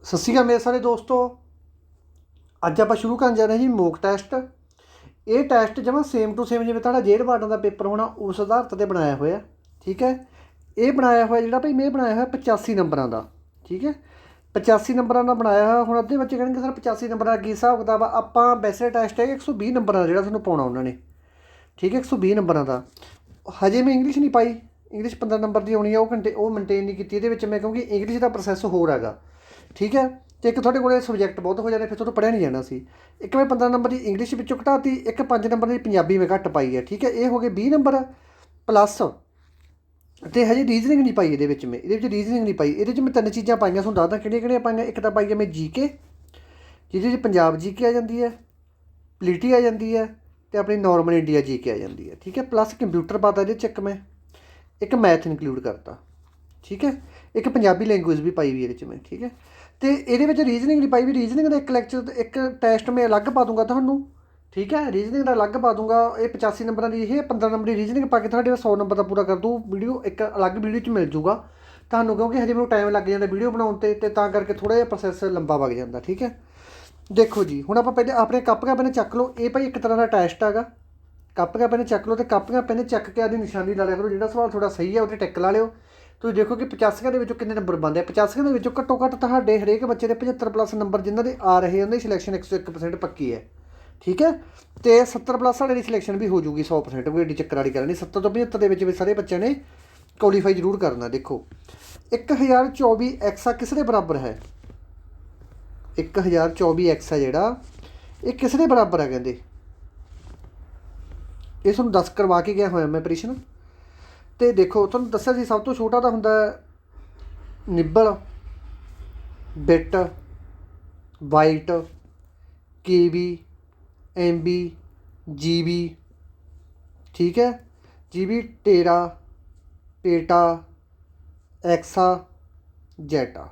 ਸਤਿ ਸ਼੍ਰੀ ਅਕਾਲ ਮੇਰੇ ਸਾਰੇ ਦੋਸਤੋ। ਅੱਜ ਆਪਾਂ ਸ਼ੁਰੂ ਕਰਨ ਜਾ ਰਹੇ ਜੀ ਮੋਕ ਟੈਸਟ। ਇਹ ਟੈਸਟ ਜਮਾਂ ਸੇਮ ਟੂ ਸੇਮ ਜਿਵੇਂ ਤੁਹਾਡਾ ਜੇਡ ਬਾਟਨ ਦਾ ਪੇਪਰ ਹੋਣਾ ਉਸ ਆਧਾਰਿਤ 'ਤੇ ਬਣਾਇਆ ਹੋਇਆ। ਠੀਕ ਹੈ, ਇਹ ਬਣਾਇਆ ਹੋਇਆ ਜਿਹੜਾ ਭਾਈ ਮੈਂ ਬਣਾਇਆ ਹੋਇਆ 85 ਨੰਬਰਾਂ ਦਾ। ਠੀਕ ਹੈ, 85 ਨੰਬਰਾਂ ਦਾ ਬਣਾਇਆ ਹੋਇਆ। ਹੁਣ ਅੱਧੇ ਬੱਚੇ ਕਹਿਣਗੇ ਸਰ 85 ਨੰਬਰਾਂ ਦਾ ਕੀ ਹਿਸਾਬ ਕਿਤਾਬ ਆ। ਆਪਾਂ ਵੈਸੇ ਟੈਸਟ ਹੈ 120 ਨੰਬਰਾਂ ਦਾ ਜਿਹੜਾ ਤੁਹਾਨੂੰ ਪਾਉਣਾ ਉਹਨਾਂ ਨੇ। ਠੀਕ ਹੈ, 120 ਨੰਬਰਾਂ ਦਾ। ਹਜੇ ਮੈਂ ਇੰਗਲਿਸ਼ ਨਹੀਂ ਪਾਈ, ਇੰਗਲਿਸ਼ 15 ਨੰਬਰ ਦੀ ਆਉਣੀ ਆ, ਉਹ ਮੇਨਟੇਨ ਨਹੀਂ ਕੀਤੀ ਇਹਦੇ ਵਿੱਚ ਮੈਂ, ਕਿਉਂਕਿ ਇੰਗਲਿਸ਼ ਦਾ ਪ੍ਰੋਸੈਸ ਹੋਰ ਹੈਗਾ। ਠੀਕ ਹੈ, ਅਤੇ ਇੱਕ ਤੁਹਾਡੇ ਕੋਲ ਸਬਜੈਕਟ ਬਹੁਤ ਹੋ ਜਾਣੇ, ਫਿਰ ਤੁਹਾਨੂੰ ਪੜ੍ਹਿਆ ਨਹੀਂ ਜਾਣਾ ਸੀ। ਇੱਕ ਮੈਂ 15 ਨੰਬਰ ਦੀ ਇੰਗਲਿਸ਼ ਵਿੱਚੋਂ ਘਟਾਤੀ, ਇੱਕ 5 ਨੰਬਰ ਦੀ ਪੰਜਾਬੀ ਮੈਂ ਘੱਟ ਪਾਈ ਹੈ। ਠੀਕ ਹੈ, ਇਹ ਹੋ ਗਏ 20 ਨੰਬਰ ਪਲੱਸ। ਅਤੇ ਹਜੇ ਰੀਜ਼ਨਿੰਗ ਨਹੀਂ ਪਾਈ ਇਹਦੇ ਵਿੱਚ ਰੀਜ਼ਨਿੰਗ ਨਹੀਂ ਪਾਈ। ਇਹਦੇ 'ਚ ਮੈਂ 3 ਚੀਜ਼ਾਂ ਪਾਈਆਂ, ਤੁਹਾਨੂੰ ਦੱਸਦਾ ਕਿਹੜੀਆਂ ਕਿਹੜੀਆਂ ਪਾਈਆਂ। ਇੱਕ ਤਾਂ ਪਾਈ ਹੈ ਮੈਂ GK, ਜਿਹਦੇ 'ਚ ਪੰਜਾਬ GK ਆ ਜਾਂਦੀ ਹੈ, ਪੋਲੀਟੀ ਆ ਜਾਂਦੀ ਹੈ, ਅਤੇ ਆਪਣੀ ਨੋਰਮਲ ਇੰਡੀਆ GK ਆ ਜਾਂਦੀ ਹੈ। ਠੀਕ ਹੈ, ਪਲੱਸ ਕੰਪਿਊਟਰ ਪਾਤਾ ਇਹਦੇ 'ਚ ਇੱਕ ਮੈਥ ਇਨਕਲੂਡ ਕਰਤਾ। ਠੀਕ ਹੈ, ਇੱਕ ਪੰਜਾਬੀ ਲੈਂਗੁਏਜ ਵੀ ਪਾਈ ਵੀ ਇਹਦੇ 'ਚ ਮੈਂ। ਠੀਕ ਹੈ, ਅਤੇ ਇਹਦੇ ਵਿੱਚ ਰੀਜ਼ਨਿੰਗ ਨਹੀਂ ਪਾਈ ਵੀ। ਰੀਜ਼ਨਿੰਗ ਦਾ ਇੱਕ ਲੈਕਚਰ, ਇੱਕ ਟੈਸਟ ਮੈਂ ਅਲੱਗ ਪਾ ਦੂੰਗਾ ਤੁਹਾਨੂੰ। ਠੀਕ ਹੈ, ਰੀਜ਼ਨਿੰਗ ਦਾ ਅਲੱਗ ਪਾ ਦੂੰਗਾ। ਇਹ 85 ਨੰਬਰਾਂ ਦੀ, ਇਹ 15 ਨੰਬਰ ਦੀ ਰੀਜ਼ਨਿੰਗ ਪਾ ਕੇ ਤੁਹਾਡੇ 100 ਨੰਬਰ ਦਾ ਪੂਰਾ ਕਰ ਦੂੰ। ਵੀਡੀਓ ਇੱਕ ਅਲੱਗ ਵੀਡੀਓ 'ਚ ਮਿਲ ਜੂਗਾ ਤੁਹਾਨੂੰ, ਕਿਉਂਕਿ ਹਜੇ ਮੈਨੂੰ ਟਾਈਮ ਲੱਗ ਜਾਂਦਾ ਵੀਡੀਓ ਬਣਾਉਣ 'ਤੇ, ਤਾਂ ਕਰਕੇ ਥੋੜ੍ਹਾ ਜਿਹਾ ਪ੍ਰੋਸੈਸ ਲੰਬਾ ਵਗ ਜਾਂਦਾ। ਠੀਕ ਹੈ, ਦੇਖੋ ਜੀ, ਹੁਣ ਆਪਾਂ ਪਹਿਲੇ ਆਪਣੇ ਕਾਪੀਆਂ ਪੈਨ ਚੱਕ ਲਓ। ਇਹ ਭਾਈ ਇੱਕ ਤਰ੍ਹਾਂ ਦਾ ਟੈਸਟ ਹੈਗਾ। ਕਾਪੀਆਂ ਪੈਨ ਚੱਕ ਲਓ, ਅਤੇ ਕਾਪੀਆਂ ਪੈਨ ਚੱਕ ਕੇ ਆਦੀ ਨਿਸ਼ਾਨੀ ਲਾ ਲਿਆ ਕਰੋ। ਜਿਹੜਾ ਸਵਾਲ ਤੁਹਾਡਾ ਸਹੀ ਹੈ ਉਹਦੇ ਟਿਕ ਲਾ ਲਿਓ। ਤੁਸੀਂ ਦੇਖੋ ਕਿ 85 ਦੇ ਵਿੱਚੋਂ ਕਿੰਨੇ ਨੰਬਰ ਬਣਦੇ ਆ। 85 ਦੇ ਵਿੱਚੋਂ ਘੱਟੋ ਘੱਟ ਤੁਹਾਡੇ ਹਰੇਕ ਬੱਚੇ ਦੇ 75+ ਨੰਬਰ ਜਿਨ੍ਹਾਂ ਦੇ ਆ ਰਹੇ ਉਹਨਾਂ ਦੀ ਸਿਲੈਕਸ਼ਨ 101% ਪੱਕੀ ਹੈ। ਠੀਕ ਹੈ, ਅਤੇ 70+ ਸਾਡੇ ਦੀ ਸਿਲੈਕਸ਼ਨ ਵੀ ਹੋ ਜੂਗੀ 100%। ਕੋਈ ਐਡੀ ਚੱਕਰ ਵਾਲੀ ਗੱਲ ਨਹੀਂ। 70 ਤੋਂ 75 ਦੇ ਵਿੱਚ ਵੀ ਸਾਰੇ ਬੱਚਿਆਂ ਨੇ ਕੁਆਲੀਫਾਈ ਜ਼ਰੂਰ ਕਰਨਾ। ਦੇਖੋ 1024 ਐਕਸਾ ਕਿਸ ਦੇ ਬਰਾਬਰ ਹੈ। 1024 ਐਕਸ ਹੈ ਜਿਹੜਾ, ਇਹ ਕਿਸ ਦੇ ਬਰਾਬਰ ਹੈ ਕਹਿੰਦੇ। ਇਹ ਤੁਹਾਨੂੰ ਦੱਸ ਕਰਵਾ ਕੇ ਗਿਆ ਹੋਇਆ ਮੈਂ ਪ੍ਰਸ਼ਨ। ਅਤੇ ਦੇਖੋ ਤੁਹਾਨੂੰ ਦੱਸਿਆ ਸੀ ਸਭ ਤੋਂ ਛੋਟਾ ਤਾਂ ਹੁੰਦਾ nibble, bit, byte, KB, MB, GB। ਠੀਕ ਹੈ, GB, ਟੇਰਾ, ਪੇਟਾ, ਐਕਸਾ, ਜੈਟਾ।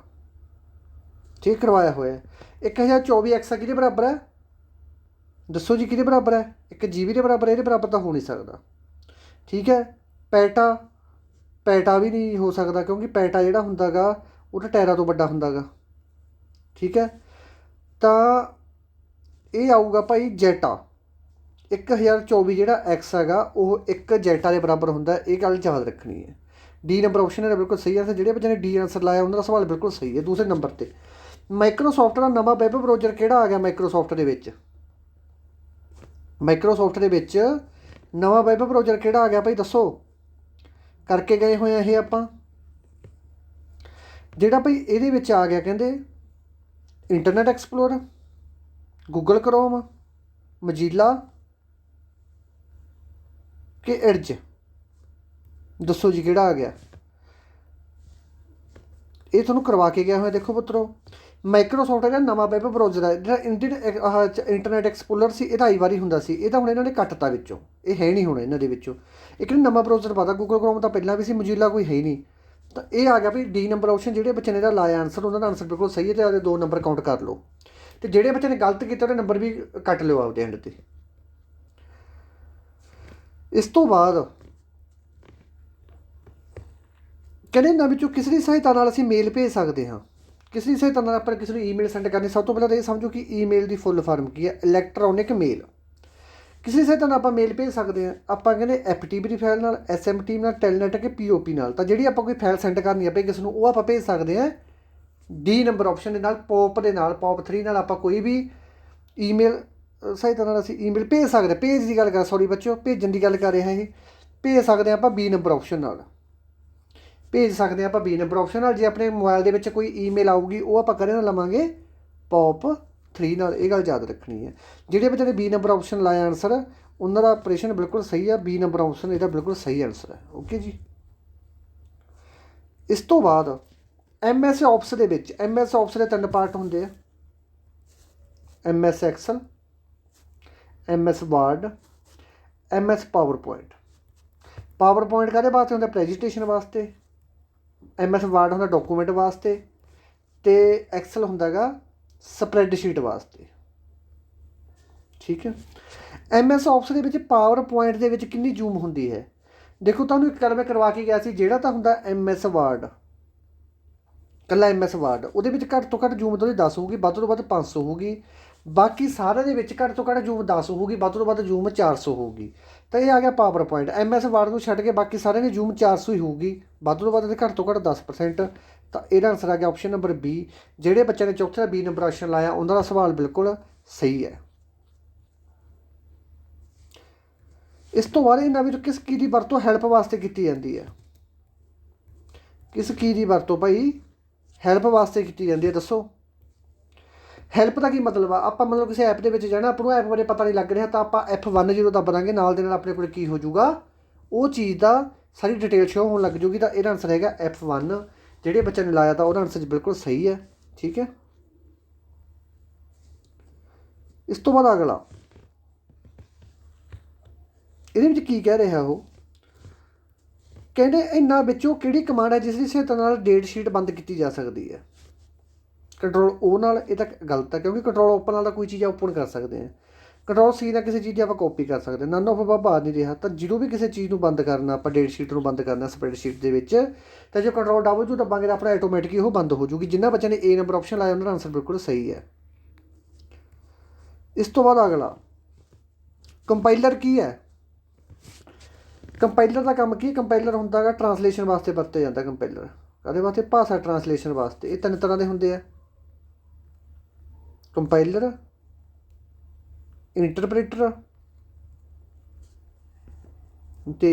ਠੀਕ ਕਰਵਾਇਆ ਹੋਇਆ। 1024 ਐਕਸਾ ਕਿਹਦੇ ਬਰਾਬਰ ਹੈ ਦੱਸੋ ਜੀ, ਕਿਹਦੇ ਬਰਾਬਰ ਹੈ। ਇੱਕ GB ਦੇ ਬਰਾਬਰ, ਇਹਦੇ ਬਰਾਬਰ ਤਾਂ ਹੋ ਨਹੀਂ ਸਕਦਾ। ਠੀਕ ਹੈ, ਪੈਟਾ ਵੀ ਨਹੀਂ ਹੋ ਸਕਦਾ, ਕਿਉਂਕਿ ਪੈਟਾ ਜਿਹੜਾ ਹੁੰਦਾ ਗਾ ਉਹ ਤਾਂ ਟੈਰਾ ਤੋਂ ਵੱਡਾ ਹੁੰਦਾ ਗਾ। ਠੀਕ ਹੈ, ਤਾਂ ਇਹ ਆਊਗਾ ਭਾਈ ਜੈਟਾ। 1024 ਜਿਹੜਾ ਐਕਸ ਹੈਗਾ ਉਹ ਇੱਕ ਜੈਟਾ ਦੇ ਬਰਾਬਰ ਹੁੰਦਾ। ਇਹ ਗੱਲ ਯਾਦ ਰੱਖਣੀ ਹੈ। D ਨੰਬਰ ਆਪਸ਼ਨ ਹੈ ਬਿਲਕੁਲ ਸਹੀ ਆਨਸਰ। ਜਿਹੜੇ ਬੱਚੇ ਨੇ D ਆਨਸਰ ਲਾਇਆ ਉਹਨਾਂ ਦਾ ਸਵਾਲ ਬਿਲਕੁਲ ਸਹੀ ਹੈ। ਦੂਸਰੇ ਨੰਬਰ 'ਤੇ ਮਾਈਕਰੋਸੋਫਟ ਦਾ ਨਵਾਂ ਵੈਬ ਬਰਾਊਜ਼ਰ ਕਿਹੜਾ ਆ ਗਿਆ। ਮਾਈਕਰੋਸੋਫਟ ਦੇ ਵਿੱਚ ਨਵਾਂ ਵੈਬ ਬਰਾਊਜ਼ਰ ਕਿਹੜਾ ਆ ਗਿਆ ਭਾਈ ਦੱਸੋ। ਕਰਕੇ ਗਏ ਹੋਏ ਆ ਇਹ ਆਪਾਂ। ਜਿਹੜਾ ਭਾਈ ਇਹਦੇ ਵਿੱਚ ਆ ਗਿਆ ਕਹਿੰਦੇ ਇੰਟਰਨੈਟ ਐਕਸਪਲੋਰਰ, ਗੂਗਲ ਕਰੋਮ, ਮਜੀਲਾ ਕਿ ਐਡਜ। ਦੱਸੋ ਜੀ ਕਿਹੜਾ ਆ ਗਿਆ। ਇਹ ਤੁਹਾਨੂੰ ਕਰਵਾ ਕੇ ਗਿਆ ਹੋਇਆ। ਦੇਖੋ ਪੁੱਤਰੋ, ਮਾਈਕਰੋਸੋਫਟ ਦਾ ਨਵਾਂ ਵੈਬ ਬਰਾਊਜ਼ਰ ਹੈ ਜਿਹੜਾ ਇੰਟਰਨੈਟ ਐਕਸਪਲੋਰਰ ਸੀ, ਇਹ 2.5 ਵਾਰੀ ਹੁੰਦਾ ਸੀ। ਇਹ ਤਾਂ ਹੁਣ ਇਹਨਾਂ ਨੇ ਕੱਟਤਾ ਵਿੱਚੋਂ, ਇਹ ਹੈ ਨਹੀਂ ਹੁਣ ਇਹਨਾਂ ਦੇ ਵਿੱਚੋਂ। ਇੱਕ ਨੇ ਨਵਾਂ ਬਰਾਊਜ਼ਰ ਪਾਤਾ। ਗੂਗਲ ਕਰੋਮ ਤਾਂ ਪਹਿਲਾਂ ਵੀ ਸੀ, ਮਜੀਲਾ ਕੋਈ ਹੈ ਹੀ ਨਹੀਂ। ਤਾਂ ਇਹ ਆ ਗਿਆ ਵੀ D ਨੰਬਰ ਆਪਸ਼ਨ। ਜਿਹੜੇ ਬੱਚੇ ਨੇ ਇਹਦਾ ਲਾਇਆ ਆਨਸਰ ਉਹਨਾਂ ਦਾ ਆਨਸਰ ਬਿਲਕੁਲ ਸਹੀ ਹੈ, ਅਤੇ ਆਪਦੇ 2 ਨੰਬਰ ਕਾਊਂਟ ਕਰ ਲਓ। ਅਤੇ ਜਿਹੜੇ ਬੱਚੇ ਨੇ ਗਲਤ ਕੀਤਾ ਉਹਦੇ ਨੰਬਰ ਵੀ ਕੱਟ ਲਿਓ ਆਪਦੇ ਐਂਡ 'ਤੇ। ਇਸ ਤੋਂ ਬਾਅਦ ਕਹਿੰਦੇ ਇਹਨਾਂ ਵਿੱਚੋਂ ਕਿਸ ਦੀ ਸਹਾਇਤਾ ਨਾਲ ਅਸੀਂ ਮੇਲ ਭੇਜ ਸਕਦੇ ਹਾਂ। ਕਿਸ ਦੀ ਸਹਾਇਤਾ ਨਾਲ ਆਪਾਂ ਕਿਸੇ ਨੂੰ ਈਮੇਲ ਸੈਂਡ ਕਰਨੀ। ਸਭ ਤੋਂ ਪਹਿਲਾਂ ਤਾਂ ਇਹ ਸਮਝੋ ਕਿ ਈਮੇਲ ਦੀ ਫੁੱਲ ਫਾਰਮ ਕੀ ਹੈ। ਇਲੈਕਟ੍ਰੋਨਿਕ ਮੇਲ। ਕਿਸੇ ਦੀ ਸਹਾਇਤਾ ਨਾਲ ਆਪਾਂ ਮੇਲ ਭੇਜ ਸਕਦੇ ਹਾਂ। ਆਪਾਂ ਕਹਿੰਦੇ FTP ਦੀ ਫਾਈਲ ਨਾਲ, SMT ਨਾਲ, ਟੈਲਨੈਟ ਕਿ POP ਨਾਲ। ਤਾਂ ਜਿਹੜੀ ਆਪਾਂ ਕੋਈ ਫਾਈਲ ਸੈਂਡ ਕਰਨੀ ਹੈ ਕਿਸੇ ਨੂੰ, ਉਹ ਆਪਾਂ ਭੇਜ ਸਕਦੇ ਹਾਂ D ਨੰਬਰ ਆਪਸ਼ਨ ਦੇ ਨਾਲ, POP ਦੇ ਨਾਲ, POP3 ਨਾਲ। ਆਪਾਂ ਕੋਈ ਵੀ ਈਮੇਲ ਸਹਾਇਤਾ ਨਾਲ ਅਸੀਂ ਈਮੇਲ ਭੇਜ ਸਕਦੇ। ਭੇਜ ਦੀ ਗੱਲ ਕਰ, ਸੌਰੀ ਬੱਚਿਓ, ਭੇਜਣ ਦੀ ਗੱਲ ਕਰ ਰਿਹਾ। ਇਹ ਭੇਜ ਸਕਦੇ ਹਾਂ ਆਪਾਂ B ਨੰਬਰ ਆਪਸ਼ਨ ਨਾਲ। ਭੇਜ ਸਕਦੇ ਹਾਂ ਆਪਾਂ B ਨੰਬਰ ਆਪਸ਼ਨ ਨਾਲ। ਜੇ ਆਪਣੇ ਮੋਬਾਈਲ ਦੇ ਵਿੱਚ ਕੋਈ ਈਮੇਲ ਆਊਗੀ ਉਹ ਆਪਾਂ ਕਰੇ ਨਾਲ ਲਵਾਂਗੇ POP3 ਨਾਲ। ਇਹ ਗੱਲ ਯਾਦ ਰੱਖਣੀ ਹੈ। ਜਿਹੜੇ ਬੱਚੇ ਨੇ B ਨੰਬਰ ਆਪਸ਼ਨ ਲਾਇਆ ਆਨਸਰ, ਉਹਨਾਂ ਦਾ ਆਪਰੇਸ਼ਨ ਬਿਲਕੁਲ ਸਹੀ ਆ। B ਨੰਬਰ ਆਪਸ਼ਨ ਇਹਦਾ ਬਿਲਕੁਲ ਸਹੀ ਆਨਸਰ ਹੈ। ਓਕੇ ਜੀ। ਇਸ ਤੋਂ ਬਾਅਦ MS ਆਫਿਸ ਦੇ ਵਿੱਚ, MS ਆਫਿਸ ਦੇ 3 ਪਾਰਟ ਹੁੰਦੇ ਆ। MS Excel, MS Word, MS PowerPoint. PowerPoint ਕਾਹਦੇ ਵਾਸਤੇ ਹੁੰਦਾ, ਪ੍ਰੈਜੈਂਟੇਸ਼ਨ ਵਾਸਤੇ। MS ਵਰਡ ਹੁੰਦਾ ਡਾਕੂਮੈਂਟ ਵਾਸਤੇ, ਅਤੇ ਐਕਸਲ ਹੁੰਦਾ ਗਾ ਸਪਰੈਡਸ਼ੀਟ ਵਾਸਤੇ। ਠੀਕ ਹੈ, MS ਆਫਿਸ ਦੇ ਵਿੱਚ ਪਾਵਰ ਪੁਆਇੰਟ ਦੇ ਵਿੱਚ ਕਿੰਨੀ ਜ਼ੂਮ ਹੁੰਦੀ ਹੈ। ਦੇਖੋ ਤੁਹਾਨੂੰ ਇੱਕ ਗੱਲ ਮੈਂ ਕਰਵਾ ਕੇ ਗਿਆ ਸੀ। ਜਿਹੜਾ ਤਾਂ ਹੁੰਦਾ MS ਵਰਡ, ਇਕੱਲਾ MS Word, ਉਹਦੇ ਵਿੱਚ ਘੱਟ ਤੋਂ ਘੱਟ ਜ਼ੂਮ ਉਹਦੀ 10 ਹੋਊਗੀ, ਵੱਧ ਤੋਂ ਵੱਧ 500 ਹੋਊਗੀ। ਬਾਕੀ ਸਾਰਿਆਂ ਦੇ ਵਿੱਚ ਘੱਟ ਤੋਂ ਘੱਟ ਜ਼ੂਮ 10 ਹੋਊਗੀ, ਵੱਧ ਤੋਂ ਵੱਧ ਜ਼ੂਮ 400 ਹੋਊਗੀ। ਤਾਂ ਇਹ ਆ ਗਿਆ ਪਾਵਰ ਪੁਆਇੰਟ। MS Word ਨੂੰ ਛੱਡ ਕੇ ਬਾਕੀ ਸਾਰਿਆਂ ਦੀ ਜ਼ੂਮ 400 ਹੀ ਹੋਊਗੀ, ਵੱਧ ਤੋਂ ਵੱਧ ਅਤੇ ਘੱਟ ਤੋਂ ਘੱਟ 10%। ਤਾਂ ਇਹਦਾ ਆਨਸਰ ਆ ਗਿਆ ਆਪਸ਼ਨ ਨੰਬਰ B। ਜਿਹੜੇ ਬੱਚਿਆਂ ਨੇ ਚੌਥੇ ਦਾ B ਨੰਬਰ ਆਪਸ਼ਨ ਲਾਇਆ ਉਹਨਾਂ ਦਾ ਸਵਾਲ ਬਿਲਕੁਲ ਸਹੀ ਹੈ। ਇਸ ਤੋਂ ਬਾਅਦ ਇਹਨਾਂ ਵਿੱਚ ਕਿਸ ਕੀ ਦੀ ਵਰਤੋਂ ਹੈਲਪ ਵਾਸਤੇ ਕੀਤੀ ਜਾਂਦੀ ਹੈ? ਕਿਸ ਕੀ ਦੀ ਵਰਤੋਂ ਭਾਈ ਹੈਲਪ ਵਾਸਤੇ ਕੀਤੀ ਜਾਂਦੀ ਹੈ, ਦੱਸੋ। ਹੈਲਪ ਦਾ ਕੀ ਮਤਲਬ ਆ? ਆਪਾਂ ਮਤਲਬ ਕਿਸੇ ਐਪ ਦੇ ਵਿੱਚ ਜਾਣਾ, ਆਪਾਂ ਨੂੰ ਐਪ ਬਾਰੇ ਪਤਾ ਨਹੀਂ ਲੱਗ ਰਿਹਾ ਤਾਂ ਆਪਾਂ F10 ਦੱਬ ਦਾਂਗੇ, ਨਾਲ ਦੇ ਨਾਲ ਆਪਣੇ ਕੋਲ ਕੀ ਹੋ ਜਾਊਗਾ, ਉਹ ਚੀਜ਼ ਦਾ ਸਾਰੀ ਡਿਟੇਲ ਸ਼ੋ ਹੋਣ ਲੱਗ ਜੂਗੀ। ਤਾਂ ਇਹਦਾ ਆਨਸਰ ਹੈਗਾ F1। ਜਿਹੜੇ ਬੱਚਿਆਂ ਨੇ ਲਾਇਆ ਤਾਂ ਉਹਦਾ ਆਨਸਰ ਬਿਲਕੁਲ ਸਹੀ ਹੈ। ਠੀਕ ਹੈ। ਇਸ ਤੋਂ ਬਾਅਦ ਅਗਲਾ ਇਹਦੇ ਵਿੱਚ ਕੀ ਕਹਿ ਰਿਹਾ ਉਹ, ਕਹਿੰਦੇ ਇਹਨਾਂ ਵਿੱਚੋਂ ਕਿਹੜੀ ਕਮਾਂਡ ਹੈ ਜਿਸ ਦੀ ਸਹਾਇਤਾ ਨਾਲ ਡੇਟ ਸ਼ੀਟ ਬੰਦ ਕੀਤੀ ਜਾ ਸਕਦੀ ਹੈ? ਕੰਟਰੋਲ O ਨਾਲ। ਇਹ ਤਾਂ ਗਲਤ ਹੈ ਕਿਉਂਕਿ ਕੰਟਰੋਲ ਓਪਨ ਨਾਲ ਤਾਂ ਕੋਈ ਚੀਜ਼ ਓਪਨ ਕਰ ਸਕਦੇ ਹਾਂ। ਕੰਟਰੋਲ C ਨਾਲ ਕਿਸੇ ਚੀਜ਼ ਦੀ ਆਪਾਂ ਕਾਪੀ ਕਰ ਸਕਦੇ, ਨਨ ਆਫ ਅਬਵ ਆ ਨਹੀਂ ਰਿਹਾ। ਤਾਂ ਜਦੋਂ ਵੀ ਕਿਸੇ ਚੀਜ਼ ਨੂੰ ਬੰਦ ਕਰਨਾ, ਆਪਾਂ ਡੇਟ ਸ਼ੀਟ ਨੂੰ ਬੰਦ ਕਰਨਾ ਸਪਰੈਡਸ਼ੀਟ ਦੇ ਵਿੱਚ, ਤਾਂ ਜੇ ਕੰਟਰੋਲ W ਦੱਬਾਂਗੇ ਤਾਂ ਆਪਣਾ ਆਟੋਮੈਟਿਕ ਉਹ ਬੰਦ ਹੋ ਜੂਗੀ। ਜਿਨ੍ਹਾਂ ਬੱਚਿਆਂ ਨੇ A ਨੰਬਰ ਆਪਸ਼ਨ ਲਾਇਆ ਉਹਨਾਂ ਦਾ ਆਨਸਰ ਬਿਲਕੁਲ ਸਹੀ ਹੈ। ਇਸ ਤੋਂ ਬਾਅਦ ਅਗਲਾ ਕੰਪਾਈਲਰ ਕੀ ਹੈ? ਕੰਪਾਈਲਰ ਦਾ ਕੰਮ ਕੀ? ਕੰਪਾਈਲਰ ਹੁੰਦਾ ਹੈਗਾ ਟਰਾਂਸਲੇਸ਼ਨ ਵਾਸਤੇ ਵਰਤਿਆ ਜਾਂਦਾ। ਕੰਪਾਈਲਰ ਕਾਹਦੇ ਵਾਸਤੇ? ਭਾਸ਼ਾ ਟਰਾਂਸਲੇਸ਼ਨ ਵਾਸਤੇ। ਇਹ 3 ਤਰ੍ਹਾਂ ਦੇ ਹੁੰਦੇ ਆ, ਕੰਪਾਈਲਰ, ਇੰਟਰਪ੍ਰੇਟਰ ਅਤੇ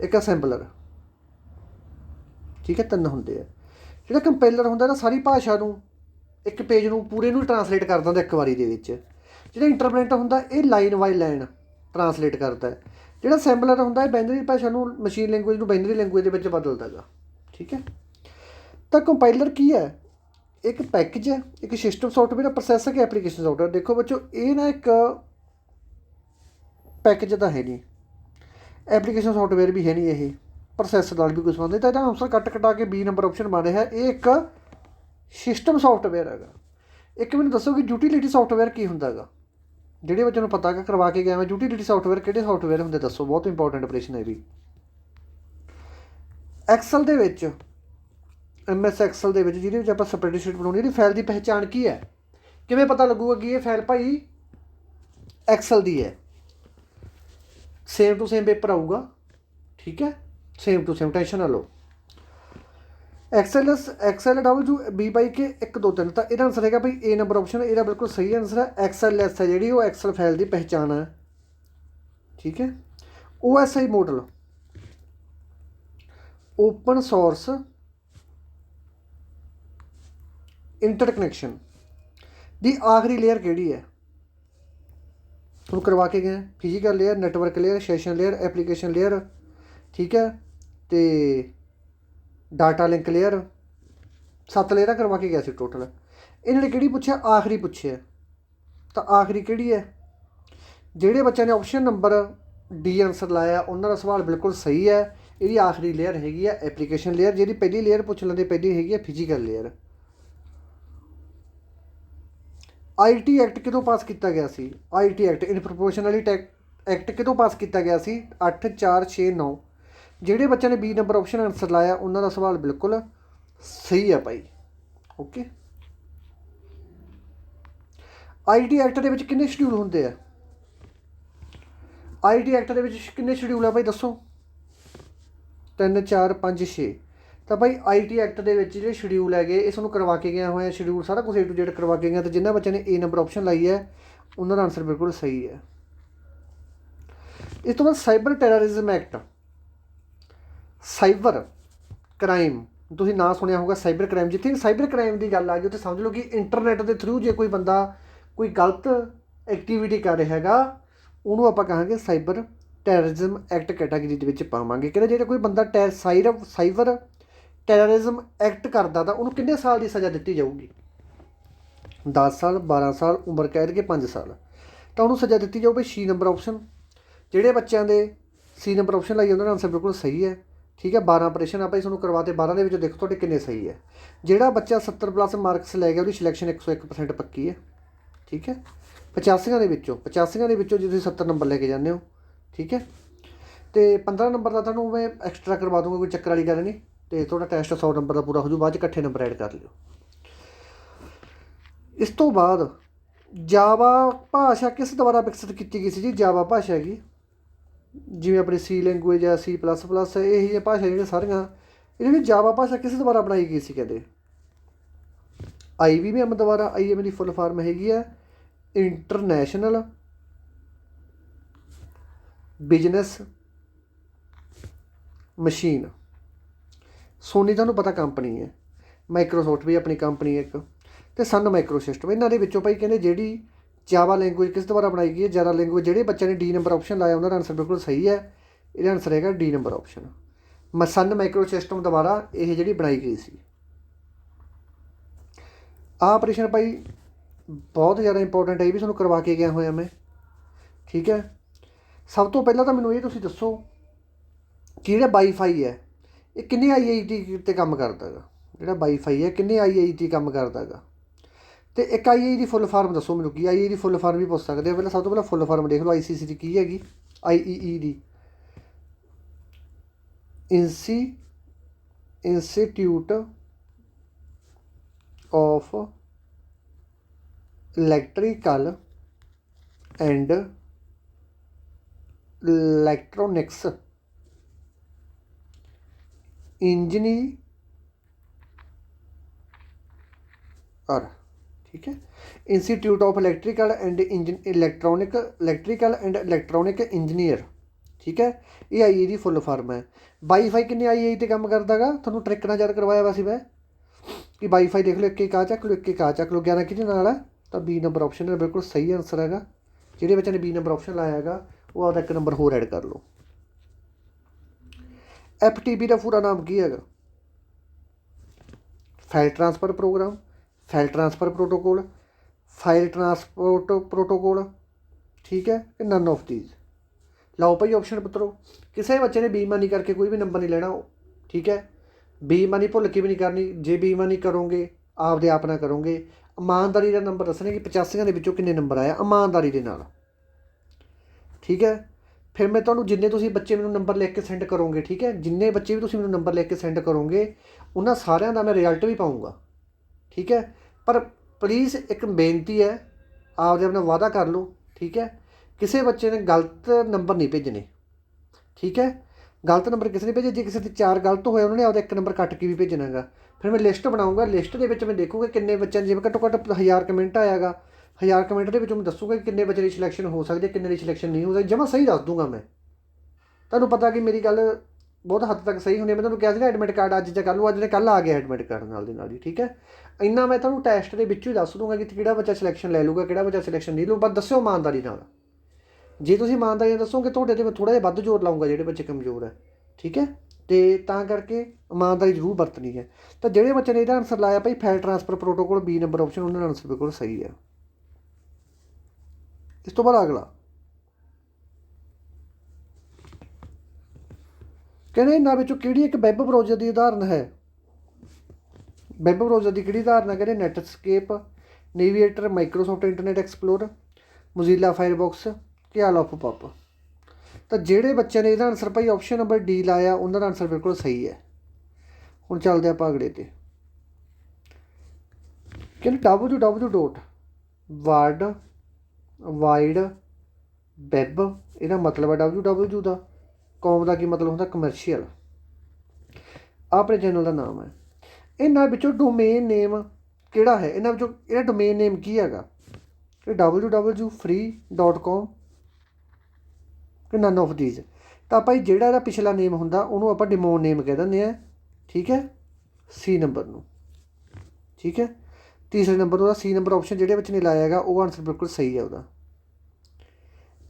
ਇੱਕ ਅਸੈਂਬਲਰ। ਠੀਕ ਹੈ, 3 ਹੁੰਦੇ ਆ। ਜਿਹੜਾ ਕੰਪਾਈਲਰ ਹੁੰਦਾ ਨਾ ਸਾਰੀ ਭਾਸ਼ਾ ਨੂੰ, ਇੱਕ ਪੇਜ ਨੂੰ ਪੂਰੇ ਨੂੰ ਟਰਾਂਸਲੇਟ ਕਰ ਦਿੰਦਾ ਇੱਕ ਵਾਰੀ ਦੇ ਵਿੱਚ। ਜਿਹੜਾ ਇੰਟਰਪ੍ਰੇਟਰ ਹੁੰਦਾ ਇਹ ਲਾਈਨ ਬਾਈ ਲਾਈਨ ਟਰਾਂਸਲੇਟ ਕਰਦਾ। ਜਿਹੜਾ ਅਸੈਂਬਲਰ ਹੁੰਦਾ ਇਹ ਬਾਈਨਰੀ ਭਾਸ਼ਾ ਨੂੰ, ਮਸ਼ੀਨ ਲੈਂਗੁਏਜ ਨੂੰ ਬਾਈਨਰੀ ਲੈਂਗੁਏਜ ਦੇ ਵਿੱਚ ਬਦਲਦਾ ਹੈਗਾ। ਠੀਕ ਹੈ। ਤਾਂ ਕੰਪਾਈਲਰ ਕੀ ਹੈ? ਇੱਕ ਪੈਕੇਜ ਹੈ, ਇੱਕ ਸਿਸਟਮ ਸੌਫਟਵੇਅਰ, ਪ੍ਰੋਸੈਸਰ ਕਿ ਐਪਲੀਕੇਸ਼ਨ ਸੌਫਟਵੇਅਰ। ਦੇਖੋ ਬੱਚੋ, ਇਹ ਨਾ ਇੱਕ ਪੈਕੇਜ ਤਾਂ ਹੈ ਨਹੀਂ, ਐਪਲੀਕੇਸ਼ਨ ਸੌਫਟਵੇਅਰ ਵੀ ਹੈ ਨਹੀਂ, ਇਹ ਪ੍ਰੋਸੈਸਰ ਨਾਲ ਵੀ ਕੁਝ ਸੰਬੰਧਿਤ। ਤਾਂ ਇਹਦਾ ਆਨਸਰ ਕੱਟ ਕਟਾ ਕੇ B ਨੰਬਰ ਆਪਸ਼ਨ ਬਣ ਰਿਹਾ। ਇਹ ਇੱਕ ਸਿਸਟਮ ਸੌਫਟਵੇਅਰ ਹੈਗਾ। ਇੱਕ ਮੈਨੂੰ ਦੱਸੋ ਕਿ ਯੂਟੀਲਿਟੀ ਸੌਫਟਵੇਅਰ ਕੀ ਹੁੰਦਾ ਹੈਗਾ? ਜਿਹੜੇ ਬੱਚੇ ਨੂੰ ਪਤਾ ਹੈਗਾ ਕਰਵਾ ਕੇ ਗਿਆ ਮੈਂ, ਯੂਟੀਲਿਟੀ ਸੌਫਟਵੇਅਰ ਕਿਹੜੇ ਸੌਫਟਵੇਅਰ ਹੁੰਦੇ ਦੱਸੋ? ਬਹੁਤ ਇੰਪੋਰਟੈਂਟ ਪ੍ਰਸ਼ਨ ਹੈ ਵੀ। ਐਕਸਲ ਦੇ ਵਿੱਚ, MS ਐਕਸਲ ਦੇ ਵਿੱਚ ਜਿਹਦੇ ਵਿੱਚ ਆਪਾਂ ਸਪਰੈਡਸ਼ੀਟ ਬਣਾਉਣੀ, ਇਹਦੀ ਫਾਈਲ ਦੀ ਪਹਿਚਾਣ ਕੀ ਹੈ? ਕਿਵੇਂ ਪਤਾ ਲੱਗੂਗਾ ਕਿ ਇਹ ਫਾਈਲ ਭਾਈ ਐਕਸਲ ਦੀ ਹੈ? ਸੇਮ ਟੂ ਸੇਮ ਪੇਪਰ ਆਊਗਾ। ਠੀਕ ਹੈ, ਸੇਮ ਟੂ ਸੇਮ, ਟੈਨਸ਼ਨ ਨਾ ਲਓ। XL W/B/K 1 2 3। ਤਾਂ ਇਹਦਾ ਆਨਸਰ ਹੈਗਾ ਭਾਈ A ਨੰਬਰ ਆਪਸ਼ਨ। ਇਹਦਾ ਬਿਲਕੁਲ ਸਹੀ ਆਨਸਰ ਹੈ। XLS ਹੈ ਜਿਹੜੀ, ਉਹ ਐਕਸਲ ਫਾਈਲ ਦੀ ਪਹਿਚਾਣ ਹੈ। ਠੀਕ ਹੈ। OSI ਮੋਡਲ, ਓਪਨ ਸੋਰਸ ਇੰਟਰਕਨੈਕਸ਼ਨ ਦੀ ਆਖਰੀ ਲੇਅਰ ਕਿਹੜੀ ਹੈ? ਤੁਹਾਨੂੰ ਕਰਵਾ ਕੇ ਗਏ physical layer, network layer, session layer, application layer. ਠੀਕ ਹੈ। ਅਤੇ ਡਾਟਾ ਲਿੰਕ ਲੇਅਰ। 7 ਲੇਅਰਾਂ ਕਰਵਾ ਕੇ ਗਿਆ ਸੀ ਟੋਟਲ। ਇਹਨਾਂ ਨੇ ਕਿਹੜੀ ਪੁੱਛਿਆ? ਆਖਰੀ ਪੁੱਛਿਆ। ਤਾਂ ਆਖਰੀ ਕਿਹੜੀ ਹੈ? ਜਿਹੜੇ ਬੱਚਿਆਂ ਨੇ ਆਪਸ਼ਨ ਨੰਬਰ D ਆਨਸਰ ਲਾਇਆ ਉਹਨਾਂ ਦਾ ਸਵਾਲ ਬਿਲਕੁਲ ਸਹੀ ਹੈ। ਇਹਦੀ ਆਖਰੀ ਲੇਅਰ ਹੈਗੀ ਹੈ ਐਪਲੀਕੇਸ਼ਨ ਲੇਅਰ। ਜਿਹੜੀ ਪਹਿਲੀ ਲੇਅਰ ਪੁੱਛ ਲੈਂਦੇ, ਪਹਿਲੀ ਹੈਗੀ ਹੈ ਫਿਜ਼ੀਕਲ ਲੇਅਰ। IT ਐਕਟ ਕਦੋਂ ਪਾਸ ਕੀਤਾ ਗਿਆ ਸੀ? IT ਐਕਟ ਇਨ ਪ੍ਰੋਪੋਰਸ਼ਨੈਲਿਟੀ ਐਕਟ ਕਦੋਂ ਪਾਸ ਕੀਤਾ ਗਿਆ ਸੀ? 8 4 6 9। ਜਿਹੜੇ ਬੱਚਿਆਂ ਨੇ B ਨੰਬਰ ਆਪਸ਼ਨ ਆਨਸਰ ਲਾਇਆ ਉਹਨਾਂ ਦਾ ਸਵਾਲ ਬਿਲਕੁਲ ਸਹੀ ਹੈ ਭਾਈ। ਓਕੇ। IT ਐਕਟ ਦੇ ਵਿੱਚ ਕਿੰਨੇ ਸ਼ਡਿਊਲ ਹੁੰਦੇ ਆ? IT ਐਕਟ ਦੇ ਵਿੱਚ ਕਿੰਨੇ ਸ਼ਡਿਊਲ ਆ ਭਾਈ ਦੱਸੋ? 3 4 5 6। ਤਾਂ ਭਾਈ IT ਐਕਟ ਦੇ ਵਿੱਚ ਜਿਹੜੇ ਸ਼ਡਿਊਲ ਹੈਗੇ ਇਹ ਤੁਹਾਨੂੰ ਕਰਵਾ ਕੇ ਗਿਆ ਹੋਇਆ ਸ਼ਡਿਊਲ, ਸਾਰਾ ਕੁਝ A to Z ਕਰਵਾ ਕੇ ਗਿਆ। ਅਤੇ ਜਿਨ੍ਹਾਂ ਬੱਚਿਆਂ ਨੇ A ਨੰਬਰ ਆਪਸ਼ਨ ਲਾਈ ਹੈ ਉਹਨਾਂ ਦਾ ਆਨਸਰ ਬਿਲਕੁਲ ਸਹੀ ਹੈ। ਇਸ ਤੋਂ ਬਾਅਦ cyber terrorism act. Cyber crime ਤੁਸੀਂ ਨਾਂ ਸੁਣਿਆ ਹੋਊਗਾ, ਸਾਈਬਰ ਕ੍ਰਾਈਮ। ਜਿੱਥੇ ਸਾਈਬਰ ਕ੍ਰਾਈਮ ਦੀ ਗੱਲ ਆ ਗਈ ਉੱਥੇ ਸਮਝ ਲਓ ਕਿ ਇੰਟਰਨੈੱਟ ਦੇ ਥਰੂ ਜੇ ਕੋਈ ਬੰਦਾ ਕੋਈ ਗਲਤ ਐਕਟੀਵਿਟੀ ਕਰ ਰਿਹਾ ਹੈਗਾ ਉਹਨੂੰ ਆਪਾਂ ਕਹਾਂਗੇ ਸਾਈਬਰ ਟੈਰਰਿਜ਼ਮ ਐਕਟ ਕੈਟਾਗਰੀ ਦੇ ਵਿੱਚ ਪਾਵਾਂਗੇ। ਕਹਿੰਦੇ ਜਿਹੜਾ ਕੋਈ ਬੰਦਾ ਸਾਈਬਰ ਟੈਰਰਿਜ਼ਮ ਐਕਟ ਕਰਦਾ ਤਾਂ ਉਹਨੂੰ ਕਿੰਨੇ ਸਾਲ ਦੀ ਸਜ਼ਾ ਦਿੱਤੀ ਜਾਊਗੀ? 10 ਸਾਲ, 12 ਸਾਲ, ਉਮਰ ਕੈਦ ਕੇ 5 ਸਾਲ। ਤਾਂ ਉਹਨੂੰ ਸਜ਼ਾ ਦਿੱਤੀ ਜਾਊ ਭਾਈ C ਨੰਬਰ ਆਪਸ਼ਨ। ਜਿਹੜੇ ਬੱਚਿਆਂ ਦੇ C ਨੰਬਰ ਆਪਸ਼ਨ ਲਾਈ ਉਹਨਾਂ ਦਾ ਆਨਸਰ ਬਿਲਕੁਲ ਸਹੀ ਹੈ। ਠੀਕ ਹੈ। 12 ਆਪਰੇਸ਼ਨ ਆਪਾਂ ਤੁਹਾਨੂੰ ਕਰਵਾਤੇ, 12 ਦੇ ਵਿੱਚੋਂ ਦੇਖੋ ਤੁਹਾਡੇ ਕਿੰਨੇ ਸਹੀ ਹੈ। ਜਿਹੜਾ ਬੱਚਾ 70+ ਮਾਰਕਸ ਲੈ ਗਿਆ ਉਹਦੀ ਸਿਲੈਕਸ਼ਨ 101% ਪੱਕੀ ਹੈ। ਠੀਕ ਹੈ। 85 ਦੇ ਵਿੱਚੋਂ ਜੇ ਤੁਸੀਂ 70 ਨੰਬਰ ਲੈ ਕੇ ਜਾਂਦੇ ਹੋ। ਠੀਕ ਹੈ। ਅਤੇ 15 ਨੰਬਰ ਦਾ ਤੁਹਾਨੂੰ ਮੈਂ ਐਕਸਟਰਾ ਕਰਵਾ ਦੂੰਗਾ, ਕੋਈ ਚੱਕਰ ਵਾਲੀ ਗੱਲ ਨਹੀਂ। तो थोड़ा टैस्ट 100 नंबर का पूरा हो जू, बाद इकट्ठे नंबर ऐड कर लियो। इस तो बाद जावा भाषा किस द्वारा विकसित की गई सी जी? जावा भाषा की जिमें अपनी सी लैंगुएज है, C++, यही भाषा जी सारिया, ये जावा भाषा किस द्वारा बनाई गई सी? कहते IBM द्वारा। IBM की फुल फार्म हैगी है इंटरनैशनल बिजनेस मशीन। सोनी तुहानूं पता कंपनी है, माइक्रोसॉफ्ट भी अपनी कंपनी एक, तो सन माइक्रो सिस्टम। इन्हों के विचों भाई कहते जी जावा लैंगुएज किस द्वारा बनाई गई है? जावा लैंगुएज जो बच्चे ने D नंबर ऑप्शन लाया उन्होंने आंसर बिल्कुल सही है, ये आंसर है D number option. Sun micro system द्वारा ये जी बनाई गई सी। आ ऑपरेशन भाई बहुत ज़्यादा इंपॉर्टेंट है, ये भी तुहानूं करवा के गया होया मैं, ठीक है। सब तो पहला तो मैनूं ये तुसीं दसो कि जिहड़ा वाईफाई है ये किन्ने IIT ते काम करदा गा? जिहड़ा वाईफाई है किन्ने IIT काम करदा गा? तो एक IIT की फुल फार्म दसो मैनूं की IIT की फुल फार्म भी पुछ सकते हो। पहले सब तो पहले फुल फार्म देख लो ICC की हैगी IEE the, institute of electrical and electronics engineer, ठीक है। Institute of electrical and electrical and electronic engineer, ठीक है। ये IIT की फुल फार्म है। वाईफाई किन्ने IIT काम करता गा? थोड़ा ट्रिक ना याद करवाया वैसे मैं कि वाईफाई देख लो, एक आ चक लो, एक आ चक लो, 11 कि नाल है, तो B नंबर ऑप्शन है बिल्कुल सही आंसर है। जिहड़े बच्चे ने B नंबर ऑप्शन लाया है वो आपका एक नंबर होर ऐड कर लो। FTP का पूरा नाम की है? File transfer program, file transfer protocol, file transport protocol, ठीक है, कि नन ऑफ दीज। लाओ भाई ऑप्शन पुत्रो, किसी बच्चे ने बेईमानी करके कोई भी नंबर नहीं लेना, ठीक है। बेईमानी भुल के भी नहीं करनी, जे बेईमानी करोगे आपदे आप ना करोगे। ईमानदारी का नंबर दसने कि 85 के विचों किन्ने नंबर आया ईमानदारी के नाल, ठीक है। फिर मैं तुहानूं जिन्ने तुसीं बच्चे मैनूं नंबर लिख के सेंड करोगे, ठीक है, जिन्ने बच्चे भी तुसीं मैनूं नंबर लिख के सेंड करोगे उन्हां सारिਆਂ ਦਾ मैं रिजल्ट भी पाऊँगा, ठीक है। पर प्लीज़ एक बेनती है, आपदे अपना वादा कर लो, ठीक है। किसी बच्चे ने गलत नंबर नहीं भेजने, ठीक है। गलत नंबर किसी ने भेजे, जो किसी के 4 गलत होए उन्होंने आपका 1 नंबर कट के भी भेजना गा। फिर मैं लिस्ट बनाऊँगा, लिस्ट के मैं देखूँगा किन्ने बच्चों जिवें घट्टो घट्ट 1000 कमेंट आया गा, 1000 कमेंट के मैं दसूँगा कि किन्ने बच्चे की सिलैक्शन हो सकती है, किन्ने की सिलैक्शन नहीं हो सकती, जमा सही दस दूँगा मैं। तुहानूं पता कि मेरी गल बहुत हद तक सही होनी। मैं तुहानूं कहा सीगा एडमिट कार्ड अज कल अज ने कल आ गया एडमिट कार्ड नाल दी नाल ही, ठीक है। इन्ना मैं तुहानूं टैस्ट के विचों ही दस दूँगा कि किहड़ा बच्चा सिलैक्शन लै लूगा, किहड़ा बच्चा सिलैक्शन नहीं लू। बस दस्सिओ ईमानदारी नाल, जे तुसीं ईमानदारी नाल दसोगे तुहाडे ते मैं थोड़ा जिहा वध जोर लाऊंगा जिहड़े बच्चे कमज़ोर है, ठीक है। तो तां करके ईमानदारी जरूर बरतनी है। तो जिहड़े बच्चे ने इहदा आंसर लाया भाई file transfer protocol B number option, उन्होंने आंसर बिल्कुल सही है। इस तो बाद अगला कहने इन्हां विचों किहड़ी एक वैब ब्राउज़र की उदाहरण है? वैब ब्राउज़र की किहड़ी उदाहरण है? कहने Netscape, navigator, Microsoft internet explorer, Mozilla firebox कि ऑल ऑफ पॉप। तो जिहड़े बच्चे ने इहदा आंसर भाई ऑप्शन नंबर D लाया उन्होंने आंसर बिल्कुल सही है। हुण चलदे आपां अगले ते, कहने www.वर्ल्ड वाइड वैब, इहदा मतलब है www का, कॉम का की मतलब होंदा कमर्शियल, अपने चैनल का नाम है। इन्हां विचों डोमेन नेम किहड़ा है? इन्हां विचों इहदा डोमेन नेम की हैगा? www.free.com कि नन ऑफ दीज। तो भाई जिहड़ा इहदा पिछला नेम हुंदा उहनूं आपां डोमेन नेम कह दिंदे आ, ठीक है, C नंबर नूं, ठीक है। तीसरे नंबर उहदा C नंबर ऑप्शन जिहड़े बच्चे ने लाया हैगा वो आंसर बिल्कुल सही है उहदा।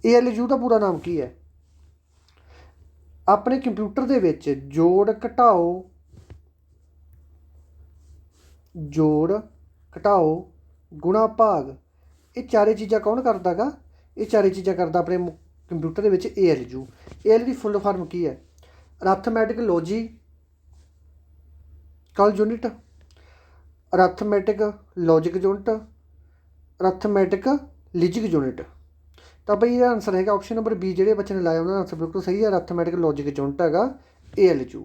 ALU का पूरा नाम की है? अपने कंप्यूटर दे विच जोड़ घटाओ गुणा भाग, ये चारे चीज़ां कौन करदा गा? ये चारे चीज़ां करदा अपने कंप्यूटर दे विच ALU। ALU की फुल फार्म की है? Arithmetic logical unit, arithmetic logic unit, arithmetic logic unit. तो भाई ये आंसर है ऑप्शन नंबर B, जिहड़े बच्चे ने लाया उन्होंने आंसर बिल्कुल सही है, अरथमैटिक लॉजिक यूनिट हैगा ALU।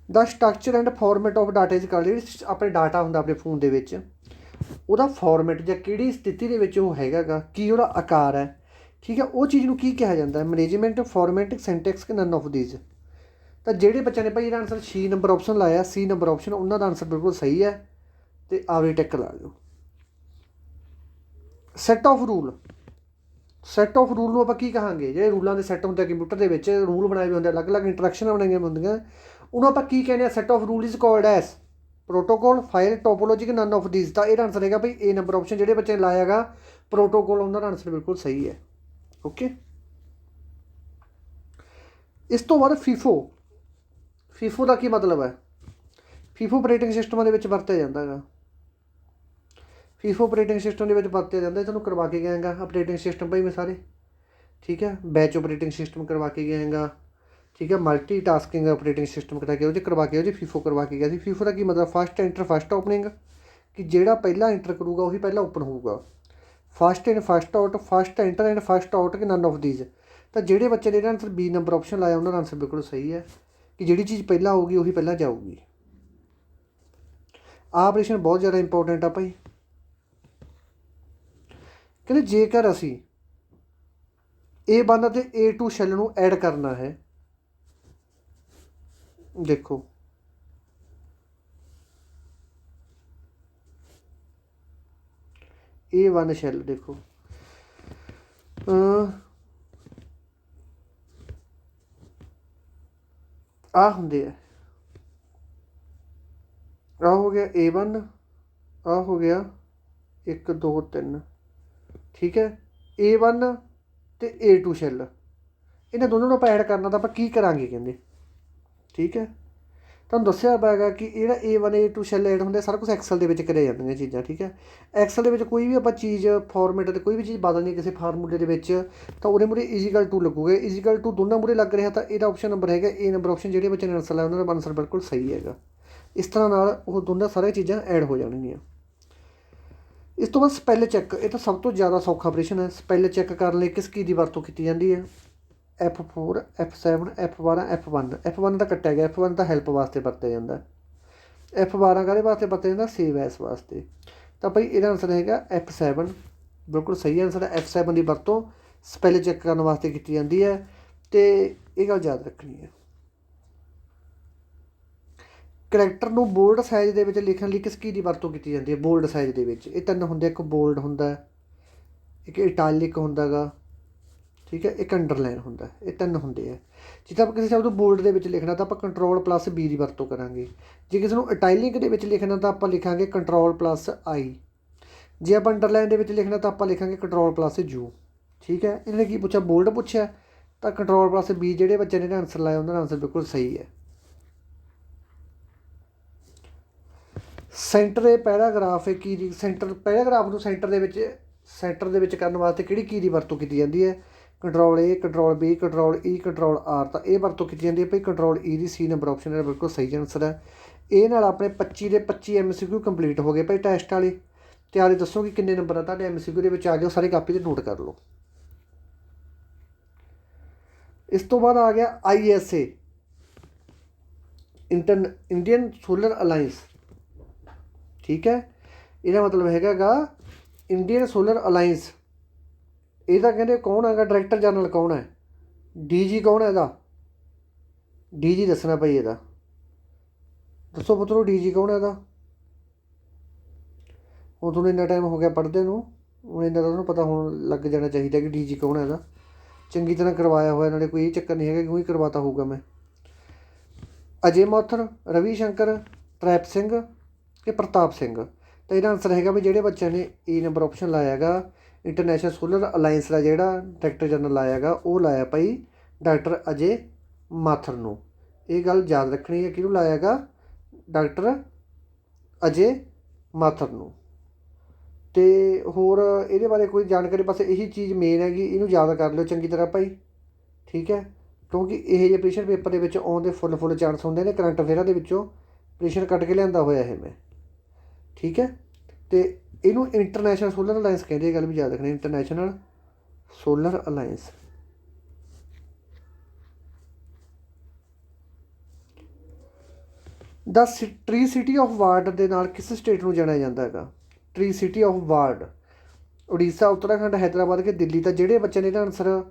The structure and format of data is called, ਜਿਹੜੀ ਆਪਣੇ ਡਾਟਾ ਹੁੰਦਾ ਆਪਣੇ ਫੋਨ ਦੇ ਵਿੱਚ ਉਹਦਾ ਫਾਰਮੈਟ ਜਾਂ ਕਿਹੜੀ ਸਥਿਤੀ ਦੇ ਵਿੱਚ ਉਹ ਹੈਗਾ ਗਾ, ਕੀ ਉਹਦਾ ਆਕਾਰ ਹੈ, ਠੀਕ ਹੈ, ਉਹ ਚੀਜ਼ ਨੂੰ ਕੀ ਕਿਹਾ ਜਾਂਦਾ ਹੈ, ਮੈਨੇਜਮੈਂਟ, ਫਾਰਮੈਟਿਕ, ਸਿੰਟੈਕਸ ਕਿ ਨਨ ਆਫ ਦੀਜ਼। ਤਾਂ ਜਿਹੜੇ ਬੱਚਿਆਂ ਨੇ ਭਾਈ ਇਹਦਾ ਆਨਸਰ C ਨੰਬਰ ਆਪਸ਼ਨ ਲਾਇਆ, C ਨੰਬਰ ਆਪਸ਼ਨ, ਉਹਨਾਂ ਦਾ ਆਨਸਰ ਬਿਲਕੁਲ ਸਹੀ ਹੈ ਅਤੇ ਆਪਣੀ ਟਿਕ ਲਾ ਦਿਓ। Set of rule, set of rule ਨੂੰ ਆਪਾਂ ਕੀ ਕਹਾਂਗੇ, ਜਿਹੜੇ ਰੂਲਾਂ ਦੇ ਸੈੱਟ ਹੁੰਦੇ ਕੰਪਿਊਟਰ ਦੇ ਵਿੱਚ, ਰੂਲ ਬਣਾਏ ਹੋਏ ਹੁੰਦੇ, ਅਲੱਗ ਅਲੱਗ ਇੰਟਰੈਕਸ਼ਨਾਂ ਬਣਾਈਆਂ ਹੁੰਦੀਆਂ, ਉਹਨੂੰ ਆਪਾਂ ਕੀ ਕਹਿੰਦੇ ਹਾਂ, set of rule is called S protocol, file, topology ਕਿ ਨਨ ਆਫ ਦੀਜ਼। ਤਾਂ ਇਹਦਾ ਆਨਸਰ ਹੈਗਾ ਭਾਈ A ਨੰਬਰ ਆਪਸ਼ਨ, ਜਿਹੜੇ ਬੱਚੇ ਨੇ ਲਾਇਆ ਹੈਗਾ ਪ੍ਰੋਟੋਕੋਲ, ਉਹਨਾਂ ਦਾ ਆਨਸਰ ਬਿਲਕੁਲ ਸਹੀ ਹੈ। ਓਕੇ, ਇਸ ਤੋਂ ਬਾਅਦ ਫੀਫੋ। ਫੀਫੋ ਦਾ ਕੀ ਮਤਲਬ ਹੈ? ਫੀਫੋ ਆਪਰੇਟਿੰਗ ਸਿਸਟਮਾਂ ਦੇ ਵਿੱਚ ਵਰਤਿਆ ਜਾਂਦਾ ਹੈਗਾ। ਫੀਫੋ ਆਪਰੇਟਿੰਗ ਸਿਸਟਮ ਦੇ ਵਿੱਚ ਵਰਤਿਆ ਜਾਂਦਾ, ਤੁਹਾਨੂੰ ਕਰਵਾ ਕੇ ਗਿਆ ਹੈਗਾ ਆਪਰੇਟਿੰਗ ਸਿਸਟਮ ਭਾਈ ਮੈਂ ਸਾਰੇ, ਠੀਕ ਹੈ, ਬੈਚ ਆਪਰੇਟਿੰਗ ਸਿਸਟਮ ਕਰਵਾ ਕੇ ਗਿਆ ਹੈਗਾ, ਠੀਕ ਹੈ, ਮਲਟੀ ਟਾਸਕਿੰਗ ਆਪਰੇਟਿੰਗ ਸਿਸਟਮ ਕਰਾ ਕੇ ਉਹ 'ਚ ਕਰਵਾ ਕੇ, ਉਹ 'ਚ ਫੀਫੋ ਕਰਵਾ ਕੇ ਗਿਆ ਸੀ। ਫੀਫੋ ਦਾ ਕੀ ਮਤਲਬ? ਫਸਟ ਐਂਟਰ ਫਸਟ ਓਪਨਿੰਗ, ਕਿ ਜਿਹੜਾ ਪਹਿਲਾਂ ਐਂਟਰ ਕਰੂਗਾ ਉਹੀ ਪਹਿਲਾਂ ਓਪਨ ਹੋਊਗਾ। First in first out, first enter and fast out ਕਿ ਨਨ ਆਫ ਦੀਜ਼। ਤਾਂ ਜਿਹੜੇ ਬੱਚੇ ਨੇ ਇਹਦਾ ਆਨਸਰ B ਨੰਬਰ ਆਪਸ਼ਨ ਲਾਇਆ, ਉਹਨਾਂ ਦਾ ਆਨਸਰ ਬਿਲਕੁਲ ਸਹੀ ਹੈ, ਕਿ ਜਿਹੜੀ ਚੀਜ਼ ਪਹਿਲਾਂ ਆਊਗੀ ਉਹੀ ਪਹਿਲਾਂ ਜਾਊਗੀ। ਆਹ ਆਪਰੇਸ਼ਨ ਬਹੁਤ ਜ਼ਿਆਦਾ ਇੰਪੋਰਟੈਂਟ ਆ ਭਾਈ। ਕਹਿੰਦੇ ਜੇਕਰ ਅਸੀਂ A1 ਅਤੇ A2 ਸ਼ੈੱਲ ਨੂੰ ਐਡ ਕਰਨਾ ਹੈ, ਦੇਖੋ A1 ਸ਼ੈੱਲ ਦੇਖੋ ਆਹ ਹੁੰਦੇ ਆ, ਆਹ ਹੋ ਗਿਆ A1, ਆਹ ਹੋ ਗਿਆ 1 2 3, ਠੀਕ ਹੈ। A1 ਅਤੇ A2 ਸ਼ੈੱਲ, ਇਹਨਾਂ ਦੋਨਾਂ ਨੂੰ ਆਪਾਂ ਐਡ ਕਰਨਾ, ਤਾਂ ਆਪਾਂ ਕੀ ਕਰਾਂਗੇ ਕਹਿੰਦੇ, ਠੀਕ ਹੈ। ਤੁਹਾਨੂੰ ਦੱਸਿਆ ਹੈਗਾ ਕਿ ਜਿਹੜਾ A1 A2 ਸ਼ੈੱਲ ਐਡ ਹੁੰਦੇ, ਸਾਰਾ ਕੁਛ ਐਕਸਲ ਦੇ ਵਿੱਚ ਕਰਿਆ ਜਾਂਦੀਆਂ ਚੀਜ਼ਾਂ, ਠੀਕ ਹੈ। ਐਕਸਲ ਦੇ ਵਿੱਚ ਕੋਈ ਵੀ ਆਪਾਂ ਚੀਜ਼ ਫਾਰਮੈਟ 'ਤੇ ਕੋਈ ਵੀ ਚੀਜ਼ ਬਦਲਣੀ ਕਿਸੇ ਫਾਰਮੂਲੇ ਦੇ ਵਿੱਚ, ਤਾਂ ਉਹਦੇ ਮੂਹਰੇ ਇਜ਼ੀਕਲ ਟੂ ਲੱਗੂਗਾ। ਇਜ਼ੀਕਲ ਟੂ ਦੋਨਾਂ ਮੂਹਰੇ ਲੱਗ ਰਿਹਾ, ਤਾਂ ਇਹਦਾ ਆਪਸ਼ਨ ਨੰਬਰ ਹੈਗਾ A ਨੰਬਰ ਆਪਸ਼ਨ। ਜਿਹੜੇ ਬੱਚੇ ਨੇ ਆਨਸਰ ਲਾਇਆ ਉਹਨਾਂ ਦਾ ਆਨਸਰ ਬਿਲਕੁਲ ਸਹੀ ਹੈਗਾ। ਇਸ ਤਰ੍ਹਾਂ ਨਾਲ ਉਹ ਦੋਨਾਂ ਸਾਰੀਆਂ ਚੀਜ਼ਾਂ ਐਡ ਹੋ ਜਾਣਗੀਆਂ। ਇਸ ਤੋਂ ਬਾਅਦ ਸਪੈਲ ਚੈੱਕ, ਇਹ ਤਾਂ ਸਭ ਤੋਂ ਜ਼ਿਆਦਾ ਸੌਖਾ ਆਪਰੇਸ਼ਨ ਹੈ। ਸਪੈਲ ਚੈੱਕ ਕਰਨ ਲਈ ਕਿਸ ਕੀ ਦੀ ਵਰਤੋਂ ਕੀਤੀ ਜਾਂਦੀ ਹੈ? F4, F7, F12, F1। F1 ਤਾਂ ਕੱਟਿਆ ਗਿਆ, F1 ਤਾਂ ਹੈਲਪ ਵਾਸਤੇ ਵਰਤਿਆ ਜਾਂਦਾ। F12 ਕਾਹਦੇ ਵਾਸਤੇ ਵਰਤਿਆ ਜਾਂਦਾ? ਸੇਵ ਐਸ ਵਾਸਤੇ। ਤਾਂ ਭਾਈ ਇਹਦਾ ਆਨਸਰ ਹੈਗਾ F7, ਬਿਲਕੁਲ ਸਹੀ ਆਨਸਰ ਹੈ। F7 ਦੀ ਵਰਤੋਂ ਸਪੈਲ ਚੈੱਕ ਕਰਨ ਵਾਸਤੇ ਕੀਤੀ ਜਾਂਦੀ ਹੈ, ਅਤੇ ਇਹ ਗੱਲ ਯਾਦ ਰੱਖਣੀ ਹੈ। ਕਰੈਕਟਰ ਨੂੰ ਬੋਲਡ ਸਾਈਜ਼ ਦੇ ਵਿੱਚ ਲਿਖਣ ਲਈ ਕਿਸ ਕੀ ਦੀ ਵਰਤੋਂ ਕੀਤੀ ਜਾਂਦੀ ਹੈ? ਬੋਲਡ ਸਾਈਜ਼ ਦੇ ਵਿੱਚ ਇਹ ਤਿੰਨ ਹੁੰਦੇ, ਇੱਕ ਬੋਲਡ ਹੁੰਦਾ, ਇੱਕ ਇਟਾਲਿਕ ਹੁੰਦਾ ਗਾ, ਠੀਕ ਹੈ, ਇੱਕ ਅੰਡਰਲਾਈਨ ਹੁੰਦਾ, ਇਹ ਤਿੰਨ ਹੁੰਦੇ ਆ। ਜੇ ਆਪਾਂ ਕਿਸੇ ਸ਼ਬਦ ਨੂੰ ਬੋਲਡ ਦੇ ਵਿੱਚ ਲਿਖਣਾ ਤਾਂ ਆਪਾਂ Ctrl+B ਦੀ ਵਰਤੋਂ ਕਰਾਂਗੇ। ਜੇ ਕਿਸੇ ਨੂੰ ਇਟਾਲਿਕ ਦੇ ਵਿੱਚ ਲਿਖਣਾ ਤਾਂ ਆਪਾਂ ਲਿਖਾਂਗੇ Ctrl+I। ਜੇ ਆਪਾਂ ਅੰਡਰਲਾਈਨ ਦੇ ਵਿੱਚ ਲਿਖਣਾ ਤਾਂ ਆਪਾਂ ਲਿਖਾਂਗੇ Ctrl+U, ਠੀਕ ਹੈ। ਇਹਨਾਂ ਨੇ ਕੀ ਪੁੱਛਿਆ? ਬੋਲਡ ਪੁੱਛਿਆ, ਤਾਂ Ctrl+B। ਜਿਹੜੇ ਬੱਚੇ ਨੇ ਆਨਸਰ ਲਾਇਆ ਉਹਨਾਂ ਦਾ ਆਨਸਰ ਬਿਲਕੁਲ ਸਹੀ ਹੈ। ਸੈਂਟਰ ਇਹ ਪੈਰਾਗ੍ਰਾਫ ਕੀ ਦੀ ਸੈਂਟਰ, ਪੈਰਾਗ੍ਰਾਫ ਨੂੰ ਸੈਂਟਰ ਦੇ ਵਿੱਚ ਕਰਨ ਵਾਸਤੇ ਕਿਹੜੀ ਕੀ ਦੀ ਵਰਤੋਂ ਕੀਤੀ ਜਾਂਦੀ ਹੈ? Ctrl+A, Ctrl+B, Ctrl+E, Ctrl+R। ਤਾਂ ਇਹ ਵਰਤੋਂ ਕੀਤੀ ਜਾਂਦੀ ਹੈ ਭਾਈ Ctrl+E ਦੀ। C ਨੰਬਰ ਆਪਸ਼ਨ ਦਾ ਬਿਲਕੁਲ ਸਹੀ ਆਨਸਰ ਹੈ। ਇਹ ਨਾਲ ਆਪਣੇ 25 ਦੇ 25 MCQ ਕੰਪਲੀਟ ਹੋ ਗਏ ਭਾਈ ਟੈਸਟ ਵਾਲੇ। ਅਤੇ ਆਲੇ ਦੱਸੋ ਕਿ ਕਿੰਨੇ ਨੰਬਰ ਆ ਤੁਹਾਡੇ MCQ ਦੇ ਵਿੱਚ ਆ ਜਾਓ, ਸਾਰੀ ਕਾਪੀ 'ਤੇ ਨੋਟ ਕਰ ਲਓ। ਇਸ ਤੋਂ ਬਾਅਦ ਆ ਗਿਆ ISA, ਇੰਡੀਅਨ ਸੋਲਰ ਅਲਾਇੰਸ, ਠੀਕ ਹੈ। ਇਹਦਾ ਮਤਲਬ ਹੈਗਾ ਗਾ ਇੰਡੀਅਨ ਸੋਲਰ ਅਲਾਇੰਸ। ਇਹਦਾ ਕਹਿੰਦੇ ਕੌਣ ਹੈਗਾ? ਡਾਇਰੈਕਟਰ ਜਨਰਲ ਕੌਣ ਹੈ? DG ਕੌਣ ਹੈ ਇਹਦਾ? DG ਦੱਸਣਾ ਭਾਈ ਇਹਦਾ, ਦੱਸੋ ਪੁੱਤਰੋ DG ਕੌਣ ਹੈ ਇਹਦਾ? ਹੁਣ ਤੁਹਾਨੂੰ ਇੰਨਾ ਟਾਈਮ ਹੋ ਗਿਆ ਪੜ੍ਹਦੇ ਨੂੰ, ਹੁਣ ਇੰਨਾ ਤਾਂ ਤੁਹਾਨੂੰ ਪਤਾ ਹੁਣ ਲੱਗ ਜਾਣਾ ਚਾਹੀਦਾ ਕਿ DG ਕੌਣ ਹੈ ਇਹਦਾ। ਚੰਗੀ ਤਰ੍ਹਾਂ ਕਰਵਾਇਆ ਹੋਇਆ, ਨਾਲੇ ਕੋਈ ਇਹ ਚੱਕਰ ਨਹੀਂ ਹੈਗਾ ਕਿਉਂ ਹੀ ਕਰਵਾਤਾ ਹੋਊਗਾ ਮੈਂ। ਅਜੇ ਮਾਥੁਰ, ਰਵੀ ਸ਼ੰਕਰ, ਟਰੈਪ ਸਿੰਘ ਕਿ ਪ੍ਰਤਾਪ ਸਿੰਘ। ਤਾਂ ਇਹਦਾ ਆਨਸਰ ਹੈਗਾ ਵੀ ਜਿਹੜੇ ਬੱਚਿਆਂ ਨੇ E ਨੰਬਰ ਆਪਸ਼ਨ ਲਾਇਆ ਹੈਗਾ, ਇੰਟਰਨੈਸ਼ਨਲ ਸੋਲਰ ਅਲਾਇੰਸ ਦਾ ਜਿਹੜਾ ਡਾਇਰੈਕਟਰ ਜਨਰਲ ਲਾਇਆ ਹੈਗਾ, ਉਹ ਲਾਇਆ ਭਾਈ ਡਾਕਟਰ ਅਜੇ ਮਾਥੁਰ ਨੂੰ। ਇਹ ਗੱਲ ਯਾਦ ਰੱਖਣੀ ਹੈ, ਕਿਹਨੂੰ ਲਾਇਆ ਹੈਗਾ? ਡਾਕਟਰ ਅਜੇ ਮਾਥੁਰ ਨੂੰ। ਅਤੇ ਹੋਰ ਇਹਦੇ ਬਾਰੇ ਕੋਈ ਜਾਣਕਾਰੀ, ਬਸ ਇਹੀ ਚੀਜ਼ ਮੇਨ ਹੈਗੀ, ਇਹਨੂੰ ਯਾਦ ਕਰ ਲਿਓ ਚੰਗੀ ਤਰ੍ਹਾਂ ਭਾਈ, ਠੀਕ ਹੈ। ਕਿਉਂਕਿ ਇਹੋ ਜਿਹੇ ਪ੍ਰੈਸ਼ਰ ਪੇਪਰ ਦੇ ਵਿੱਚ ਆਉਣ ਦੇ ਫੁੱਲ ਚਾਂਸ ਹੁੰਦੇ ਨੇ। ਕਰੰਟ ਅਫੇਅਰਾਂ ਦੇ ਵਿੱਚੋਂ ਪ੍ਰੈਸ਼ਰ ਕੱਢ ਕੇ ਲਿਆਂਦਾ ਹੋਇਆ ਇਹ ਮੈਂ, ਠੀਕ ਹੈ। ਅਤੇ ਇਹਨੂੰ ਇੰਟਰਨੈਸ਼ਨਲ ਸੋਲਰ ਅਲਾਇੰਸ ਕਹਿੰਦੇ, ਇਹ ਗੱਲ ਵੀ ਯਾਦ ਰੱਖਣੀ, international solar alliance. The tree city of world ਦੇ ਨਾਲ ਕਿਸ ਸਟੇਟ ਨੂੰ ਜਾਣਿਆ ਜਾਂਦਾ ਹੈਗਾ? Tree city of world Orissa, Uttarakhand, Hyderabad ਕਿ ਦਿੱਲੀ। ਤਾਂ ਜਿਹੜੇ ਬੱਚੇ ਨੇ ਇਹਦਾ ਆਨਸਰ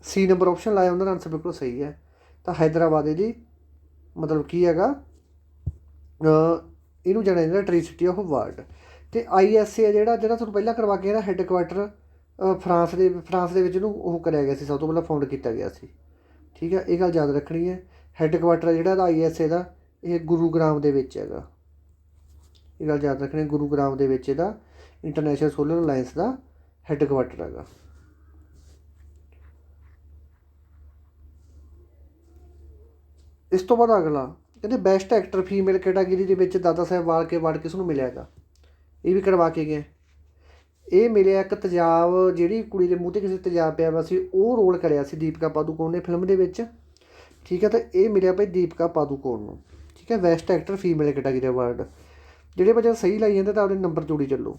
ਸੀ ਨੰਬਰ ਆਪਸ਼ਨ ਲਾਇਆ ਉਹਨਾਂ ਦਾ ਆਨਸਰ ਬਿਲਕੁਲ ਸਹੀ ਹੈ। ਤਾਂ ਹੈਦਰਾਬਾਦ ਇਹਦੀ ਮਤਲਬ ਕੀ ਹੈਗਾ, ਇਹਨੂੰ ਜਾਣਿਆ ਜਾਂਦਾ ਟਰੀ ਸਿਟੀ ਆਫ ਵਾਰਡ। ਅਤੇ ISA ਜਿਹੜਾ ਤੁਹਾਨੂੰ ਪਹਿਲਾਂ ਕਰਵਾ ਕੇ ਇਹਦਾ ਹੈੱਡਕੁਆਟਰ ਫਰਾਂਸ ਦੇ ਵਿੱਚ ਇਹਨੂੰ ਉਹ ਕਰਿਆ ਗਿਆ ਸੀ, ਸਭ ਤੋਂ ਪਹਿਲਾਂ ਫਾਊਂਡ ਕੀਤਾ ਗਿਆ ਸੀ। ਠੀਕ ਹੈ, ਇਹ ਗੱਲ ਯਾਦ ਰੱਖਣੀ ਹੈ। ਹੈੱਡਕੁਆਟਰ ਜਿਹੜਾ ਇਹਦਾ ISA ਦਾ ਇਹ ਗੁਰੂਗ੍ਰਾਮ ਦੇ ਵਿੱਚ ਹੈਗਾ। ਇਹ ਗੱਲ ਯਾਦ ਰੱਖਣੀ, ਗੁਰੂਗ੍ਰਾਮ ਦੇ ਵਿੱਚ ਇਹਦਾ ਇੰਟਰਨੈਸ਼ਨਲ ਸੋਲਰ ਅਲਾਇੰਸ ਦਾ ਹੈੱਡਕੁਆਟਰ ਹੈਗਾ। ਇਸ ਤੋਂ ਬਾਅਦ ਅਗਲਾ ਕਹਿੰਦੇ ਬੈਸਟ ਐਕਟਰ ਫੀਮੇਲ ਕੈਟਾਗਰੀ ਦੇ ਵਿੱਚ ਦਾਦਾ ਸਾਹਿਬ ਫਾਲਕੇ ਅਵਾਰਡ ਕਿਸ ਨੂੰ ਮਿਲਿਆ ਹੈਗਾ? ਇਹ ਵੀ ਕਰਵਾ ਕੇ ਗਏ। ਇਹ ਮਿਲਿਆ ਇੱਕ ਤੇਜ਼ਾਬ, ਜਿਹੜੀ ਕੁੜੀ ਦੇ ਮੂੰਹ 'ਤੇ ਕਿਸੇ ਤੇਜ਼ਾਬ ਪਿਆ ਵਾ ਸੀ, ਉਹ ਰੋਲ ਕਰਿਆ ਸੀ ਦੀਪਿਕਾ ਪਾਦੂਕੋਣ ਨੇ ਫਿਲਮ ਦੇ ਵਿੱਚ। ਠੀਕ ਹੈ, ਤਾਂ ਇਹ ਮਿਲਿਆ ਭਾਈ ਦੀਪਿਕਾ ਪਾਦੂਕੋਣ ਨੂੰ। ਠੀਕ ਹੈ, best actor female category award. ਜਿਹੜੇ ਬੱਚੇ ਸਹੀ ਲਾਈ ਜਾਂਦੇ ਤਾਂ ਆਪਣੇ ਨੰਬਰ ਜੋੜੀ ਚੱਲੋ।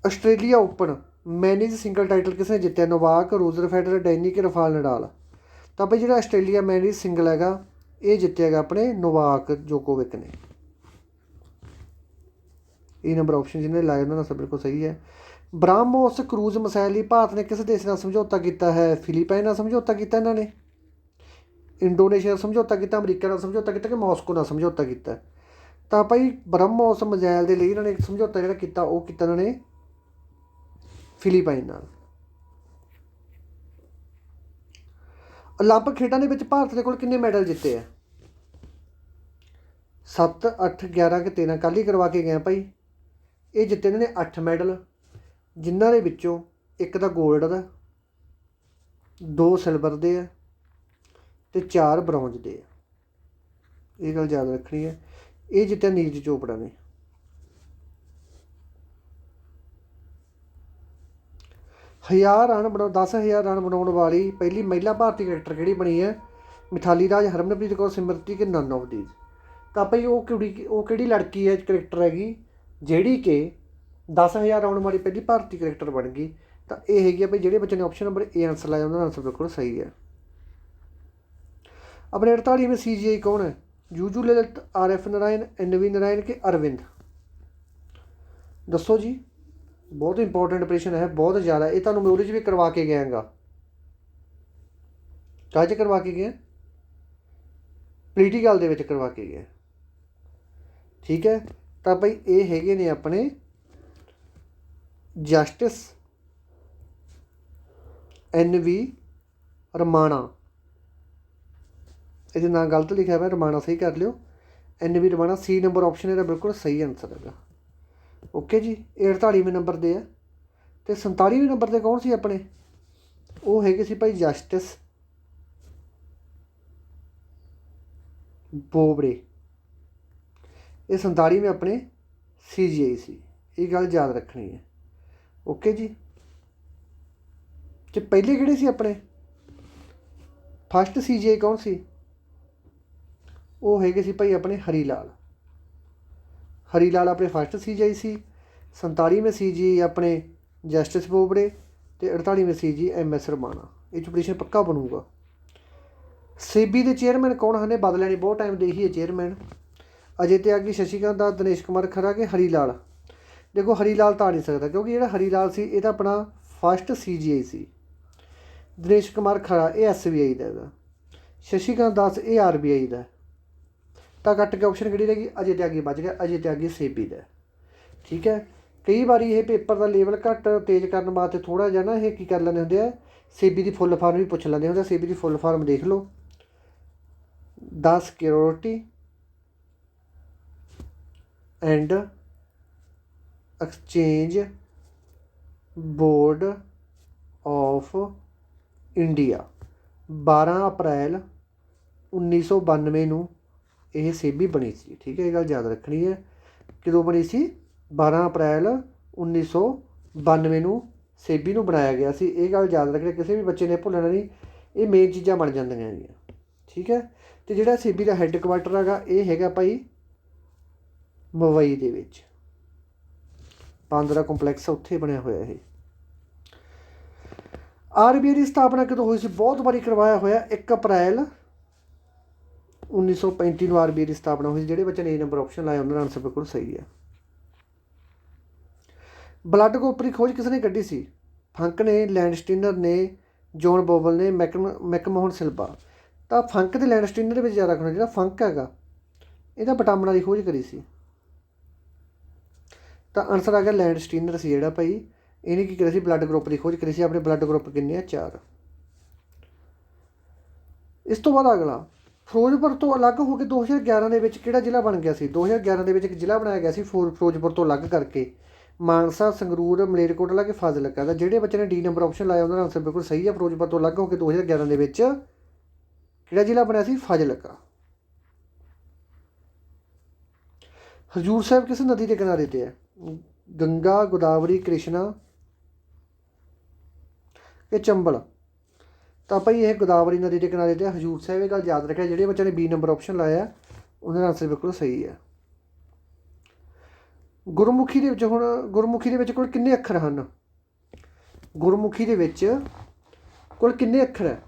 Australia open men's single title ਕਿਸ ਨੇ ਜਿੱਤਿਆ? ਨੋਵਾਕ, ਰੋਜਰ ਫੈਡਰਰ, ਡੈਨੀ ਕਿ ਰਫਾਲ ਨਡਾਲ? ਤਾਂ ਭਾਈ ਜਿਹੜਾ ਆਸਟ੍ਰੇਲੀਆ ਮੈਨਜ਼ ਸਿੰਗਲ ਹੈਗਾ ਇਹ ਜਿੱਤਿਆ ਹੈਗਾ ਆਪਣੇ ਨੋਵਾਕ ਜੋਕੋਵਿਕ ਨੇ। ਇਹ ਨੰਬਰ ਆਪਸ਼ਨ ਜਿਹਨੇ ਲਾਇਆ ਉਹਨਾਂ ਦਾ ਸਭ ਬਿਲਕੁਲ ਸਹੀ ਹੈ। ਬ੍ਰਾਹਮੋਸ ਕਰੂਜ਼ ਮਿਸਾਈਲ ਲਈ ਭਾਰਤ ਨੇ ਕਿਸ ਦੇਸ਼ ਨਾਲ ਸਮਝੌਤਾ ਕੀਤਾ ਹੈ? ਫਿਲੀਪਾਈਨ ਨਾਲ ਸਮਝੌਤਾ ਕੀਤਾ ਇਹਨਾਂ ਨੇ, ਇੰਡੋਨੇਸ਼ੀਆ ਨਾਲ ਸਮਝੌਤਾ ਕੀਤਾ, ਅਮਰੀਕਾ ਨਾਲ ਸਮਝੌਤਾ ਕੀਤਾ ਕਿ ਮਾਸਕੋ ਨਾਲ ਸਮਝੌਤਾ ਕੀਤਾ? ਤਾਂ ਭਾਈ ਬ੍ਰਹਮੋਸ ਮਿਜ਼ਾਈਲ ਦੇ ਲਈ ਇਹਨਾਂ ਨੇ ਸਮਝੌਤਾ ਜਿਹੜਾ ਕੀਤਾ ਉਹ ਕੀਤਾ ਇਹਨਾਂ ਨੇ ਫਿਲੀਪਾਈਨ ਨਾਲ। ਓਲੰਪਿਕ ਖੇਡਾਂ ਦੇ ਵਿੱਚ ਭਾਰਤ ਦੇ ਕੋਲ ਕਿੰਨੇ ਮੈਡਲ ਜਿੱਤੇ ਆ? 7, 8, 11 ਕਿ 13? ਕੱਲ੍ਹ ਹੀ ਕਰਵਾ ਕੇ ਗਏ ਭਾਈ। ਇਹ ਜਿੱਤੇ ਇਹਨਾਂ ਨੇ 8 ਮੈਡਲ, ਜਿਨ੍ਹਾਂ ਦੇ ਵਿੱਚੋਂ ਇੱਕ ਤਾਂ ਗੋਲਡ ਦਾ, 2 ਸਿਲਵਰ ਦੇ ਆ ਅਤੇ 4 ਬ੍ਰੌਂਜ ਦੇ ਆ। ਇਹ ਗੱਲ ਯਾਦ ਰੱਖਣੀ ਹੈ। ਇਹ ਜਿੱਤਿਆ ਨੀਰਜ ਚੋਪੜਾ ਨੇ। 1000 ਰਨ 10,000 ਰਨ ਬਣਾਉਣ ਵਾਲੀ ਪਹਿਲੀ ਮਹਿਲਾ ਭਾਰਤੀ ਕ੍ਰਿਕਟਰ ਕਿਹੜੀ ਬਣੀ ਹੈ? ਮਿਥਾਲੀ ਰਾਜ, ਹਰਮਨਪ੍ਰੀਤ ਕੌਰ, ਸਿਮਰਤੀ ਕਿ ਨਨ ਆਫ ਦੀਜ਼? ਤਾਂ ਭਾਈ ਉਹ ਕਿਹੜੀ ਲੜਕੀ ਹੈ, ਕ੍ਰਿਕਟਰ ਹੈਗੀ ਜਿਹੜੀ ਕਿ 10,000 ਰਾਊਂਡ ਵਾਲੀ ਪਹਿਲੀ ਭਾਰਤੀ ਕ੍ਰਿਕਟਰ ਬਣ ਗਈ? ਤਾਂ ਇਹ ਹੈਗੀ ਆ ਭਾਈ, ਜਿਹੜੇ ਬੱਚੇ ਨੇ ਆਪਸ਼ਨ ਨੰਬਰ A ਆਨਸਰ ਲਾਇਆ ਉਹਨਾਂ ਦਾ ਆਨਸਰ ਬਿਲਕੁਲ ਸਹੀ ਹੈ। ਆਪਣੇ 48ਵੇਂ CGI ਕੌਣ ਹੈ? ਜੂਜੂ ਲਲਿਤ, RF ਨਾਰਾਇਣ, NV ਨਾਰਾਇਣ ਕਿ ਅਰਵਿੰਦ? ਦੱਸੋ ਜੀ। ਬਹੁਤ ਇੰਪੋਰਟੈਂਟ ਪ੍ਰਸ਼ਨ ਹੈ, ਬਹੁਤ ਜ਼ਿਆਦਾ। ਇਹ ਤੁਹਾਨੂੰ ਮੈਂ ਉਹਦੇ 'ਚ ਵੀ ਕਰਵਾ ਕੇ ਗਿਆ ਗਾ। ਕਾਹ 'ਚ ਕਰਵਾ ਕੇ ਗਿਆ? ਪੋਲੀਟੀਕਲ ਦੇ ਵਿੱਚ ਕਰਵਾ ਕੇ ਗਿਆ। ਠੀਕ ਹੈ, ਤਾਂ ਭਾਈ ਇਹ ਹੈਗੇ ਨੇ ਆਪਣੇ ਜਸਟਿਸ NV ਰਮਾਣਾ। ਇਹਦੇ ਨਾਂ ਗਲਤ ਲਿਖਿਆ ਹੋਇਆ, ਰਮਾਣਾ ਸਹੀ ਕਰ ਲਿਓ। NV Ramana, C number option ਇਹਦਾ ਬਿਲਕੁਲ ਸਹੀ ਆਨਸਰ ਹੈਗਾ। ਓਕੇ ਜੀ, ਇਹ 48ਵੇਂ ਨੰਬਰ ਦੇ ਆ। ਅਤੇ 47ਵੇਂ ਨੰਬਰ 'ਤੇ ਕੌਣ ਸੀ ਆਪਣੇ? ਉਹ ਹੈਗੇ ਸੀ ਭਾਈ ਜਸਟਿਸ ਬੋਬੜੇ। ਇਹ 47ਵੇਂ ਆਪਣੇ CGI ਸੀ। ਇਹ ਗੱਲ ਯਾਦ ਰੱਖਣੀ ਹੈ। ਓਕੇ ਜੀ, ਅਤੇ ਪਹਿਲੇ ਕਿਹੜੇ ਸੀ ਆਪਣੇ? ਫਸਟ CGI ਕੌਣ ਸੀ? ਉਹ ਹੈਗੇ ਸੀ ਭਾਈ ਆਪਣੇ ਹਰੀਲਾਲ। ਹਰੀਲਾਲ ਆਪਣੇ ਫਸਟ CGI ਸੀ। 47ਵੇਂ CGI ਆਪਣੇ ਜਸਟਿਸ ਬੋਬੜੇ ਅਤੇ 48ਵੇਂ CGI MS ਰਮਾਣਾ। ਇਹ 'ਚ ਪ੍ਰਸ਼ਨ ਪੱਕਾ ਬਣੂਗਾ। ਸੇਬੀ ਦੇ ਚੇਅਰਮੈਨ ਕੌਣ ਹਨ? ਬਦਲਿਆ ਨਹੀਂ, ਬਹੁਤ ਟਾਈਮ ਦੇ ਹੀ ਹੈ ਚੇਅਰਮੈਨ। ਅਜੇ ਤਿਆਗੀ, ਸ਼ਸ਼ੀਕਾਂਤ ਦਾਸ, ਦਿਨੇਸ਼ ਕੁਮਾਰ ਖਰਾ ਕਿ ਹਰੀਲਾਲ? ਦੇਖੋ ਹਰੀਲਾਲ ਤਾਂ ਆ ਨਹੀਂ ਸਕਦਾ, ਕਿਉਂਕਿ ਜਿਹੜਾ ਹਰੀਲਾਲ ਸੀ ਇਹ ਤਾਂ ਆਪਣਾ ਫਸਟ CGI ਸੀ। ਦਿਨੇਸ਼ ਕੁਮਾਰ ਖਰਾ ਇਹ SBI ਦਾ ਹੈਗਾ। ਸ਼ਸ਼ੀਕਾਂਤ ਦਾਸ ਇਹ RBI ਦਾ। ਤਾਂ ਕੱਟ ਕੇ ਆਪਸ਼ਨ ਕਿਹੜੀ ਰਹੇਗੀ? ਅਜੇ ਤਿਆਗੀ ਬਚ ਗਿਆ। ਅਜੇ ਤਿਆਗੀ ਸੇਬੀ ਦਾ। ਠੀਕ ਹੈ, ਕਈ ਵਾਰੀ ਇਹ ਪੇਪਰ ਦਾ ਲੈਵਲ ਘੱਟ ਤੇਜ਼ ਕਰਨ ਵਾਸਤੇ ਥੋੜ੍ਹਾ ਜਿਹਾ ਨਾ ਇਹ ਕੀ ਕਰ ਲੈਂਦੇ ਹੁੰਦੇ ਆ, ਸੇਬੀ ਦੀ ਫੁੱਲ ਫਾਰਮ ਵੀ ਪੁੱਛ ਲੈਂਦੇ ਹੁੰਦੇ ਆ। ਸੇਬੀ ਦੀ ਫੁੱਲ ਫਾਰਮ ਦੇਖ ਲਓ, ਦਾ security and exchange board of India. 12 ਅਪ੍ਰੈਲ 1992 ਨੂੰ ਇਹ ਸੇਬੀ ਬਣੀ ਸੀ। ਠੀਕ ਹੈ, ਇਹ ਗੱਲ ਯਾਦ ਰੱਖਣੀ ਹੈ। ਕਦੋਂ ਬਣੀ ਸੀ? 12 ਅਪ੍ਰੈਲ 1992 ਨੂੰ ਸੇਬੀ ਨੂੰ ਬਣਾਇਆ ਗਿਆ ਸੀ। ਇਹ ਗੱਲ ਯਾਦ ਰੱਖਣੀ, ਕਿਸੇ ਵੀ ਬੱਚੇ ਨੇ ਭੁੱਲਣਾ ਨਹੀਂ। ਇਹ ਮੇਨ ਚੀਜ਼ਾਂ ਬਣ ਜਾਂਦੀਆਂ ਹੈਗੀਆਂ। ਠੀਕ ਹੈ, ਅਤੇ ਜਿਹੜਾ ਸੇਬੀ ਦਾ ਹੈੱਡਕੁਆਟਰ ਹੈਗਾ ਇਹ ਹੈਗਾ ਭਾਈ ਮੁੰਬਈ ਦੇ ਵਿੱਚ। ਬਾਂਦਰਾ ਕੰਪਲੈਕਸ ਉੱਥੇ ਬਣਿਆ ਹੋਇਆ ਇਹ। RBI ਦੀ ਸਥਾਪਨਾ ਕਦੋਂ ਹੋਈ ਸੀ? ਬਹੁਤ ਵਾਰੀ ਕਰਵਾਇਆ ਹੋਇਆ। 1 ਅਪ੍ਰੈਲ 1935 ਨੂੰ RBI ਦੀ ਸਥਾਪਨਾ ਹੋਈ। ਜਿਹੜੇ ਬੱਚੇ ਨੇ A ਨੰਬਰ ਆਪਸ਼ਨ ਲਾਇਆ ਉਹਨਾਂ ਦਾ ਆਨਸਰ ਬਿਲਕੁਲ ਸਹੀ ਹੈ। ਬਲੱਡ ਗਰੁੱਪ ਦੀ ਖੋਜ ਕਿਸ ਨੇ ਕੱਢੀ ਸੀ? ਫੰਕ ਨੇ, ਲੈਂਡਸਟੀਨਰ ਨੇ, ਜੌਨ ਬੋਬਲ ਨੇ, ਮੈਕਮੋਹਨ ਸਿਲਵਾ। ਤਾਂ ਫੰਕ ਤੇ ਲੈਂਡਸਟੀਨਰ ਦੇ ਵਿੱਚ ਜ਼ਿਆਦਾ ਰੱਖਣਾ। ਜਿਹੜਾ ਫੰਕ ਹੈਗਾ ਇਹਦਾ ਵਿਟਾਮਿਨਾਂ ਦੀ ਖੋਜ ਕਰੀ ਸੀ। ਤਾਂ ਆਨਸਰ ਆ ਗਿਆ ਲੈਂਡਸਟੀਨਰ ਸੀ ਜਿਹੜਾ ਭਾਈ, ਇਹਨੇ ਕੀ ਕਰਿਆ ਸੀ? ਬਲੱਡ ਗਰੁੱਪ ਦੀ ਖੋਜ ਕਰੀ ਸੀ। ਆਪਣੇ ਬਲੱਡ ਗਰੁੱਪ ਕਿੰਨੇ ਆ? 4। ਇਸ ਤੋਂ ਬਾਅਦ ਅਗਲਾ, ਫਿਰੋਜ਼ਪੁਰ ਤੋਂ ਅਲੱਗ ਹੋ ਕੇ 2011 ਦੇ ਵਿੱਚ ਕਿਹੜਾ ਜ਼ਿਲ੍ਹਾ ਬਣ ਗਿਆ ਸੀ? 2011 ਦੇ ਵਿੱਚ ਇੱਕ ਜ਼ਿਲ੍ਹਾ ਬਣਾਇਆ ਗਿਆ ਸੀ ਫਿਰੋਜ਼ਪੁਰ ਤੋਂ ਅਲੱਗ ਕਰਕੇ। ਮਾਨਸਾ, ਸੰਗਰੂਰ, ਮਲੇਰਕੋਟਲਾ ਕਿ ਫਾਜ਼ਿਲਕਾ। ਤਾਂ ਜਿਹੜੇ ਬੱਚੇ ਨੇ D ਨੰਬਰ ਆਪਸ਼ਨ ਲਾਇਆ ਉਹਨਾਂ ਦਾ ਆਨਸਰ ਬਿਲਕੁਲ ਸਹੀ ਹੈ। ਫਿਰੋਜ਼ਪੁਰ ਤੋਂ ਅਲੱਗ ਹੋ ਕੇ 2011 ਦੇ ਵਿੱਚ ਕਿਹੜਾ ਜ਼ਿਲ੍ਹਾ ਬਣਿਆ ਸੀ? ਫਾਜ਼ਿਲਕਾ। ਹਜ਼ੂਰ ਸਾਹਿਬ ਕਿਸ ਨਦੀ ਦੇ ਕਿਨਾਰੇ 'ਤੇ ਹੈ? ਗੰਗਾ, ਗੋਦਾਵਰੀ, ਕ੍ਰਿਸ਼ਨਾ ਕਿ ਚੰਬਲ। ਤਾਂ ਭਾਈ ਇਹ ਗੋਦਾਵਰੀ ਨਦੀ ਦੇ ਕਿਨਾਰੇ 'ਤੇ ਹਜ਼ੂਰ ਸਾਹਿਬ। ਇਹ ਗੱਲ ਯਾਦ ਰੱਖਿਆ। ਜਿਹੜੇ ਬੱਚਿਆਂ ਨੇ B ਨੰਬਰ ਆਪਸ਼ਨ ਲਾਇਆ ਉਹਨਾਂ ਦਾ ਆਨਸਰ ਬਿਲਕੁਲ ਸਹੀ ਹੈ। ਗੁਰਮੁਖੀ ਦੇ ਵਿੱਚ ਕੁੱਲ ਕਿੰਨੇ ਅੱਖਰ ਹਨ? ਗੁਰਮੁਖੀ ਦੇ ਵਿੱਚ ਕੁੱਲ ਕਿੰਨੇ ਅੱਖਰ ਹੈ?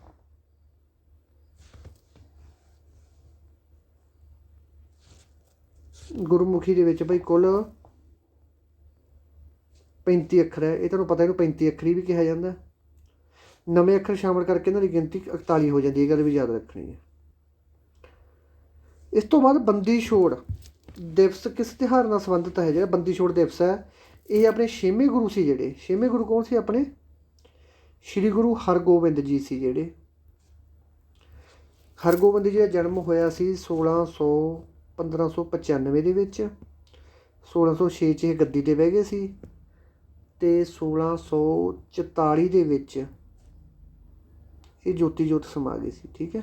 ਗੁਰਮੁਖੀ ਦੇ ਵਿੱਚ ਭਾਈ ਕੁੱਲ 35 ਅੱਖਰ ਹੈ। ਇਹ ਤੁਹਾਨੂੰ ਪਤਾ, ਇਹਨੂੰ 35 ਅੱਖਰੀ ਵੀ ਕਿਹਾ ਜਾਂਦਾ। ਨਵੇਂ ਅੱਖਰ ਸ਼ਾਮਲ ਕਰਕੇ ਇਹਨਾਂ ਦੀ ਗਿਣਤੀ 41 ਹੋ ਜਾਂਦੀ ਹੈ। ਇਹ ਗੱਲ ਵੀ ਯਾਦ ਰੱਖਣੀ ਹੈ। ਇਸ ਤੋਂ ਬਾਅਦ ਬੰਦੀ ਛੋੜ ਦਿਵਸ ਕਿਸ ਤਿਉਹਾਰ ਨਾਲ ਸੰਬੰਧਿਤ ਹੈ? ਜਿਹੜਾ ਬੰਦੀ ਛੋੜ ਦਿਵਸ ਹੈ ਇਹ ਆਪਣੇ 6ਵੇਂ ਗੁਰੂ ਸੀ। ਜਿਹੜੇ 6ਵੇਂ ਗੁਰੂ ਕੌਣ ਸੀ? ਆਪਣੇ ਸ਼੍ਰੀ ਗੁਰੂ ਹਰਗੋਬਿੰਦ ਜੀ ਸੀ। ਜਿਹੜੇ ਹਰਗੋਬਿੰਦ ਜੀ ਦਾ ਜਨਮ ਹੋਇਆ ਸੀ 1595 ਦੇ ਵਿੱਚ। 1606 'ਚ ਇਹ ਗੱਦੀ 'ਤੇ ਬਹਿ ਗਏ ਸੀ ਅਤੇ 1644 ਦੇ ਵਿੱਚ ਇਹ ਜੋਤੀ ਜੋਤ ਸਮਾ ਗਈ ਸੀ। ਠੀਕ ਹੈ।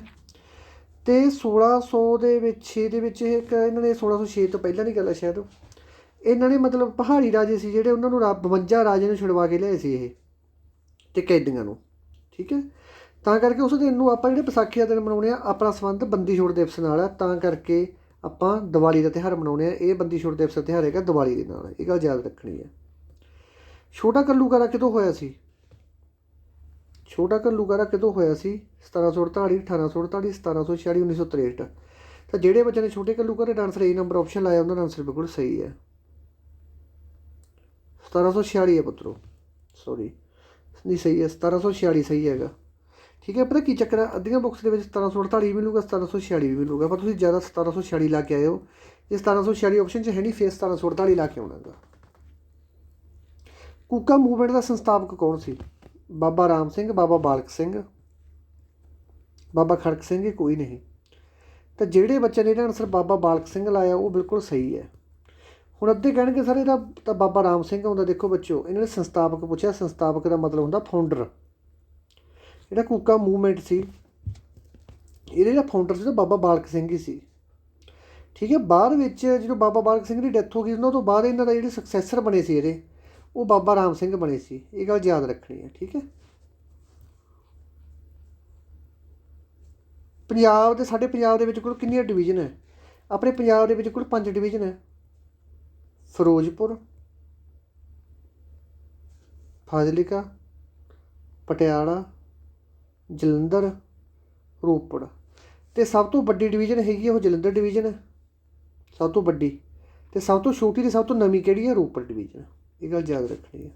ਅਤੇ 1600 ਦੇ ਵਿੱਚ ਇਹਦੇ ਵਿੱਚ ਇੱਕ ਇਹਨਾਂ ਨੇ 1606 ਤੋਂ ਪਹਿਲਾਂ ਦੀ ਗੱਲ ਹੈ ਸ਼ਾਇਦ, ਇਹਨਾਂ ਨੇ ਮਤਲਬ ਪਹਾੜੀ ਰਾਜੇ ਸੀ ਜਿਹੜੇ, ਉਹਨਾਂ ਨੂੰ 52 ਰਾਜੇ ਨੂੰ ਛੁਡਵਾ ਕੇ ਲਿਆਏ ਸੀ ਇਹ ਅਤੇ ਕੈਦੀਆਂ ਨੂੰ। ਠੀਕ ਹੈ। ਤਾਂ ਕਰਕੇ ਉਸ ਦਿਨ ਨੂੰ ਆਪਾਂ ਜਿਹੜੇ ਵਿਸਾਖੀ ਦਾ ਦਿਨ ਮਨਾਉਂਦੇ ਹਾਂ, ਆਪਣਾ ਸੰਬੰਧ ਬੰਦੀ ਛੋੜ ਦਿਵਸ ਨਾਲ ਹੈ। ਤਾਂ ਕਰਕੇ ਆਪਾਂ ਦੀਵਾਲੀ ਦਾ ਤਿਉਹਾਰ ਮਨਾਉਂਦੇ ਹਾਂ। ਇਹ ਬੰਦੀ ਛੋੜ ਦਿਵਸ ਦਾ ਤਿਉਹਾਰ ਹੈਗਾ ਦੀਵਾਲੀ ਦੇ ਨਾਲ। ਇਹ ਗੱਲ ਯਾਦ ਰੱਖਣੀ ਹੈ। ਛੋਟਾ ਘੱਲੂਘਾਰਾ ਕਦੋਂ ਹੋਇਆ ਸੀ? ਛੋਟਾ ਘੱਲੂਘਾਰਾ ਕਦੋਂ ਹੋਇਆ ਸੀ? 1748, 1848, 1746, 1963। ਤਾਂ ਜਿਹੜੇ ਬੱਚੇ ਨੇ ਛੋਟੇ ਘੱਲੂਘਾਰੇ ਦਾ ਆਨਸਰ A ਨੰਬਰ ਆਪਸ਼ਨ ਲਾਇਆ ਉਹਨਾਂ ਦਾ ਆਨਸਰ ਬਿਲਕੁਲ ਸਹੀ ਹੈ। 1746 ਹੈ ਪੁੱਤਰੋ, ਸੌਰੀ ਨਹੀਂ ਸਹੀ ਹੈ, 1746 ਸਹੀ ਹੈਗਾ। ਠੀਕ ਹੈ। ਪਤਾ ਕੀ ਚੱਕਰ ਹੈ, ਅੱਧੀਆਂ ਬੁੱਕਸ ਦੇ ਵਿੱਚ 1748 ਮਿਲੂਗਾ, 1746 ਵੀ ਮਿਲੂਗਾ, ਪਰ ਤੁਸੀਂ ਜ਼ਿਆਦਾ 1746 ਲਾ ਕੇ ਆਏ ਹੋ। ਜੇ 1746 ਆਪਸ਼ਨ 'ਚ ਹੈ ਨਹੀਂ, ਫਿਰ 1748 ਲਾ ਕੇ ਆਉਣਾ ਗਾ। ਕੂਕਾ ਮੂਵਮੈਂਟ ਦਾ ਸੰਸਥਾਪਕ ਕੌਣ ਸੀ? ਬਾਬਾ ਰਾਮ ਸਿੰਘ, ਬਾਬਾ ਬਾਲਕ ਸਿੰਘ, ਬਾਬਾ ਖੜਕ ਸਿੰਘ, ਕੋਈ ਨਹੀਂ। ਤਾਂ ਜਿਹੜੇ ਬੱਚੇ ਨੇ ਇਹਦਾ ਆਨਸਰ ਬਾਬਾ ਬਾਲਕ ਸਿੰਘ ਲਾਇਆ ਉਹ ਬਿਲਕੁਲ ਸਹੀ ਹੈ। ਹੁਣ ਅੱਧੇ ਕਹਿਣਗੇ ਸਰ ਇਹਦਾ ਤਾਂ ਬਾਬਾ ਰਾਮ ਸਿੰਘ ਆਉਂਦਾ। ਦੇਖੋ ਬੱਚੋ, ਇਹਨਾਂ ਨੇ ਸੰਸਥਾਪਕ ਪੁੱਛਿਆ। ਸੰਸਥਾਪਕ ਦਾ ਮਤਲਬ ਹੁੰਦਾ ਫਾਊਂਡਰ। ਜਿਹੜਾ ਕੂਕਾ ਮੂਵਮੈਂਟ ਸੀ ਇਹਦੇ ਜਿਹੜਾ ਫਾਊਂਡਰ ਸੀ ਤਾਂ ਬਾਬਾ ਬਾਲਕ ਸਿੰਘ ਹੀ ਸੀ। ਠੀਕ ਹੈ। ਬਾਅਦ ਵਿੱਚ ਜਦੋਂ ਬਾਬਾ ਬਾਲਕ ਸਿੰਘ ਦੀ ਡੈਥ ਹੋ ਗਈ, ਉਹਨਾਂ ਤੋਂ ਬਾਅਦ ਇਹਨਾਂ ਦਾ ਜਿਹੜੇ ਸਕਸੈਸਰ ਬਣੇ ਸੀ ਇਹਦੇ, ਉਹ ਬਾਬਾ ਰਾਮ ਸਿੰਘ ਬਣੇ ਸੀ। ਇਹ ਗੱਲ ਯਾਦ ਰੱਖਣੀ ਹੈ। ਠੀਕ ਹੈ। ਪੰਜਾਬ ਦੇ, ਸਾਡੇ ਪੰਜਾਬ ਦੇ ਵਿੱਚ ਕੁੱਲ ਕਿੰਨੀਆਂ ਡਿਵੀਜ਼ਨ ਹੈ? ਆਪਣੇ ਪੰਜਾਬ ਦੇ ਵਿੱਚ ਕੁੱਲ 5 ਡਿਵੀਜ਼ਨ ਹੈ। ਫਿਰੋਜ਼ਪੁਰ, ਫਾਜ਼ਿਲਕਾ, ਪਟਿਆਲਾ, ਜਲੰਧਰ, ਰੋਪੜ। ਅਤੇ ਸਭ ਤੋਂ ਵੱਡੀ ਡਿਵੀਜ਼ਨ ਹੈਗੀ ਉਹ ਜਲੰਧਰ ਡਿਵੀਜ਼ਨ ਹੈ, ਸਭ ਤੋਂ ਵੱਡੀ। ਅਤੇ ਸਭ ਤੋਂ ਛੋਟੀ ਅਤੇ ਸਭ ਤੋਂ ਨਵੀਂ ਕਿਹੜੀ ਹੈ? ਰੋਪੜ ਡਿਵੀਜ਼ਨ। ਇਹ ਗੱਲ ਯਾਦ ਰੱਖਣੀ ਹੈ।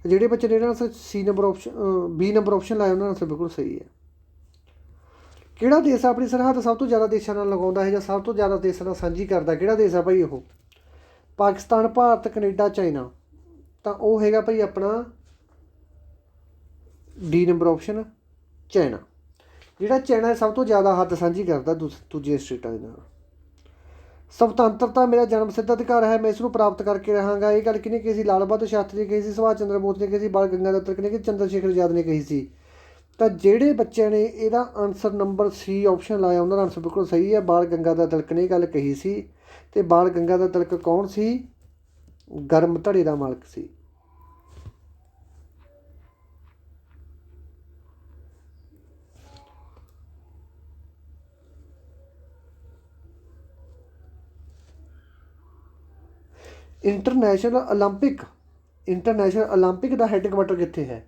ਜਿਹੜੇ ਬੱਚੇ ਨੇ ਜਿਹੜਾ C number option B number option ਲਾਇਆ ਉਹਨਾਂ ਦਾ ਆਨਸਰ ਬਿਲਕੁਲ ਸਹੀ ਹੈ। ਕਿਹੜਾ ਦੇਸ਼ ਆਪਣੀ ਸਰਹੱਦ ਸਭ ਤੋਂ ਜ਼ਿਆਦਾ ਦੇਸ਼ਾਂ ਨਾਲ ਲਗਾਉਂਦਾ ਹੈ ਜਾਂ ਸਭ ਤੋਂ ਜ਼ਿਆਦਾ ਦੇਸ਼ਾਂ ਨਾਲ ਸਾਂਝੀ ਕਰਦਾ? ਕਿਹੜਾ ਦੇਸ਼ ਆ ਭਾਈ ਉਹ? Pakistan, Bharat, Canada, China. ਤਾਂ ਉਹ ਹੈਗਾ ਭਾਈ ਆਪਣਾ D ਨੰਬਰ ਆਪਸ਼ਨ ਚਾਈਨਾ। ਜਿਹੜਾ ਚਾਈਨਾ ਸਭ ਤੋਂ ਜ਼ਿਆਦਾ ਹੱਦ ਸਾਂਝੀ ਕਰਦਾ ਦੂਜੀਆਂ ਸਟੇਟਾਂ ਦੇ ਨਾਲ। ਸੁਤੰਤਰਤਾ ਮੇਰਾ ਜਨਮ ਸਿੱਧ ਅਧਿਕਾਰ ਹੈ, ਮੈਂ ਇਸ ਨੂੰ ਪ੍ਰਾਪਤ ਕਰਕੇ ਰਹਾਂਗਾ। ਇਹ ਗੱਲ ਕਿਹਨੇ ਕਹੀ ਸੀ? ਲਾਲ ਬਹਾਦਰ ਸ਼ਾਸਤਰੀ ਨੇ ਕਹੀ ਸੀ, ਸੁਭਾਸ਼ ਚੰਦਰ ਬੋਸ ਨੇ ਕਹੀ ਸੀ, ਬਾਲ ਗੰਗਾਧਰ ਨੇ ਕਹੀ, ਚੰਦਰ ਸ਼ੇਖਰ ਆਜ਼ਾਦ ਨੇ ਕਹੀ ਸੀ। ਤਾਂ ਜਿਹੜੇ ਬੱਚਿਆਂ ਨੇ ਇਹਦਾ ਆਨਸਰ ਨੰਬਰ C ਆਪਸ਼ਨ ਲਾਇਆ ਉਹਨਾਂ ਦਾ ਆਨਸਰ ਬਿਲਕੁਲ ਸਹੀ ਹੈ। ਬਾਲ ਗੰਗਾਧਰ ਤਿਲਕ ਨੇ ਇਹ ਗੱਲ ਕਹੀ ਸੀ। ਅਤੇ ਬਾਲ ਗੰਗਾਧਰ ਤਿਲਕ ਕੌਣ ਸੀ? ਗਰਮ ਧੜੇ ਦਾ ਮਾਲਕ ਸੀ। ਇੰਟਰਨੈਸ਼ਨਲ ਓਲੰਪਿਕ ਦਾ ਹੈੱਡਕੁਆਟਰ ਕਿੱਥੇ ਹੈ?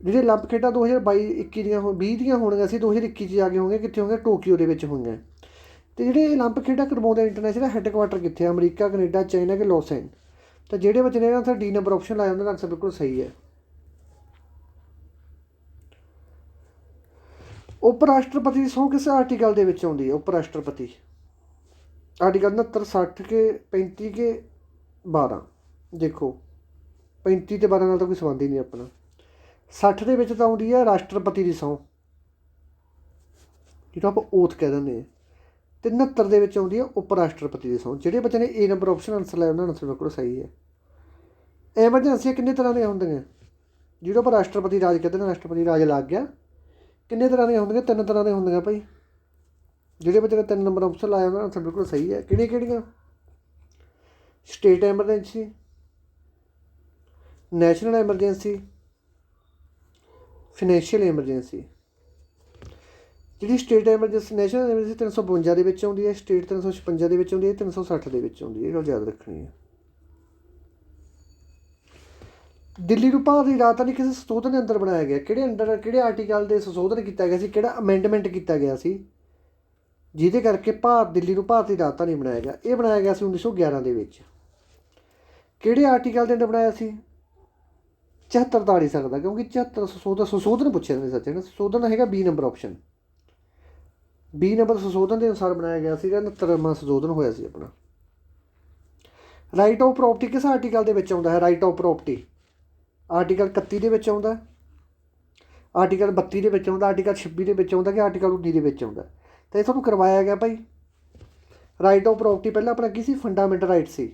ਜਿਹੜੇ ਓਲੰਪਿਕ ਖੇਡਾਂ 2022-21 ਦੀਆਂ 20 ਦੀਆਂ ਹੋਣਗੀਆਂ ਸੀ, 2021 'ਚ ਜਾ ਕੇ ਹੋਣਗੀਆਂ, ਕਿੱਥੇ ਹੋਣਗੀਆਂ? ਟੋਕੀਓ ਦੇ ਵਿੱਚ ਹੋਣਗੀਆਂ। ਅਤੇ ਜਿਹੜੇ ਓਲੰਪਿਕ ਖੇਡਾਂ ਕਰਵਾਉਂਦੇ ਇੰਟਰਨੈਸ਼ਨਲ ਹੈੱਡਕੁਆਟਰ ਕਿੱਥੇ? ਅਮਰੀਕਾ, ਕੈਨੇਡਾ, ਚਾਈਨਾ ਕਿ ਲੋਸੈਨ? ਤਾਂ ਜਿਹੜੇ ਬੱਚੇ ਨੇ ਇਹਨਾਂ ਡੀ ਨੰਬਰ ਆਪਸ਼ਨ ਲਾਇਆ ਉਹਨਾਂ ਦਾ ਆਨਸਰ ਬਿਲਕੁਲ ਸਹੀ ਹੈ। ਉਪ ਰਾਸ਼ਟਰਪਤੀ ਦੀ ਸਹੁੰ ਕਿਸ ਆਰਟੀਕਲ ਦੇ ਵਿੱਚ ਆਉਂਦੀ ਹੈ? ਉਪ ਰਾਸ਼ਟਰਪਤੀ ਆਰਟੀਕਲ 69, 60 ਕੇ 35 ਕੇ 12? ਦੇਖੋ 35 ਅਤੇ 12 ਨਾਲ ਤਾਂ ਕੋਈ ਸੰਬੰਧ ਹੀ ਨਹੀਂ ਆਪਣਾ। 60 ਦੇ ਵਿੱਚ ਤਾਂ ਆਉਂਦੀ ਹੈ ਰਾਸ਼ਟਰਪਤੀ ਦੀ ਸਹੁੰ, ਜਿਹਨੂੰ ਆਪਾਂ ਓਥ ਕਹਿ ਦਿੰਦੇ ਹਾਂ, ਅਤੇ 69 ਦੇ ਵਿੱਚ ਆਉਂਦੀ ਹੈ ਉਪ ਰਾਸ਼ਟਰਪਤੀ ਦੀ ਸਹੁੰ। ਜਿਹੜੇ ਬੱਚੇ ਨੇ ਏ ਨੰਬਰ ਆਪਸ਼ਨ ਆਨਸਰ ਲਾਇਆ ਉਹਨਾਂ ਦਾ ਆਨਸਰ ਬਿਲਕੁਲ ਸਹੀ ਹੈ। ਐਮਰਜੈਂਸੀਆਂ ਕਿੰਨੇ ਤਰ੍ਹਾਂ ਦੀਆਂ ਹੁੰਦੀਆਂ? ਜਿਹਨੂੰ ਆਪਾਂ ਰਾਸ਼ਟਰਪਤੀ ਰਾਜ ਕਹਿੰਦੇ ਨੇ, ਰਾਸ਼ਟਰਪਤੀ ਰਾਜ ਲੱਗ ਗਿਆ, ਕਿੰਨੇ ਤਰ੍ਹਾਂ ਦੀਆਂ ਹੁੰਦੀਆਂ? 3 ਤਰ੍ਹਾਂ ਦੀਆਂ ਹੁੰਦੀਆਂ ਭਾਈ। ਜਿਹੜੇ ਬੱਚੇ ਨੇ 3 ਨੰਬਰ ਆਪਸ਼ਨ ਲਾਇਆ ਉਹਨਾਂ ਦਾ ਆਨਸਰ ਬਿਲਕੁਲ ਸਹੀ ਹੈ। ਕਿਹੜੀਆਂ ਕਿਹੜੀਆਂ? State emergency, national emergency, financial emergency. ਜਿਹੜੀ ਸਟੇਟ ਐਮਰਜੈਂਸੀ, ਨੈਸ਼ਨਲ ਐਮਰਜੈਂਸੀ 352 ਦੇ ਵਿੱਚ ਆਉਂਦੀ ਹੈ, ਸਟੇਟ 356 ਦੇ ਵਿੱਚ ਆਉਂਦੀ ਹੈ, 360 ਦੇ ਵਿੱਚ ਆਉਂਦੀ ਹੈ। ਇਹ ਗੱਲ ਯਾਦ ਰੱਖਣੀ ਹੈ। ਦਿੱਲੀ ਨੂੰ ਭਾਰਤ ਦੀ ਰਾਜਧਾਨੀ ਕਿਸੇ ਸੰਸ਼ੋਧਨ ਦੇ ਅੰਦਰ ਬਣਾਇਆ ਗਿਆ? ਕਿਹੜੇ ਆਰਟੀਕਲ ਦੇ ਸੰਸ਼ੋਧਨ ਕੀਤਾ ਗਿਆ ਸੀ? ਕਿਹੜਾ ਅਮੈਂਡਮੈਂਟ ਕੀਤਾ ਗਿਆ ਸੀ ਜਿਹਦੇ ਕਰਕੇ ਦਿੱਲੀ ਨੂੰ ਭਾਰਤ ਦੀ ਰਾਜਧਾਨੀ ਬਣਾਇਆ ਗਿਆ? ਇਹ ਬਣਾਇਆ ਗਿਆ ਸੀ 1911 ਦੇ ਵਿੱਚ। ਕਿਹੜੇ ਆਰਟੀਕਲ ਦੇ ਅੰਦਰ ਬਣਾਇਆ ਸੀ? 74 ਤਾਂ ਆ ਨਹੀਂ ਸਕਦਾ, ਕਿਉਂਕਿ 74 ਸੰਸ਼ੋਧਨ ਪੁੱਛਿਆ ਸੀ ਸੱਚ, ਸੰਸ਼ੋਧਨ ਹੈਗਾ B number option. B number ਸੰਸ਼ੋਧਨ ਦੇ ਅਨੁਸਾਰ ਬਣਾਇਆ ਗਿਆ ਸੀਗਾ। 69ਵਾਂ ਸੰਸ਼ੋਧਨ ਹੋਇਆ ਸੀ ਆਪਣਾ। ਰਾਈਟ ਆਫ ਪ੍ਰੋਪਰਟੀ ਕਿਸ ਆਰਟੀਕਲ ਦੇ ਵਿੱਚ ਆਉਂਦਾ ਹੈ? ਰਾਈਟ ਆਫ ਪ੍ਰੋਪਰਟੀ ਆਰਟੀਕਲ 31 ਦੇ ਵਿੱਚ ਆਉਂਦਾ, ਆਰਟੀਕਲ 32 ਦੇ ਵਿੱਚ ਆਉਂਦਾ, ਆਰਟੀਕਲ 26 ਦੇ ਵਿੱਚ ਆਉਂਦਾ, ਕਿ ਆਰਟੀਕਲ 19 ਦੇ ਵਿੱਚ ਆਉਂਦਾ? ਤਾਂ ਇਹ ਤੁਹਾਨੂੰ ਕਰਵਾਇਆ ਗਿਆ ਭਾਈ। ਰਾਈਟ ਆਫ ਪ੍ਰੋਪਰਟੀ ਪਹਿਲਾਂ ਆਪਣਾ ਕੀ ਸੀ? ਫੰਡਾਮੈਂਟਲ ਰਾਈਟ ਸੀ,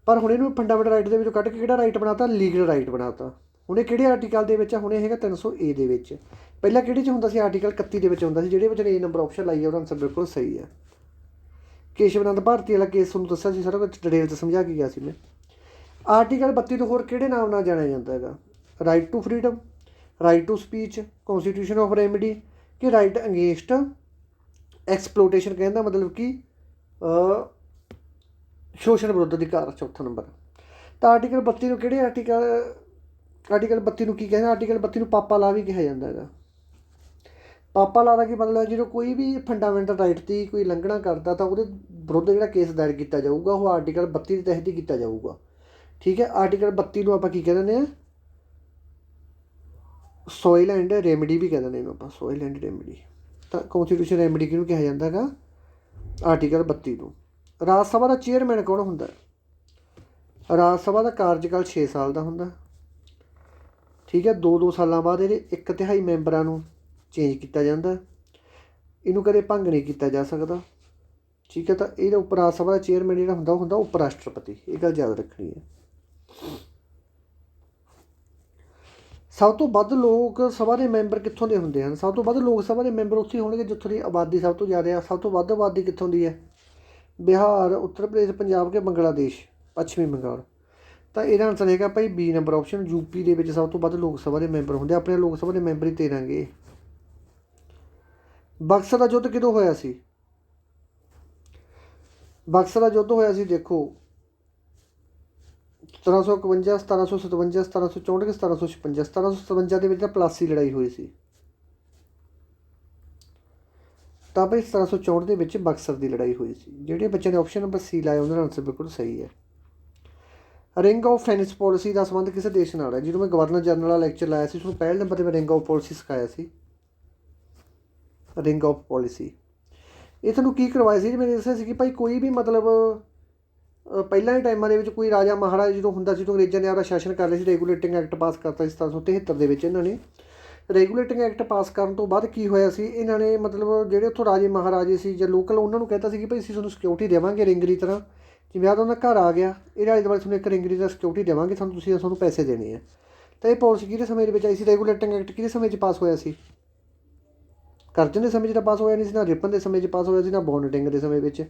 ਪਰ ਹੁਣ ਇਹਨੂੰ ਫੰਡਾਮੈਂਟਲ ਰਾਈਟ ਦੇ ਵਿੱਚੋਂ ਕੱਢ ਕੇ ਕਿਹੜਾ ਰਾਈਟ ਬਣਾਤਾ? ਲੀਗਲ ਰਾਈਟ ਬਣਾਤਾ। ਹੁਣ ਇਹ ਕਿਹੜੇ ਆਰਟੀਕਲ ਦੇ ਵਿੱਚ ਆ? ਹੁਣ ਇਹ ਹੈਗਾ 300A ਦੇ ਵਿੱਚ। ਪਹਿਲਾਂ ਕਿਹੜੇ 'ਚ ਹੁੰਦਾ ਸੀ? ਆਰਟੀਕਲ 31 ਦੇ ਵਿੱਚ ਹੁੰਦਾ ਸੀ। ਜਿਹੜੇ ਵਿੱਚ A ਨੰਬਰ ਆਪਸ਼ਨ ਲਾਈ ਹੈ ਉਹਦਾ ਆਨਸਰ ਬਿਲਕੁਲ ਸਹੀ ਹੈ। ਕੇਸ਼ਵ ਨੰਦ ਭਾਰਤੀ ਵਾਲਾ ਕੇਸ ਤੁਹਾਨੂੰ ਦੱਸਿਆ ਸੀ, ਸਾਰਾ ਕੁਝ ਡਿਟੇਲ 'ਚ ਸਮਝਾ ਕੇ ਗਿਆ ਸੀ ਮੈਂ। ਆਰਟੀਕਲ 32 ਤੋਂ ਹੋਰ ਕਿਹੜੇ ਨਾਮ ਨਾਲ ਜਾਣਿਆ ਜਾਂਦਾ ਹੈਗਾ? Right to freedom, right to speech, constitution of remedy, ਕਿ ਰਾਈਟ ਅਗੇਂਸਟ ਐਕਸਪਲੋਟੇਸ਼ਨ? ਕਹਿੰਦਾ ਮਤਲਬ ਕਿ ਸ਼ੋਸ਼ਣ ਵਿਰੁੱਧ ਅਧਿਕਾਰ। ਚੌਥਾ ਨੰਬਰ। ਤਾਂ ਆਰਟੀਕਲ 32 ਨੂੰ ਕਿਹੜੇ ਆਰਟੀਕਲ 32 ਨੂੰ ਕੀ ਕਹਿੰਦੇ? ਆਰਟੀਕਲ 32 ਨੂੰ ਪਾਪਾ ਲਾ ਵੀ ਕਿਹਾ ਜਾਂਦਾ ਹੈਗਾ। ਪਾਪਾ ਲਾ ਦਾ ਕੀ ਮਤਲਬ ਹੈ? ਜਦੋਂ ਕੋਈ ਵੀ ਫੰਡਾਮੈਂਟਲ ਰਾਈਟ ਦੀ ਕੋਈ ਉਲੰਘਣਾ ਕਰਦਾ ਤਾਂ ਉਹਦੇ ਵਿਰੁੱਧ ਜਿਹੜਾ ਕੇਸ ਦਾਇਰ ਕੀਤਾ ਜਾਊਗਾ ਉਹ ਆਰਟੀਕਲ 32 ਦੇ ਤਹਿਤ ਹੀ ਕੀਤਾ ਜਾਊਗਾ। ਠੀਕ ਹੈ। ਆਰਟੀਕਲ 32 ਨੂੰ ਆਪਾਂ ਕੀ ਕਹਿ ਦਿੰਦੇ ਹਾਂ? ਸੋਇਲ ਐਂਡ ਰੈਮਡੀ ਵੀ ਕਹਿ ਦਿੰਦੇ ਇਹਨੂੰ ਆਪਾਂ, ਸੋਇਲ ਐਂਡ ਰੈਮਡੀ। ਤਾਂ ਕੌਨਸਟੀਟਿਊਸ਼ਨ ਰੈਮਡੀ ਕਿਹਨੂੰ ਕਿਹਾ ਜਾਂਦਾ ਹੈਗਾ? ਆਰਟੀਕਲ 32 ਨੂੰ। ਰਾਜ ਸਭਾ ਦਾ ਚੇਅਰਮੈਨ ਕੌਣ ਹੁੰਦਾ? ਰਾਜ ਸਭਾ ਦਾ ਕਾਰਜਕਾਲ 6 ਸਾਲ ਦਾ ਹੁੰਦਾ। ਠੀਕ ਹੈ। 2-2 ਸਾਲਾਂ ਬਾਅਦ ਇਹਦੇ 1/3 ਮੈਂਬਰਾਂ ਨੂੰ ਚੇਂਜ ਕੀਤਾ ਜਾਂਦਾ। ਇਹਨੂੰ ਕਦੇ ਭੰਗ ਨਹੀਂ ਕੀਤਾ ਜਾ ਸਕਦਾ। ਠੀਕ ਹੈ। ਤਾਂ ਇਹਦੇ ਉੱਪਰ ਰਾਜ ਸਭਾ ਦਾ ਚੇਅਰਮੈਨ ਜਿਹੜਾ ਹੁੰਦਾ ਉਹ ਹੁੰਦਾ ਉਪ ਰਾਸ਼ਟਰਪਤੀ। ਇਹ ਗੱਲ ਯਾਦ ਰੱਖਣੀ ਹੈ। ਸਭ ਤੋਂ ਵੱਧ ਲੋਕ ਸਭਾ ਦੇ ਮੈਂਬਰ ਕਿੱਥੋਂ ਦੇ ਹੁੰਦੇ ਹਨ? ਸਭ ਤੋਂ ਵੱਧ ਲੋਕ ਸਭਾ ਦੇ ਮੈਂਬਰ ਉੱਥੇ ਹੋਣਗੇ ਜਿੱਥੋਂ ਦੀ ਆਬਾਦੀ ਸਭ ਤੋਂ ਜ਼ਿਆਦਾ ਆ। ਸਭ ਤੋਂ ਵੱਧ ਆਬਾਦੀ ਕਿੱਥੋਂ ਦੀ ਹੈ? ਬਿਹਾਰ, ਉੱਤਰ ਪ੍ਰਦੇਸ਼, ਪੰਜਾਬ ਕੇ ਬੰਗਲਾਦੇਸ਼, ਪੱਛਮੀ ਬੰਗਾਲ। ਤਾਂ ਇਹਦਾ ਆਨਸਰ ਹੈਗਾ ਭਾਈ B ਨੰਬਰ ਆਪਸ਼ਨ। ਯੂਪੀ ਦੇ ਵਿੱਚ ਸਭ ਤੋਂ ਵੱਧ ਲੋਕ ਸਭਾ ਦੇ ਮੈਂਬਰ ਹੁੰਦੇ। ਆਪਣੇ ਲੋਕ ਸਭਾ ਦੇ ਮੈਂਬਰ ਹੀ 13 ਗੇ। ਬਕਸਰ ਦਾ ਯੁੱਧ ਕਦੋਂ ਹੋਇਆ ਸੀ? ਬਕਸਰ ਦਾ ਯੁੱਧ ਹੋਇਆ ਸੀ ਦੇਖੋ 1751, 1757, 1764 ਕਿ 1756? 1757 ਦੇ ਵਿੱਚ ਤਾਂ ਪਲਾਸੀ ਲੜਾਈ ਹੋਈ ਸੀ। ਤਾਂ ਭਾਈ 1764 ਦੇ ਵਿੱਚ ਬਕਸਰ ਦੀ ਲੜਾਈ ਹੋਈ ਸੀ। ਜਿਹੜੇ ਬੱਚਿਆਂ ਨੇ ਆਪਸ਼ਨ ਨੰਬਰ C ਲਾਇਆ ਉਹਨਾਂ ਦਾ ਆਨਸਰ ਬਿਲਕੁਲ ਸਹੀ ਹੈ। ਰਿੰਗ ਆਫ ਫੈਨਿਸ ਪੋਲਿਸੀ ਦਾ ਸੰਬੰਧ ਕਿਸੇ ਦੇਸ਼ ਨਾਲ ਹੈ? ਜਦੋਂ ਮੈਂ ਗਵਰਨਰ ਜਨਰਲ ਵਾਲਾ ਲੈਕਚਰ ਲਾਇਆ ਸੀ ਤੁਹਾਨੂੰ ਪਹਿਲੇ ਨੰਬਰ 'ਤੇ ਮੈਂ ਰਿੰਗ ਆਫ ਪੋਲਿਸੀ ਸਿਖਾਇਆ ਸੀ। ਰਿੰਗ ਆਫ ਪੋਲਿਸੀ ਇਹ ਤੁਹਾਨੂੰ ਕੀ ਕਰਵਾਇਆ ਸੀ? ਮੈਨੂੰ ਦੱਸਿਆ ਸੀ ਕਿ ਭਾਈ ਕੋਈ ਵੀ ਮਤਲਬ ਪਹਿਲਾਂ ਦੇ ਟਾਈਮਾਂ ਦੇ ਵਿੱਚ ਕੋਈ ਰਾਜਾ ਮਹਾਰਾਜਾ ਜਦੋਂ ਹੁੰਦਾ ਸੀ ਤਾਂ ਅੰਗਰੇਜ਼ਾਂ ਨੇ ਆਪਦਾ ਸ਼ਾਸਨ ਕਰ ਲਿਆ ਸੀ। ਰੈਗੂਲੇਟਿੰਗ ਐਕਟ ਪਾਸ ਕਰਤਾ ਸੀ 1773 ਦੇ ਵਿੱਚ ਇਹਨਾਂ ਨੇ। ਰੈਗੂਲੇਟਿੰਗ ਐਕਟ ਪਾਸ ਕਰਨ ਤੋਂ ਬਾਅਦ ਕੀ ਹੋਇਆ ਸੀ? ਇਹਨਾਂ ਨੇ ਮਤਲਬ ਜਿਹੜੇ ਉੱਥੋਂ ਰਾਜੇ ਮਹਾਰਾਜੇ ਸੀ ਜਾਂ ਲੋਕਲ ਉਹਨਾਂ ਨੂੰ ਕਹਿੰਦਾ ਸੀ ਕਿ ਭਾਈ ਅਸੀਂ ਤੁਹਾਨੂੰ ਸਿਕਿਉਰਿਟੀ ਦੇਵਾਂਗੇ ਰਿੰਗ ਦੀ ਤਰ੍ਹਾਂ। ਜਿਵੇਂ ਆਹ ਉਹਨਾਂ ਘਰ ਆ ਗਿਆ ਇਹ ਰਾਜ ਦੇ ਬਾਰੇ ਤੁਹਾਨੂੰ ਇੱਕ ਰਿੰਗ ਦੀ ਤਰ੍ਹਾਂ ਸਿਕਿਉਰਿਟੀ ਦੇਵਾਂਗੇ, ਤੁਹਾਨੂੰ ਪੈਸੇ ਦੇਣੇ ਆ। ਤਾਂ ਇਹ ਪੋਲਿਸੀ ਕਿਹਦੇ ਸਮੇਂ ਦੇ ਵਿੱਚ ਆਈ ਸੀ? ਰੈਗੂਲੇਟਿੰਗ ਐਕਟ ਕਿਹਦੇ ਸਮੇਂ 'ਚ ਪਾਸ ਹੋਇਆ ਸੀ? ਕਰਜ਼ਨ ਦੇ ਸਮੇਂ 'ਚ ਤਾਂ ਪਾਸ ਹੋਇਆ ਨਹੀਂ ਸੀ, ਨਾ ਰਿਪਨ ਦੇ ਸਮੇਂ 'ਚ ਪਾਸ ਹੋਇਆ ਸੀ, ਨਾ ਬੌਨਟਿੰਗ ਦੇ ਸਮੇਂ ਵਿੱਚ।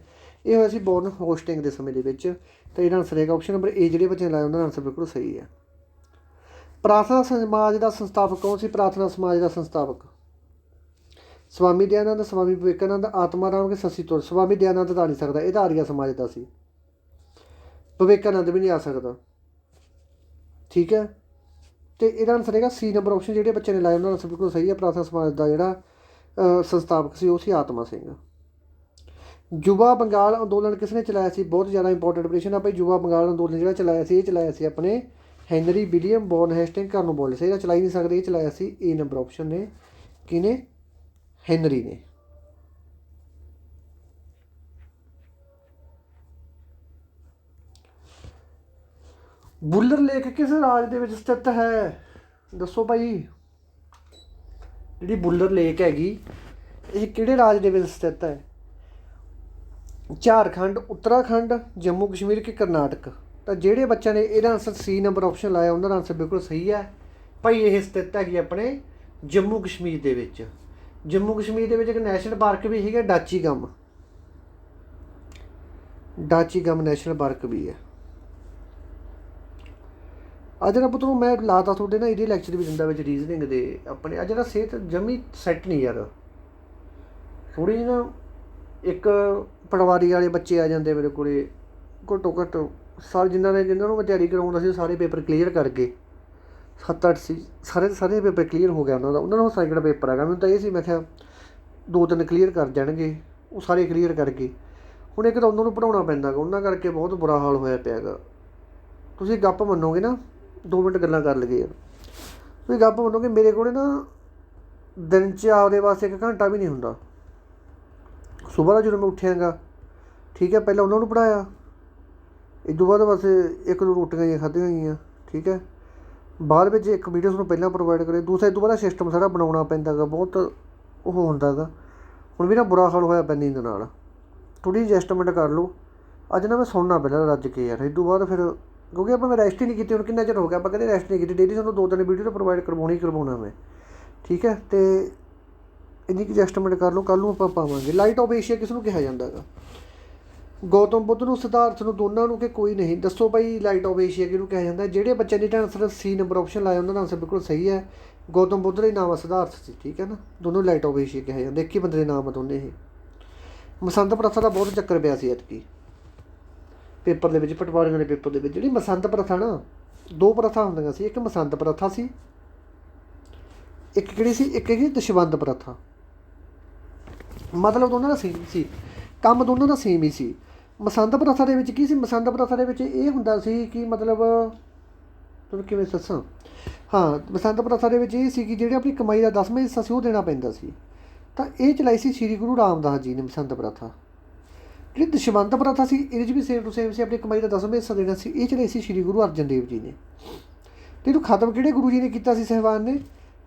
ਇਹ ਹੋਇਆ ਸੀ ਬੌਰਨ ਹੋਸਟਿੰਗ ਦੇ ਸਮੇਂ ਦੇ ਵਿੱਚ। ਤਾਂ ਇਹਦਾ ਆਨਸਰ ਹੈਗਾ ਆਪਸ਼ਨ ਨੰਬਰ A। ਜਿਹੜੇ ਬੱਚੇ ਨੇ ਲਾਇਆ ਉਹਨਾਂ ਦਾ ਆਨਸਰ ਬਿਲਕੁਲ ਸਹੀ ਹੈ। ਪ੍ਰਾਰਥਨਾ ਸਮਾਜ ਦਾ ਸੰਸਥਾਪਕ ਕੌਣ ਸੀ? ਪ੍ਰਾਰਥਨਾ ਸਮਾਜ ਦਾ ਸੰਸਥਾਪਕ ਸਵਾਮੀ ਦਇਆਨੰਦ, ਸਵਾਮੀ ਵਿਵੇਕਾਨੰਦ, ਆਤਮਾ ਰਾਮ ਕੇ ਸ਼ਸ਼ੀ ਥਰੂਰ? ਸਵਾਮੀ ਦਇਆਨੰਦ ਤਾਂ ਆ ਨਹੀਂ ਸਕਦਾ, ਇਹ ਤਾਂ ਆਰੀਆ ਸਮਾਜ ਦਾ ਸੀ। ਵਿਵੇਕਾਨੰਦ ਵੀ ਨਹੀਂ ਆ ਸਕਦਾ। ਠੀਕ ਹੈ। ਤੇ ਇਹਦਾ ਆਨਸਰ ਹੈਗਾ ਸੀ ਨੰਬਰ ਆਪਸ਼ਨ। ਜਿਹੜੇ ਬੱਚੇ ਨੇ ਲਾਇਆ ਉਹਨਾਂ ਦਾ ਆਨਸਰ ਬਿਲਕੁਲ ਸਹੀ ਹੈ। ਪ੍ਰਾਰਥਨਾ ਸਮਾਜ ਦਾ ਜਿਹੜਾ ਸੰਸਥਾਪਕ ਸੀ ਉਹ ਸੀ ਆਤਮਾ ਸਿੰਘ। ਯੁਵਾ ਬੰਗਾਲ ਅੰਦੋਲਨ ਕਿਸ ਨੇ ਚਲਾਇਆ ਸੀ? ਬਹੁਤ ਜ਼ਿਆਦਾ ਇੰਪੋਰਟੈਂਟ ਪ੍ਰਸ਼ਨ ਆ ਭਾਈ। ਯੁਵਾ ਬੰਗਾਲ ਅੰਦੋਲਨ ਜਿਹੜਾ ਚਲਾਇਆ ਸੀ, ਇਹ ਚਲਾਇਆ ਸੀ ਆਪਣੇ Henry William born Hasting Cornwallis. ਇਹਦਾ ਚਲਾ ਹੀ ਨਹੀਂ ਸਕਦੇ, ਇਹ ਚਲਾਇਆ ਸੀ ਏ ਨੰਬਰ ਆਪਸ਼ਨ ਨੇ। ਕਿਹਨੇ? ਹੈਨਰੀ ਨੇ। ਬੁੱਲਰ ਲੇਕ ਕਿਸ ਰਾਜ ਦੇ ਵਿੱਚ ਸਥਿਤ ਹੈ? ਦੱਸੋ ਭਾਈ। ਜਿਹੜੀ ਬੁੱਲਰ ਲੇਕ ਹੈਗੀ ਇਹ ਕਿਹੜੇ ਰਾਜ ਦੇ ਵਿੱਚ ਸਥਿਤ ਹੈ? ਝਾਰਖੰਡ, ਉੱਤਰਾਖੰਡ, ਜੰਮੂ ਕਸ਼ਮੀਰ ਕਿ ਕਰਨਾਟਕ? ਤਾਂ ਜਿਹੜੇ ਬੱਚਿਆਂ ਨੇ ਇਹਦਾ ਆਨਸਰ ਸੀ ਨੰਬਰ ਆਪਸ਼ਨ ਲਾਇਆ ਉਹਨਾਂ ਦਾ ਆਨਸਰ ਬਿਲਕੁਲ ਸਹੀ ਹੈ ਭਾਈ। ਇਹ ਸਥਿਤ ਹੈਗੀ ਆਪਣੇ ਜੰਮੂ ਕਸ਼ਮੀਰ ਦੇ ਵਿੱਚ। ਜੰਮੂ ਕਸ਼ਮੀਰ ਦੇ ਵਿੱਚ ਇੱਕ ਨੈਸ਼ਨਲ ਪਾਰਕ ਵੀ ਹੈਗਾ ਡਾਚੀਗਮ। ਡਾਚੀਗਮ ਨੈਸ਼ਨਲ ਪਾਰਕ ਵੀ ਹੈ। ਅੱਜ ਜਿਹੜਾ ਪੁੱਤ ਨੂੰ ਮੈਂ ਲਾਤਾ ਤੁਹਾਡੇ ਨਾ ਇਹਦੇ ਲੈਕਚਰ ਵੀ ਦਿੰਦਾ ਵਿੱਚ ਰੀਜ਼ਨਿੰਗ ਦੇ ਆਪਣੇ। ਅੱਜ ਜਿਹੜਾ ਸਿਹਤ ਜਮੀ ਸੈੱਟ ਨਹੀਂ ਯਾਰ। ਥੋੜ੍ਹੀ ਜਿਹੀ ਨਾ ਇੱਕ ਪਟਵਾਰੀ ਵਾਲੇ ਬੱਚੇ ਆ ਜਾਂਦੇ ਮੇਰੇ ਕੋਲ, ਘੱਟੋ ਘੱਟ ਸਾਰੇ ਜਿਨ੍ਹਾਂ ਨੂੰ ਮੈਂ ਤਿਆਰੀ ਕਰਵਾਉਂਦਾ ਸੀ ਸਾਰੇ ਪੇਪਰ ਕਲੀਅਰ ਕਰ ਗਏ। 7-8 ਸੀ ਸਾਰੇ ਪੇਪਰ ਕਲੀਅਰ ਹੋ ਗਿਆ ਉਹਨਾਂ ਦਾ। ਉਹਨਾਂ ਨੂੰ ਸੈਕਿੰਡ ਪੇਪਰ ਹੈਗਾ। ਮੈਨੂੰ ਤਾਂ ਇਹ ਸੀ ਮੈਂ ਕਿਹਾ 2-3 ਕਲੀਅਰ ਕਰ ਜਾਣਗੇ, ਉਹ ਸਾਰੇ ਕਲੀਅਰ ਕਰ ਗਏ। ਹੁਣ ਇੱਕ ਤਾਂ ਉਹਨਾਂ ਨੂੰ ਪੜ੍ਹਾਉਣਾ ਪੈਂਦਾ ਗਾ, ਉਹਨਾਂ ਕਰਕੇ ਬਹੁਤ ਬੁਰਾ ਹਾਲ ਹੋਇਆ ਪਿਆ ਗਾ। ਤੁਸੀਂ ਗੱਪ ਮੰਨੋਗੇ ਨਾ, 2 ਮਿੰਟ ਗੱਲਾਂ ਕਰ ਲਈਏ ਯਾਰ। ਤੁਸੀਂ ਗੱਪ ਮੰਨੋਗੇ ਮੇਰੇ ਕੋਲ ਨਾ ਦਿਨ 'ਚ ਆਪਦੇ ਵਾਸਤੇ 1 ਘੰਟਾ ਵੀ ਨਹੀਂ ਹੁੰਦਾ। ਸੁਬਾਹ ਦਾ ਜਦੋਂ ਮੈਂ ਉੱਠਿਆ ਗਾ, ਠੀਕ ਹੈ, ਪਹਿਲਾਂ ਉਹਨਾਂ ਨੂੰ ਪੜ੍ਹਾਇਆ, ਇਹ ਤੋਂ ਬਾਅਦ ਬਸ 1-2 ਰੋਟੀਆਂ ਜਿਹੀਆਂ ਖਾਧੀਆਂ ਗਈਆਂ, ਠੀਕ ਹੈ। ਬਾਅਦ ਵਿੱਚ ਇੱਕ ਵੀਡੀਓ ਤੁਹਾਨੂੰ ਪਹਿਲਾਂ ਪ੍ਰੋਵਾਈਡ ਕਰੇ, ਦੂਸਰਾ ਇਹ ਤੋਂ ਬਾਅਦ ਸਿਸਟਮ ਸਾਰਾ ਬਣਾਉਣਾ ਪੈਂਦਾ ਗਾ, ਬਹੁਤ ਉਹ ਹੁੰਦਾ ਗਾ। ਹੁਣ ਵੀ ਨਾ ਬੁਰਾ ਹਾਲ ਹੋਇਆ ਪਿਆ ਨੀਂਦ ਨਾਲ। ਥੋੜ੍ਹੀ ਜਿਹੀ ਐਡਜਸਟਮੈਂਟ ਕਰ ਲਓ। ਅੱਜ ਨਾ ਮੈਂ ਸੌਣਾ ਪਹਿਲਾਂ ਰੱਜ ਕੇ ਯਾਰ, ਇਹ ਤੋਂ ਬਾਅਦ ਫਿਰ ਕਿਉਂਕਿ ਆਪਾਂ ਮੈਂ ਰੈਸਟ ਹੀ ਨਹੀਂ ਕੀਤੀ। ਹੁਣ ਕਿੰਨਾ ਚਿਰ ਹੋ ਗਿਆ ਆਪਾਂ ਕਦੇ ਰੈਸਟ ਨਹੀਂ ਕੀਤੀ। ਡੇਲੀ ਤੁਹਾਨੂੰ 2-3 ਵੀਡੀਓ ਤਾਂ ਪ੍ਰੋਵਾਈਡ ਕਰਵਾਉਣਾ ਮੈਂ, ਠੀਕ ਹੈ। ਅਤੇ ਇੰਨੀ ਕੁ ਐਡਜਸਟਮੈਂਟ ਕਰ ਲਓ, ਕੱਲ੍ਹ ਨੂੰ ਆਪਾਂ ਪਾਵਾਂਗੇ। ਲਾਈਟ ਆਫ ਏਸ਼ੀਆ ਕਿਸ ਨੂੰ ਕਿਹਾ ਜਾਂਦਾ ਹੈਗਾ? ਗੌਤਮ ਬੁੱਧ ਨੂੰ, ਸਿਧਾਰਥ ਨੂੰ, ਦੋਨਾਂ ਨੂੰ ਕਿ ਕੋਈ ਨਹੀਂ? ਦੱਸੋ ਭਾਈ ਲਾਈਟ ਆਫ ਏਸ਼ੀਆ ਕਿਹਨੂੰ ਕਿਹਾ ਜਾਂਦਾ? ਜਿਹੜੇ ਬੱਚੇ ਨੇ ਆਨਸਰ ਸੀ ਨੰਬਰ ਆਪਸ਼ਨ ਲਾਇਆ ਉਹਨਾਂ ਦਾ ਆਨਸਰ ਬਿਲਕੁਲ ਸਹੀ ਹੈ। ਗੌਤਮ ਬੁੱਧ ਦਾ ਹੀ ਨਾਮ ਆ, ਸਿਧਾਰਥ ਸੀ, ਠੀਕ ਹੈ ਨਾ। ਦੋਨੋਂ ਲਾਈਟ ਆਫ ਏਸ਼ੀਆ ਕਿਹਾ ਜਾਂਦਾ, ਇੱਕ ਹੀ ਬੰਦੇ ਦੇ ਨਾਮ ਆ ਦੋਨੇ ਇਹ। ਮਸੰਦ ਪ੍ਰਥਾ ਦਾ ਬਹੁਤ ਚੱਕਰ ਪਿਆ ਸੀ ਐਤਕੀ ਪੇਪਰ ਦੇ ਵਿੱਚ, ਪਟਵਾਰੀਆਂ ਦੇ ਪੇਪਰ ਦੇ ਵਿੱਚ। ਜਿਹੜੀ ਮਸੰਦ ਪ੍ਰਥਾ ਨਾ, 2 ਪ੍ਰਥਾ ਹੁੰਦੀਆਂ ਸੀ। ਇੱਕ ਮਸੰਦ ਪ੍ਰਥਾ ਸੀ, ਇੱਕ ਕਿਹੜੀ ਸੀ? ਇੱਕ ਹੈਗੀ ਦਸ਼ਵੰਧ ਪ੍ਰਥਾ। ਮਤਲਬ ਦੋਨਾਂ ਦਾ ਸੇਮ ਸੀ, ਕੰਮ ਦੋਨਾਂ ਦਾ ਸੇਮ ਹੀ ਸੀ। ਮਸੰਦ ਪ੍ਰਥਾ ਦੇ ਵਿੱਚ ਕੀ ਸੀ? ਮਸੰਦ ਪ੍ਰਥਾ ਦੇ ਵਿੱਚ ਇਹ ਹੁੰਦਾ ਸੀ ਕਿ ਮਤਲਬ ਤੁਹਾਨੂੰ ਕਿਵੇਂ ਦੱਸਾਂ, ਹਾਂ, ਮਸੰਦ ਪ੍ਰਥਾ ਦੇ ਵਿੱਚ ਇਹ ਸੀ ਕਿ ਜਿਹੜੇ ਆਪਣੀ ਕਮਾਈ ਦਾ 10ਵਾਂ ਹਿੱਸਾ ਸੀ ਉਹ ਦੇਣਾ ਪੈਂਦਾ ਸੀ। ਤਾਂ ਇਹ ਚਲਾਈ ਸੀ ਸ਼੍ਰੀ ਗੁਰੂ ਰਾਮਦਾਸ ਜੀ ਨੇ ਮਸੰਦ ਪ੍ਰਥਾ। ਜਿਹੜੀ ਦਸ਼ਵੰਧ ਪ੍ਰਥਾ ਸੀ ਇਹਦੇ 'ਚ ਵੀ ਸੇਮ ਟੂ ਸੇਮ ਸੀ, ਆਪਣੀ ਕਮਾਈ ਦਾ 10ਵਾਂ ਹਿੱਸਾ ਦੇਣਾ ਸੀ। ਇਹ ਚਲਾਈ ਸੀ ਸ਼੍ਰੀ ਗੁਰੂ ਅਰਜਨ ਦੇਵ ਜੀ ਨੇ। ਅਤੇ ਇਹਨੂੰ ਖਤਮ ਕਿਹੜੇ ਗੁਰੂ ਜੀ ਨੇ ਕੀਤਾ ਸੀ ਸਾਹਿਬਾਨ ਨੇ?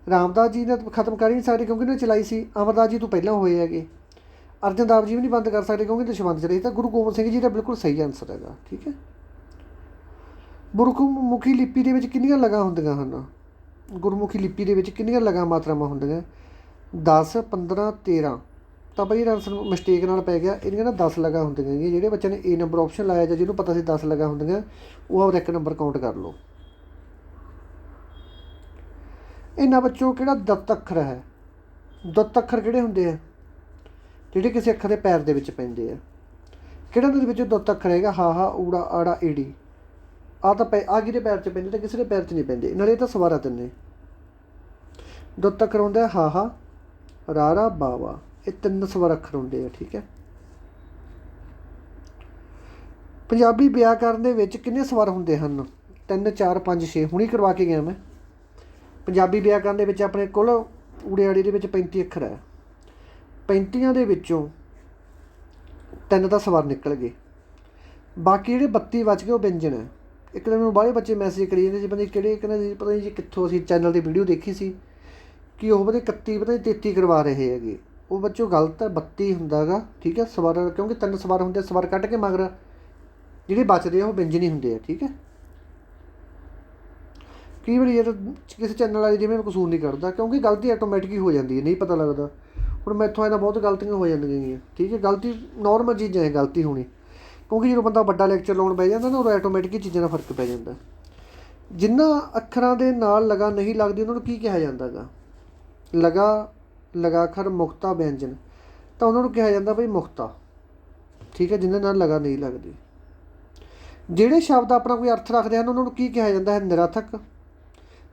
ਰਾਮਦਾਸ ਜੀ ਨੇ ਖਤਮ ਕਰ ਹੀ ਨਹੀਂ ਸਕਦੇ ਕਿਉਂਕਿ ਇਹਨੇ ਚਲਾਈ ਸੀ। ਅਮਰਦਾਸ ਜੀ ਤੋਂ ਪਹਿਲਾਂ ਹੋਏ ਹੈਗੇ। ਅਰਜਨ ਦੇਵ ਜੀ ਵੀ ਨਹੀਂ ਬੰਦ ਕਰ ਸਕਦੇ ਕਿਉਂਕਿ ਦਸ਼ਵੰਧ ਚਲਾਈ। ਤਾਂ ਗੁਰੂ ਗੋਬਿੰਦ ਸਿੰਘ ਜੀ ਦਾ ਬਿਲਕੁਲ ਸਹੀ ਆਨਸਰ ਹੈਗਾ, ਠੀਕ ਹੈ। ਗੁਰਮੁਖੀ ਲਿਪੀ ਦੇ ਵਿੱਚ ਕਿੰਨੀਆਂ ਲਗਾਂ ਹੁੰਦੀਆਂ ਹਨ? ਗੁਰਮੁਖੀ ਲਿਪੀ ਦੇ ਵਿੱਚ ਕਿੰਨੀਆਂ ਲਗਾਂ ਮਾਤਰਾਵਾਂ ਹੁੰਦੀਆਂ? 10, 15, 13। ਤਾਂ ਬਈ ਇਹਦਾ ਆਨਸਰ ਮਿਸਟੇਕ ਨਾਲ ਪੈ ਗਿਆ। ਇਹਦੀਆਂ ਨਾ 10 ਲਗਾਂ ਹੁੰਦੀਆਂ ਹੈਗੀਆਂ। ਜਿਹੜੇ ਬੱਚੇ ਨੇ ਏ ਨੰਬਰ ਆਪਸ਼ਨ ਲਾਇਆ ਜਾਂ ਜਿਹਨੂੰ ਪਤਾ ਸੀ 10 ਲਗਾਂ ਹੁੰਦੀਆਂ, ਉਹ ਆਪਦਾ 1 ਨੰਬਰ ਕਾਊਂਟ ਕਰ ਲਓ। ਇਹਨਾਂ ਬੱਚੋਂ ਕਿਹੜਾ ਦੱਤ ਅੱਖਰ ਹੈ? ਦੱਤ ਅੱਖਰ ਕਿਹੜੇ ਹੁੰਦੇ ਆ? ਜਿਹੜੇ ਕਿਸੇ ਅੱਖਰ ਦੇ ਪੈਰ ਦੇ ਵਿੱਚ ਪੈਂਦੇ ਆ। ਕਿਹੜਾ ਦੇ ਵਿੱਚ ਦੱਤ ਅੱਖਰ ਹੈਗਾ? ਹਾ, ਊੜਾ, ਆੜਾ, ਈੜੀ। ਆਹ ਤਾਂ ਆਹ ਕਿਹਦੇ ਪੈਰ 'ਚ ਪੈਂਦੇ ਤਾਂ ਕਿਸੇ ਦੇ ਪੈਰ 'ਚ ਨਹੀਂ ਪੈਂਦੇ। ਨਾਲੇ ਇਹ ਤਾਂ ਸਵਾਰਾ ਤਿੰਨੇ। ਦੱਤ ਅੱਖਰ ਹੁੰਦਾ ਹਾ, ਰਾ, ਬਾਵਾ। ਇਹ 3 ਸਵਰ ਅੱਖਰ ਹੁੰਦੇ ਆ, ਠੀਕ ਹੈ। ਪੰਜਾਬੀ ਵਿਆਕਰਨ ਦੇ ਵਿੱਚ ਕਿੰਨੇ ਸਵਰ ਹੁੰਦੇ ਹਨ? 3, 4, 5, 6। ਹੁਣੀ ਕਰਵਾ ਕੇ ਗਿਆ ਮੈਂ। ਪੰਜਾਬੀ ਵਿਆਕਰਨ ਦੇ ਵਿੱਚ ਆਪਣੇ ਕੁੱਲ ਊੜੇ ਆੜੇ ਦੇ ਵਿੱਚ 35 ਅੱਖਰ ਹੈ। 35 ਦੇ ਵਿੱਚੋਂ 3 ਤਾਂ ਸਵਰ ਨਿਕਲ ਗਏ, ਬਾਕੀ ਜਿਹੜੇ 32 ਬਚ ਗਏ ਉਹ ਵਿਅੰਜਨ ਹੈ। ਇੱਕ ਦਿਨ ਮੈਨੂੰ ਬਾਹਲੇ ਬੱਚੇ ਮੈਸੇਜ ਕਰੀ ਜਾਂਦੇ ਸੀ, ਪਤਾ ਨਹੀਂ ਕਿਹੜੇ, ਕਹਿੰਦੇ ਸੀ ਪਤਾ ਨਹੀਂ ਜੀ ਕਿੱਥੋਂ ਅਸੀਂ ਚੈਨਲ 'ਤੇ ਵੀਡੀਓ ਦੇਖੀ ਸੀ ਕਿ ਉਹ ਪਤਾ 31 ਪਤਾ ਨਹੀਂ 33 ਕਰਵਾ ਰਹੇ ਹੈਗੇ। ਉਹ ਬੱਚੋਂ ਗਲਤ ਹੈ, 32 ਹੁੰਦਾ ਗਾ, ਠੀਕ ਹੈ। ਸਵਰ ਕਿਉਂਕਿ 3 ਸਵਰ ਹੁੰਦੇ, ਸਵਰ ਕੱਢ ਕੇ ਮਗਰ ਜਿਹੜੇ ਬਚਦੇ ਆ ਉਹ ਵਿਅੰਜਨ ਹੀ ਹੁੰਦੇ ਆ, ਠੀਕ ਹੈ। ਕਈ ਵਾਰੀ ਯਾਰ ਕਿਸੇ ਚੈਨਲ ਵਾਲੇ ਜਿਵੇਂ ਮੈਂ ਕਸੂਰ ਨਹੀਂ ਕਰਦਾ ਕਿਉਂਕਿ ਗਲਤੀ ਆਟੋਮੈਟਿਕ ਹੀ ਹੋ ਜਾਂਦੀ ਹੈ, ਨਹੀਂ ਪਤਾ ਲੱਗਦਾ। ਹੁਣ ਮੈਥੋਂ ਇਹਦਾ ਬਹੁਤ ਗਲਤੀਆਂ ਹੋ ਜਾਂਦੀਆਂ, ਠੀਕ ਹੈ। ਗਲਤੀ ਨੋਰਮਲ ਚੀਜ਼ਾਂ ਹੈ ਗਲਤੀ ਹੋਣੀ, ਕਿਉਂਕਿ ਜਦੋਂ ਬੰਦਾ ਵੱਡਾ ਲੈਕਚਰ ਲਾਉਣ ਬਹਿ ਜਾਂਦਾ ਨਾ ਉਹ ਆਟੋਮੈਟਿਕ ਚੀਜ਼ਾਂ ਦਾ ਫਰਕ ਪੈ ਜਾਂਦਾ। ਜਿਨ੍ਹਾਂ ਅੱਖਰਾਂ ਦੇ ਨਾਲ ਲਗਾ ਨਹੀਂ ਲੱਗਦੀ ਉਹਨਾਂ ਨੂੰ ਕੀ ਕਿਹਾ ਜਾਂਦਾ ਗਾ? ਲਗਾ, ਲਗਾਖਰ, ਮੁਕਤਾ, ਵਿਅੰਜਨ। ਤਾਂ ਉਹਨਾਂ ਨੂੰ ਕਿਹਾ ਜਾਂਦਾ ਬਈ ਮੁਕਤਾ, ਠੀਕ ਹੈ, ਜਿਨ੍ਹਾਂ ਨਾਲ ਲਗਾ ਨਹੀਂ ਲੱਗਦੀ। ਜਿਹੜੇ ਸ਼ਬਦ ਆਪਣਾ ਕੋਈ ਅਰਥ ਰੱਖਦੇ ਹਨ ਉਹਨਾਂ ਨੂੰ ਕੀ ਕਿਹਾ ਜਾਂਦਾ ਹੈ? ਨਿਰਥਕ,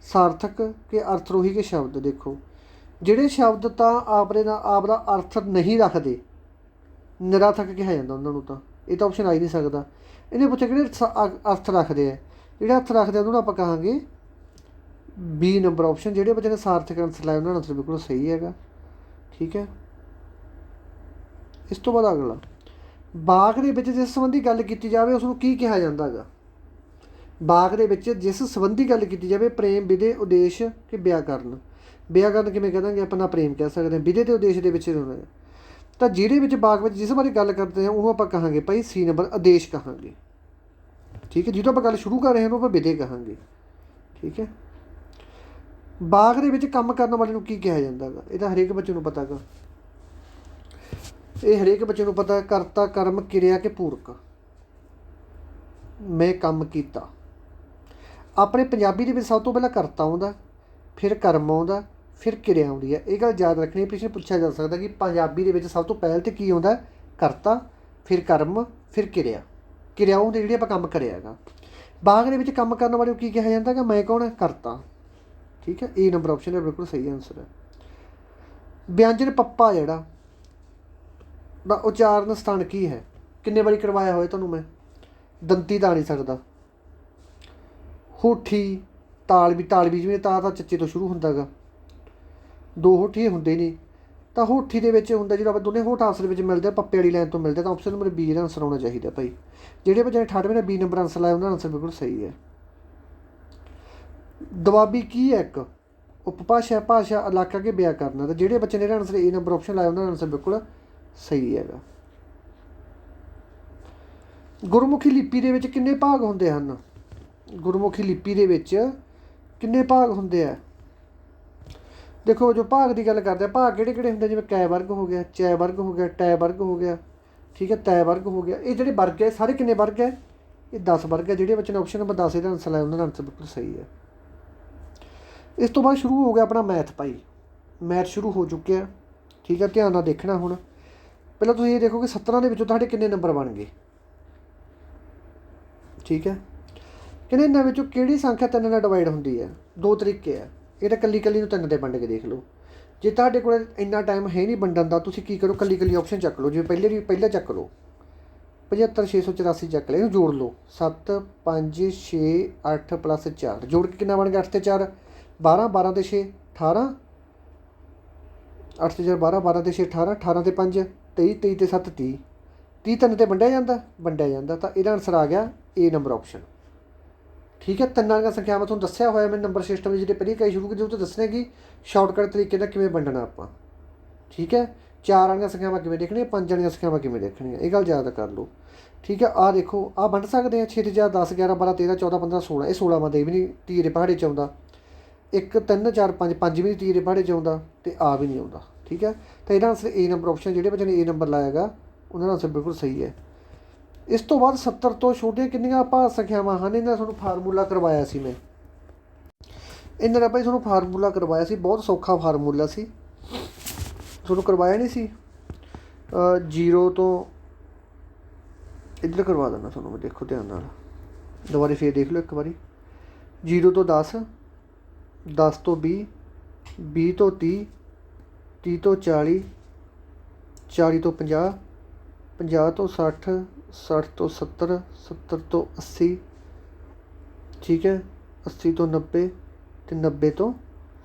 ਸਾਰਥਕ ਕਿ ਅਰਥਰੋਹੀ ਕੇ ਸ਼ਬਦ। ਦੇਖੋ ਜਿਹੜੇ ਸ਼ਬਦ ਤਾਂ ਆਪਣੇ ਨਾਲ ਆਪ ਦਾ ਅਰਥ ਨਹੀਂ ਰੱਖਦੇ, ਨਿਰਾਰਥਕ ਕਿਹਾ ਜਾਂਦਾ ਉਹਨਾਂ ਨੂੰ, ਤਾਂ ਇਹ ਤਾਂ ਆਪਸ਼ਨ ਆ ਹੀ ਨਹੀਂ ਸਕਦਾ। ਇਹਨੇ ਪੁੱਛਿਆ ਕਿਹੜੇ ਅਰਥ ਰੱਖਦੇ ਆ, ਜਿਹੜੇ ਅਰਥ ਰੱਖਦੇ ਆ ਉਹਨੂੰ ਆਪਾਂ ਕਹਾਂਗੇ ਬੀ ਨੰਬਰ ਆਪਸ਼ਨ। ਜਿਹੜੇ ਬੱਚੇ ਨੇ ਸਾਰਥਕ ਆਨਸਰ ਲਾਇਆ ਉਹਨਾਂ ਦਾ ਆਨਸਰ ਬਿਲਕੁਲ ਸਹੀ ਹੈਗਾ। ਠੀਕ ਹੈ, ਇਸ ਤੋਂ ਬਾਅਦ ਅਗਲਾ, ਵਾਕ ਦੇ ਵਿੱਚ ਜਿਸ ਸੰਬੰਧੀ ਗੱਲ ਕੀਤੀ ਜਾਵੇ ਉਸ ਨੂੰ ਕੀ ਕਿਹਾ ਜਾਂਦਾ ਹੈਗਾ। ਵਾਕ ਦੇ ਵਿੱਚ ਜਿਸ ਸੰਬੰਧੀ ਗੱਲ ਕੀਤੀ ਜਾਵੇ, ਪ੍ਰੇਮ, ਵਿਧੇ, ਉਦੇਸ਼ ਕਿ ਵਿਆਕਰਨ। ਵਿਆਕਰਨ ਕਿਵੇਂ ਕਹਿ ਦਾਂਗੇ ਆਪਾਂ, ਨਾ ਪ੍ਰੇਮ ਕਹਿ ਸਕਦੇ ਹਾਂ, ਵਿਧੇ ਅਤੇ ਉਦੇਸ਼ ਦੇ ਵਿੱਚ ਹੋਣਾ। ਤਾਂ ਜਿਹੜੇ ਵਿੱਚ ਵਾਕ ਵਿੱਚ ਜਿਸ ਬਾਰੇ ਗੱਲ ਕਰਦੇ ਹਾਂ ਉਹਨੂੰ ਆਪਾਂ ਕਹਾਂਗੇ ਭਾਈ ਸੀ ਨੰਬਰ ਆਦੇਸ਼ ਕਹਾਂਗੇ। ਠੀਕ ਹੈ, ਜਦੋਂ ਆਪਾਂ ਗੱਲ ਸ਼ੁਰੂ ਕਰ ਰਹੇ ਹਾਂ ਉਹਨੂੰ ਆਪਾਂ ਵਿਧੇ ਕਹਾਂਗੇ। ਠੀਕ ਹੈ, ਵਾਕ ਦੇ ਵਿੱਚ ਕੰਮ ਕਰਨ ਵਾਲੇ ਨੂੰ ਕੀ ਕਿਹਾ ਜਾਂਦਾ ਹੈਗਾ, ਇਹ ਤਾਂ ਹਰੇਕ ਬੱਚੇ ਨੂੰ ਪਤਾ ਹੈਗਾ। ਇਹ ਹਰੇਕ ਬੱਚੇ ਨੂੰ ਪਤਾ, ਕਰਤਾ, ਕਰਮ, ਕਿਰਿਆ ਕਿ ਪੂਰਕ। ਮੈਂ ਕੰਮ ਕੀਤਾ। ਆਪਣੇ ਪੰਜਾਬੀ ਦੇ ਵਿੱਚ ਸਭ ਤੋਂ ਪਹਿਲਾਂ ਕਰਤਾ ਆਉਂਦਾ, ਫਿਰ ਕਰਮ ਆਉਂਦਾ, ਫਿਰ ਕਿਰਿਆ ਆਉਂਦੀ ਹੈ। ਇਹ ਗੱਲ ਯਾਦ ਰੱਖਣੀ, ਪ੍ਰਸ਼ਨ ਪੁੱਛਿਆ ਜਾ ਸਕਦਾ ਕਿ ਪੰਜਾਬੀ ਦੇ ਵਿੱਚ ਸਭ ਤੋਂ ਪਹਿਲ 'ਤੇ ਕੀ ਆਉਂਦਾ, ਕਰਤਾ, ਫਿਰ ਕਰਮ, ਫਿਰ ਕਿਰਿਆ। ਕਿਰਿਆ ਹੁੰਦੀ ਜਿਹੜੀ ਆਪਾਂ ਕੰਮ ਕਰਿਆ ਹੈਗਾ। ਵਾਕ ਦੇ ਵਿੱਚ ਕੰਮ ਕਰਨ ਵਾਲੇ ਨੂੰ ਕੀ ਕਿਹਾ ਜਾਂਦਾ ਹੈਗਾ, ਮੈਂ ਕੌਣ ਹੈ, ਕਰਤਾ। ਠੀਕ ਹੈ, ਏ ਨੰਬਰ ਆਪਸ਼ਨ ਹੈ ਬਿਲਕੁਲ ਸਹੀ ਆਨਸਰ ਹੈ। ਵਿਅੰਜਨ ਪੱਪਾ ਜਿਹੜਾ ਦਾ ਉਚਾਰਨ ਸਥਾਨ ਕੀ ਹੈ, ਕਿੰਨੇ ਵਾਰੀ ਕਰਵਾਇਆ ਹੋਇਆ ਤੁਹਾਨੂੰ ਮੈਂ, ਦੰਤੀ ਤਾਂ ਨਹੀਂ ਸਕਦਾ। ਹੋਠੀ, ਤਾਲਵੀ, ਤਾਲਵੀ ਜਿਵੇਂ ਤਾਂ ਚੱਚੇ ਤੋਂ ਸ਼ੁਰੂ ਹੁੰਦਾ ਗਾ, ਦੋ ਹੋਠੀ ਹੁੰਦੇ ਨਹੀਂ। ਤਾਂ ਹੋਠੀ ਦੇ ਵਿੱਚ ਹੁੰਦਾ ਜਦੋਂ ਆਪਾਂ ਦੋਨੇ ਹੋਠ ਆਪਸ ਦੇ ਵਿੱਚ ਮਿਲਦੇ ਆ, ਪੱਪੇ ਵਾਲੀ ਲਾਈਨ ਤੋਂ ਮਿਲਦੇ, ਤਾਂ ਆਪਸ਼ਨ ਨੰਬਰ ਬੀ ਦਾ ਆਨਸਰ ਆਉਣਾ ਚਾਹੀਦਾ ਭਾਈ। ਜਿਹੜੇ ਬੱਚੇ ਨੇ 98 ਨੇ ਬੀ ਨੰਬਰ ਆਨਸਰ ਲਾਇਆ ਉਹਨਾਂ ਦਾ ਆਨਸਰ ਬਿਲਕੁਲ ਸਹੀ ਹੈ। ਦੁਆਬੀ ਕੀ ਹੈ, ਇੱਕ ਉਪਭਾਸ਼ਾ, ਭਾਸ਼ਾ, ਇਲਾਕਾ ਕੇ ਵਿਆਕਰਨ। ਤਾਂ ਜਿਹੜੇ ਬੱਚੇ ਨੇ ਇਹਦਾ ਆਨਸਰ ਏ ਨੰਬਰ ਆਪਸ਼ਨ ਲਾਇਆ ਉਹਨਾਂ ਦਾ ਆਨਸਰ ਬਿਲਕੁਲ ਸਹੀ ਹੈਗਾ। ਗੁਰਮੁਖੀ ਲਿਪੀ ਦੇ ਵਿੱਚ ਕਿੰਨੇ ਭਾਗ ਹੁੰਦੇ ਹਨ, ਗੁਰਮੁਖੀ ਲਿਪੀ ਦੇ ਵਿੱਚ ਕਿੰਨੇ ਭਾਗ ਹੁੰਦੇ ਆ। ਦੇਖੋ ਜੋ ਭਾਗ ਦੀ ਗੱਲ ਕਰਦੇ ਆ, ਭਾਗ ਕਿਹੜੇ ਕਿਹੜੇ ਹੁੰਦੇ, ਜਿਵੇਂ ਕੈ ਵਰਗ ਹੋ ਗਿਆ, ਚੈ ਵਰਗ ਹੋ ਗਿਆ, ਟੈ ਵਰਗ ਹੋ ਗਿਆ, ਠੀਕ ਹੈ, ਤੈ ਵਰਗ ਹੋ ਗਿਆ। ਇਹ ਜਿਹੜੇ ਵਰਗ ਹੈ ਸਾਰੇ ਕਿੰਨੇ ਵਰਗ ਹੈ, ਇਹ 10 ਵਰਗ ਹੈ। ਜਿਹੜੇ ਬੱਚੇ ਨੇ ਆਪਸ਼ਨ ਨੰਬਰ 10 ਇਹਦਾ ਆਨਸਰ ਲਾਇਆ ਉਹਨਾਂ ਦਾ ਆਨਸਰ ਬਿਲਕੁਲ ਸਹੀ ਹੈ। ਇਸ ਤੋਂ ਬਾਅਦ ਸ਼ੁਰੂ ਹੋ ਗਿਆ ਆਪਣਾ ਮੈਥ ਭਾਈ, ਮੈਥ ਸ਼ੁਰੂ ਹੋ ਚੁੱਕਿਆ। ਠੀਕ ਹੈ, ਧਿਆਨ ਨਾਲ ਦੇਖਣਾ। ਹੁਣ ਪਹਿਲਾਂ ਤੁਸੀਂ ਇਹ ਦੇਖੋ ਕਿ 17 ਦੇ ਵਿੱਚੋਂ ਤੁਹਾਡੇ ਕਿੰਨੇ ਨੰਬਰ ਬਣ ਗਏ। ਠੀਕ ਹੈ, ਕਹਿੰਦੇ ਇਹਨਾਂ ਵਿੱਚੋਂ ਕਿਹੜੀ ਸੰਖਿਆ 3 ਨਾਲ ਡਿਵਾਈਡ ਹੁੰਦੀ ਹੈ। ਦੋ ਤਰੀਕੇ ਆ, ਇਹ ਤਾਂ ਕੱਲੀ ਕੱਲੀ ਨੂੰ 3 ਦੇ ਵੰਡ ਕੇ ਦੇਖ ਲਓ। ਜੇ ਤੁਹਾਡੇ ਕੋਲ ਇੰਨਾ ਟਾਈਮ ਹੈ ਨਹੀਂ ਵੰਡਣ ਦਾ, ਤੁਸੀਂ ਕੀ ਕਰੋ, ਕੱਲੀ ਕੱਲੀ ਆਪਸ਼ਨ ਚੱਕ ਲਓ। ਜਿਵੇਂ ਪਹਿਲਾਂ ਚੱਕ ਲਓ 75684 ਚੱਕ ਲਿਆ, ਇਹਨੂੰ ਜੋੜ ਲਓ। 7 5 6 8 + 4 ਜੋੜ ਕੇ ਕਿੰਨਾ ਬਣ ਗਿਆ, 8 ਤੇ 4 12, 12 ਤੇ 6 18, 8 ਤੇ 4 12, 12 ਤੇ 6 18, 18 ਤੇ 5 23, 23 ਤੇ 7 30, 30 3 ਤੇ ਵੰਡਿਆ ਜਾਂਦਾ। ਤਾਂ ਇਹਦਾ ਆਨਸਰ ਆ ਗਿਆ ਏ ਨੰਬਰ ਆਪਸ਼ਨ। ਠੀਕ ਹੈ, ਤਿੰਨਾਂ ਦੀਆਂ ਸੰਖਿਆਵਾਂ ਤੁਹਾਨੂੰ ਦੱਸਿਆ ਹੋਇਆ ਮੈਂ ਨੰਬਰ ਸਿਸਟਮ ਜਿਹੜੇ ਪਹਿਲੀ ਇਕਾਈ ਸ਼ੁਰੂ ਕੀਤੀ ਉਹ ਤੋਂ ਦੱਸਣੇ ਕਿ ਸ਼ਾਰਟਕਟ ਤਰੀਕੇ ਨਾਲ ਕਿਵੇਂ ਵੰਡਣਾ ਆਪਾਂ। ਠੀਕ ਹੈ, 4 ਵਾਲੀਆਂ ਸੰਖਿਆਵਾਂ ਕਿਵੇਂ ਦੇਖਣੀਆਂ, 5 ਵਾਲੀਆਂ ਸੰਖਿਆਵਾਂ ਕਿਵੇਂ ਦੇਖਣੀਆਂ, ਇਹ ਗੱਲ ਯਾਦ ਕਰ ਲਓ। ਠੀਕ ਹੈ, ਆਹ ਦੇਖੋ ਆਹ ਵੰਡ ਸਕਦੇ ਹਾਂ 6 ਤੇ 4 10 11 12 13 14 15 16, ਇਹ 16ਵਾਂ ਦੇ ਵੀ ਨਹੀਂ ਤੀਏ ਦੇ ਪਹਾੜੇ 'ਚ ਆਉਂਦਾ। 1 3 4 5 5 ਵੀ ਨਹੀਂ ਤੀਏ ਦੇ ਪਹਾੜੇ 'ਚ ਆਉਂਦਾ, ਅਤੇ ਆ ਵੀ ਨਹੀਂ ਆਉਂਦਾ। ਠੀਕ ਹੈ, ਤਾਂ ਇਹਦਾ ਆਨਸਰ ਏ ਨੰਬਰ ਆਪਸ਼ਨ, ਜਿਹੜੇ ਬੱਚੇ ਨੇ ਏ ਨੰਬਰ ਲਾਇਆ ਗਾ ਉਹਨਾਂ ਦਾ ਆਨਸਰ ਬਿਲਕੁਲ ਸਹੀ ਹੈ। ਇਸ ਤੋਂ ਬਾਅਦ 70 ਤੋਂ ਛੋਟੀਆਂ ਕਿੰਨੀਆਂ ਭਾਗ ਸੰਖਿਆਵਾਂ ਹਨ, ਇਹਨਾਂ ਦਾ ਤੁਹਾਨੂੰ ਫਾਰਮੂਲਾ ਕਰਵਾਇਆ ਸੀ ਮੈਂ। ਇਹਨਾਂ ਦਾ ਭਾਈ ਤੁਹਾਨੂੰ ਫਾਰਮੂਲਾ ਕਰਵਾਇਆ ਸੀ, ਬਹੁਤ ਸੌਖਾ ਫਾਰਮੂਲਾ ਸੀ, ਤੁਹਾਨੂੰ ਕਰਵਾਇਆ ਨਹੀਂ ਸੀ। 0 ਤੋਂ ਇੱਧਰ ਕਰਵਾ ਦਿੰਦਾ ਤੁਹਾਨੂੰ ਮੈਂ, ਦੇਖੋ ਧਿਆਨ ਨਾਲ ਦੁਬਾਰਾ ਫੇਰ ਦੇਖ ਲਓ ਇੱਕ ਵਾਰੀ। 0 ਤੋਂ 10, 10 ਤੋਂ 20, 20 ਤੋਂ 30, 30 ਤੋਂ 40, 40 ਤੋਂ 50, 50 ਤੋਂ 60, 60 ਤੋਂ 70, 70 ਤੋਂ 80, ਠੀਕ ਹੈ, 80 ਤੋਂ 90 ਅਤੇ 90 ਤੋਂ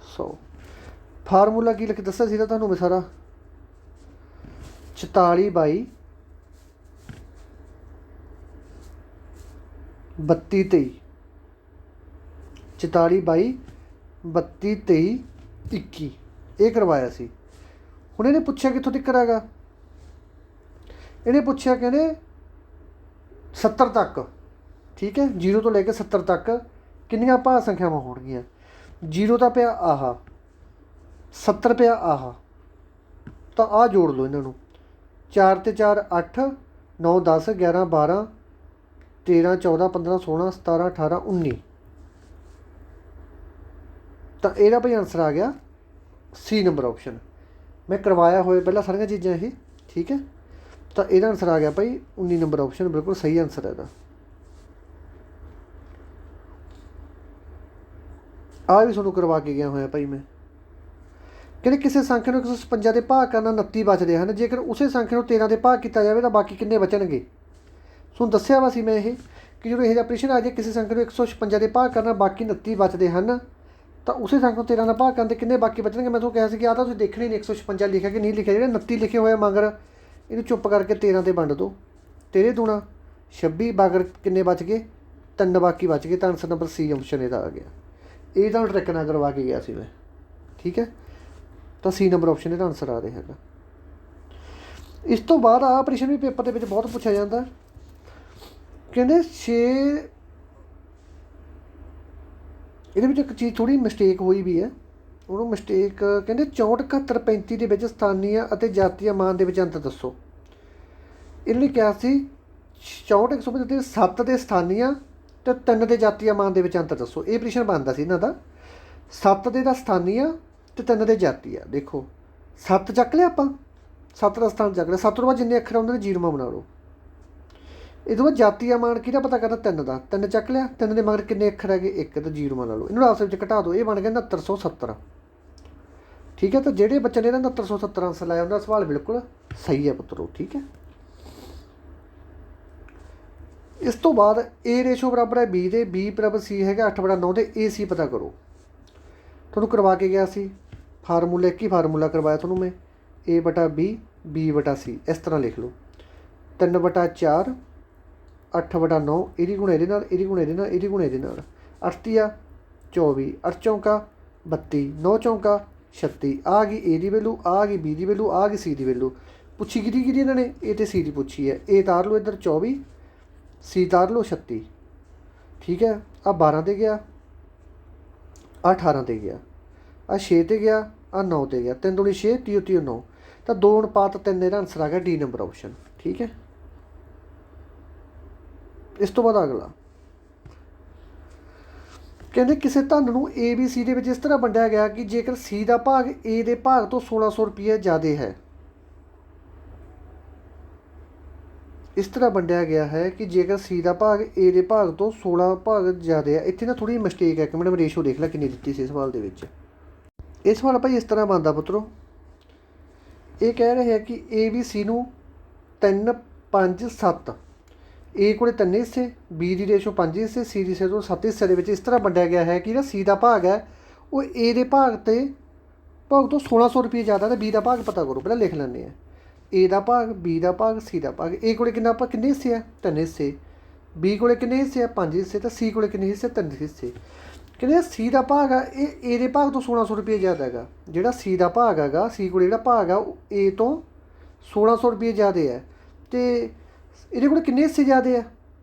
100। ਫਾਰਮੂਲਾ ਕੀ ਲਿਖ ਦੱਸਿਆ ਸੀ ਤੁਹਾਨੂੰ ਮੈਂ ਸਾਰਾ, 44/32 32 44/32 32 23 21 ਇਹ ਕਰਵਾਇਆ ਸੀ। ਹੁਣ ਇਹਨੇ ਪੁੱਛਿਆ ਕਿੱਥੋਂ ਤੱਕ ਹੈਗਾ, ਇਹਨੇ ਪੁੱਛਿਆ ਕਹਿੰਦੇ 70 ਤੱਕ। ਠੀਕ ਹੈ, 0 ਤੋਂ ਲੈ ਕੇ 70 ਤੱਕ ਕਿੰਨੀਆਂ ਭਾਗ ਸੰਖਿਆਵਾਂ ਹੋਣਗੀਆਂ। 0 ਤਾਂ ਪਿਆ ਆਹ, 70 ਪਿਆ ਆਹ, ਤਾਂ ਆਹ ਜੋੜ ਲਓ ਇਹਨਾਂ ਨੂੰ। 4 ਤੇ 4 8 9 10 11 12 13 14 15 16 17 18 19, ਤਾਂ ਇਹਦਾ ਭਾਈ ਆਨਸਰ ਆ ਗਿਆ ਸੀ ਨੰਬਰ ਆਪਸ਼ਨ। ਮੈਂ ਕਰਵਾਇਆ ਹੋਇਆ ਪਹਿਲਾਂ ਸਾਰੀਆਂ ਚੀਜ਼ਾਂ ਇਹ। ਠੀਕ ਹੈ, ਤਾਂ ਇਹਦਾ ਆਨਸਰ ਆ ਗਿਆ ਭਾਈ 19 ਨੰਬਰ ਆਪਸ਼ਨ, ਬਿਲਕੁਲ ਸਹੀ ਆਨਸਰ ਹੈ ਇਹਦਾ। ਆ ਵੀ ਤੁਹਾਨੂੰ ਕਰਵਾ ਕੇ ਗਿਆ ਹੋਇਆ ਭਾਈ ਮੈਂ। ਕਹਿੰਦੇ ਕਿਸੇ ਸੰਖਿਆ ਨੂੰ 156 ਦੇ ਭਾਗ ਕਰਨਾ 29 ਬਚਦੇ ਹਨ, ਜੇਕਰ ਉਸੇ ਸੰਖਿਆ ਨੂੰ 13 ਦੇ ਭਾਗ ਕੀਤਾ ਜਾਵੇ ਤਾਂ ਬਾਕੀ ਕਿੰਨੇ ਬਚਣਗੇ। ਤੁਹਾਨੂੰ ਦੱਸਿਆ ਵਾ ਸੀ ਮੈਂ ਇਹ ਕਿ ਜਦੋਂ ਇਹ ਜਿਹਾ ਪ੍ਰਸ਼ਨ ਆ ਜਾਏ ਕਿਸੇ ਸੰਖਿਆ ਨੂੰ 156 ਦੇ ਭਾਗ ਕਰਨਾ ਬਾਕੀ 29 ਬਚਦੇ ਹਨ, ਤਾਂ ਉਸੇ ਸੰਖਿਆ ਨੂੰ 13 ਦਾ ਭਾਗ ਕਰਨ 'ਤੇ ਕਿੰਨੇ ਬਾਕੀ ਬਚਣਗੇ। ਮੈਂ ਤੁਹਾਨੂੰ ਕਿਹਾ ਸੀ ਕਿ ਆਹ ਤਾਂ ਤੁਸੀਂ ਦੇਖਣੇ ਨਹੀਂ 156 ਲਿਖਿਆ ਕਿ ਨਹੀਂ ਲਿਖਿਆ, ਜਿਹੜੇ 29 ਲਿਖੇ ਹੋਏ ਮਗਰ ਇਹਨੂੰ ਚੁੱਪ ਕਰਕੇ 13 'ਤੇ ਵੰਡ ਦਿਓ। ਤੇਰੇ ਦੂਣਾ 26 ਮਗਰ ਕਿੰਨੇ ਬਚ ਗਏ, 3 ਬਾਕੀ ਬਚ ਗਏ। ਤਾਂ ਆਨਸਰ ਨੰਬਰ ਸੀ ਆਪਸ਼ਨ ਇਹਦਾ ਆ ਗਿਆ। ਇਹ ਤਾਂ ਟ੍ਰਿਕ ਨਾਲ ਕਰਵਾ ਕੇ ਗਿਆ ਸੀ ਮੈਂ, ਠੀਕ ਹੈ। ਤਾਂ ਸੀ ਨੰਬਰ ਆਪਸ਼ਨ ਇਹਦਾ ਆਨਸਰ ਆ ਰਿਹਾ ਹੈਗਾ। ਇਸ ਤੋਂ ਬਾਅਦ ਆਹ ਪ੍ਰਸ਼ਨ ਵੀ ਪੇਪਰ ਦੇ ਵਿੱਚ ਬਹੁਤ ਪੁੱਛਿਆ ਜਾਂਦਾ। ਕਹਿੰਦੇ 6 ਇਹਦੇ ਵਿੱਚ ਇੱਕ ਚੀਜ਼ ਥੋੜ੍ਹੀ ਮਿਸਟੇਕ ਹੋਈ ਵੀ ਹੈ, ਉਹਨੂੰ ਮਿਸਟੇਕ ਕਹਿੰਦੇ 64 71 35 ਦੇ ਵਿੱਚ ਸਥਾਨੀਆ ਅਤੇ ਜਾਤੀय ਮਾਨ ਦੇ ਵਿੱਚ ਅੰਤਰ ਦੱਸੋ। ਇਹਨੇ ਲਈ ਕਿਹਾ ਸੀ 64 175 ਦੇ 7 ਦੇ ਸਥਾਨੀਆ ਅਤੇ 3 ਦੇ ਜਾਤੀय ਮਾਨ ਦੇ ਵਿੱਚ ਅੰਤਰ ਦੱਸੋ। ਇਹ ਪ੍ਰਸ਼ਨ ਬਣਦਾ ਸੀ ਇਹਨਾਂ ਦਾ। 7 ਦੇ ਦਾ ਸਥਾਨੀਆ ਅਤੇ 3 ਦੇ ਜਾਤੀय। ਦੇਖੋ 7 ਚੱਕ ਲਿਆ ਆਪਾਂ, 7 ਦਾ ਸਥਾਨ ਚੱਕ ਲਿਆ, 7 ਤੋਂ ਬਾਅਦ ਜਿੰਨੇ ਅੱਖਰ ਆਉਂਦੇ ਨੇ ਜੀਰੋਆਂ ਬਣਾ ਲਓ। ਇਹ ਤੋਂ ਬਾਅਦ ਜਾਤੀय ਮਾਨ ਕਿਹਦਾ ਪਤਾ ਕਰਨਾ, 3 ਦਾ, 3 ਚੱਕ ਲਿਆ, 3 ਦੇ ਮਗਰ ਕਿੰਨੇ ਅੱਖਰ ਹੈਗੇ 1, ਤਾਂ ਜੀਰੋਆਂ ਲਾ ਲਓ। ਇਹਨੂੰ ਆਪਸ ਵਿੱਚ ਘਟਾ ਦਿਓ, ਇਹ ਬਣ ਗਿਆ 6970। ਠੀਕ ਹੈ। ਤਾਂ ਜਿਹੜੇ ਬੱਚੇ ਨੇ ਇਹਦਾ 6970 ਆਨਸਰ ਲਾਇਆ ਉਹਦਾ ਸਵਾਲ ਬਿਲਕੁਲ ਸਹੀ ਹੈ ਪੁੱਤਰੋ, ਠੀਕ ਹੈ। ਇਸ ਤੋਂ ਬਾਅਦ A ਰੇਸ਼ੋ ਬਰਾਬਰ ਹੈ B ਦੇ, B ਬਰਾਬਰ C ਹੈਗਾ 8/9 ਦੇ, AC ਪਤਾ ਕਰੋ। ਤੁਹਾਨੂੰ ਕਰਵਾ ਕੇ ਗਿਆ ਸੀ ਫਾਰਮੂਲਾ, ਇੱਕ ਹੀ ਫਾਰਮੂਲਾ ਕਰਵਾਇਆ ਤੁਹਾਨੂੰ ਮੈਂ, A/B B/C। ਇਸ ਤਰ੍ਹਾਂ ਲਿਖ ਲਓ 3/4 8/9, ਇਹਦੀ ਗੁਣਾ ਇਹਦੇ ਨਾਲ, ਇਹਦੀ ਗੁਣਾ ਇਹਦੇ ਨਾਲ, ਇਹਦੀ ਗੁਣਾ ਇਹਦੇ ਨਾਲ। 8 ਤੀਆ 24, 8 ਚੌਂਕਾ 32, 9 ਚੌਂਕਾ 36। ਆ ਗਈ A ਦੀ ਵੈਲੂ, ਆ ਗਈ B ਦੀ ਵੈਲੂ, ਆ ਗਈ C ਦੀ ਵੈਲੂ। ਪੁੱਛੀ ਕਿਹਦੀ ਇਹਨਾਂ ਨੇ, A ਅਤੇ C ਦੀ ਪੁੱਛੀ ਹੈ। A ਤਾਰ ਲਓ ਇੱਧਰ 24, C ਤਾਰ ਲਓ 36, ਠੀਕ ਹੈ। ਆ 12 ਤੇ ਗਿਆ, ਆ 18 ਤੇ ਗਿਆ, ਆ 6 ਤੇ ਗਿਆ, ਆ 9 ਤੇ ਗਿਆ। 3 ਦੂਣੀ 6, 30 30 9, ਤਾਂ 2:3 ਇਹਦਾ ਆਨਸਰ ਆ ਗਿਆ D ਨੰਬਰ ਆਪਸ਼ਨ, ਠੀਕ ਹੈ। ਇਸ ਤੋਂ ਬਾਅਦ ਅਗਲਾ ਕਹਿੰਦੇ ਕਿਸੇ ਧਨ ਨੂੰ ABC ਦੇ ਵਿੱਚ ਇਸ ਤਰ੍ਹਾਂ ਵੰਡਿਆ ਗਿਆ ਕਿ ਜੇਕਰ C ਦਾ ਭਾਗ A ਦੇ ਭਾਗ ਤੋਂ 1600 ਰੁਪਏ ਜ਼ਿਆਦਾ ਹੈ। ਇਸ ਤਰ੍ਹਾਂ ਵੰਡਿਆ ਗਿਆ ਹੈ ਕਿ ਜੇਕਰ C ਦਾ ਭਾਗ A ਦੇ ਭਾਗ ਤੋਂ 16 ਭਾਗ ਜ਼ਿਆਦਾ ਹੈ। ਇੱਥੇ ਨਾ ਥੋੜ੍ਹੀ ਮਿਸਟੇਕ ਹੈ ਕਿ ਮੈਡਮ ਰੇਸ਼ੋ ਦੇਖ ਲੈ ਕਿੰਨੀ ਦਿੱਤੀ ਸੀ ਸਵਾਲ ਦੇ ਵਿੱਚ। ਇਹ ਸਵਾਲ ਭਾਈ ਇਸ ਤਰ੍ਹਾਂ ਬਣਦਾ ਪੁੱਤਰੋ, ਇਹ ਕਹਿ ਰਹੇ ਹੈ ਕਿ ABC ਨੂੰ 3 5 7, A ਕੋਲ 3 ਹਿੱਸੇ, B ਦੀ ਰੇਸ਼ੋ 5 ਹਿੱਸੇ, C ਦੀ ਰੇਸ਼ੋ 7 ਹਿੱਸੇ ਦੇ ਵਿੱਚ ਇਸ ਤਰ੍ਹਾਂ ਵੰਡਿਆ ਗਿਆ ਹੈ ਕਿ ਜਿਹੜਾ C ਦਾ ਭਾਗ ਹੈ ਉਹ A ਦੇ ਭਾਗ ਤੋਂ 1600 ਰੁਪਏ ਜ਼ਿਆਦਾ। ਤਾਂ B ਦਾ ਭਾਗ ਪਤਾ ਕਰੋ, ਪਹਿਲਾਂ ਲਿਖ ਲੈਂਦੇ ਹਾਂ। A ਦਾ ਭਾਗ, B ਦਾ ਭਾਗ, C ਦਾ ਭਾਗ। A ਕੋਲ ਕਿੰਨੇ ਹਿੱਸੇ ਆ, 3 ਹਿੱਸੇ। B ਕੋਲ ਕਿੰਨੇ ਹਿੱਸੇ ਆ, 5 ਹਿੱਸੇ। ਤਾਂ C ਕੋਲ ਕਿੰਨੇ ਹਿੱਸੇ, 3 ਹਿੱਸੇ। ਕਹਿੰਦੇ C ਦਾ ਭਾਗ ਆ ਇਹ A ਦੇ ਭਾਗ ਤੋਂ 1600 ਰੁਪਏ ਜ਼ਿਆਦਾ ਹੈਗਾ। ਜਿਹੜਾ C ਦਾ ਭਾਗ ਹੈਗਾ, C ਕੋਲ ਜਿਹੜਾ ਭਾਗ ਆ ਉਹ A ਤੋਂ 1600 ਰੁਪਏ ਜ਼ਿਆਦਾ ਹੈ। ਅਤੇ ਇਹਦੇ ਕੋਲ ਕਿੰਨੇ ਹਿੱਸੇ ਜ਼ਿਆਦਾ ਆ,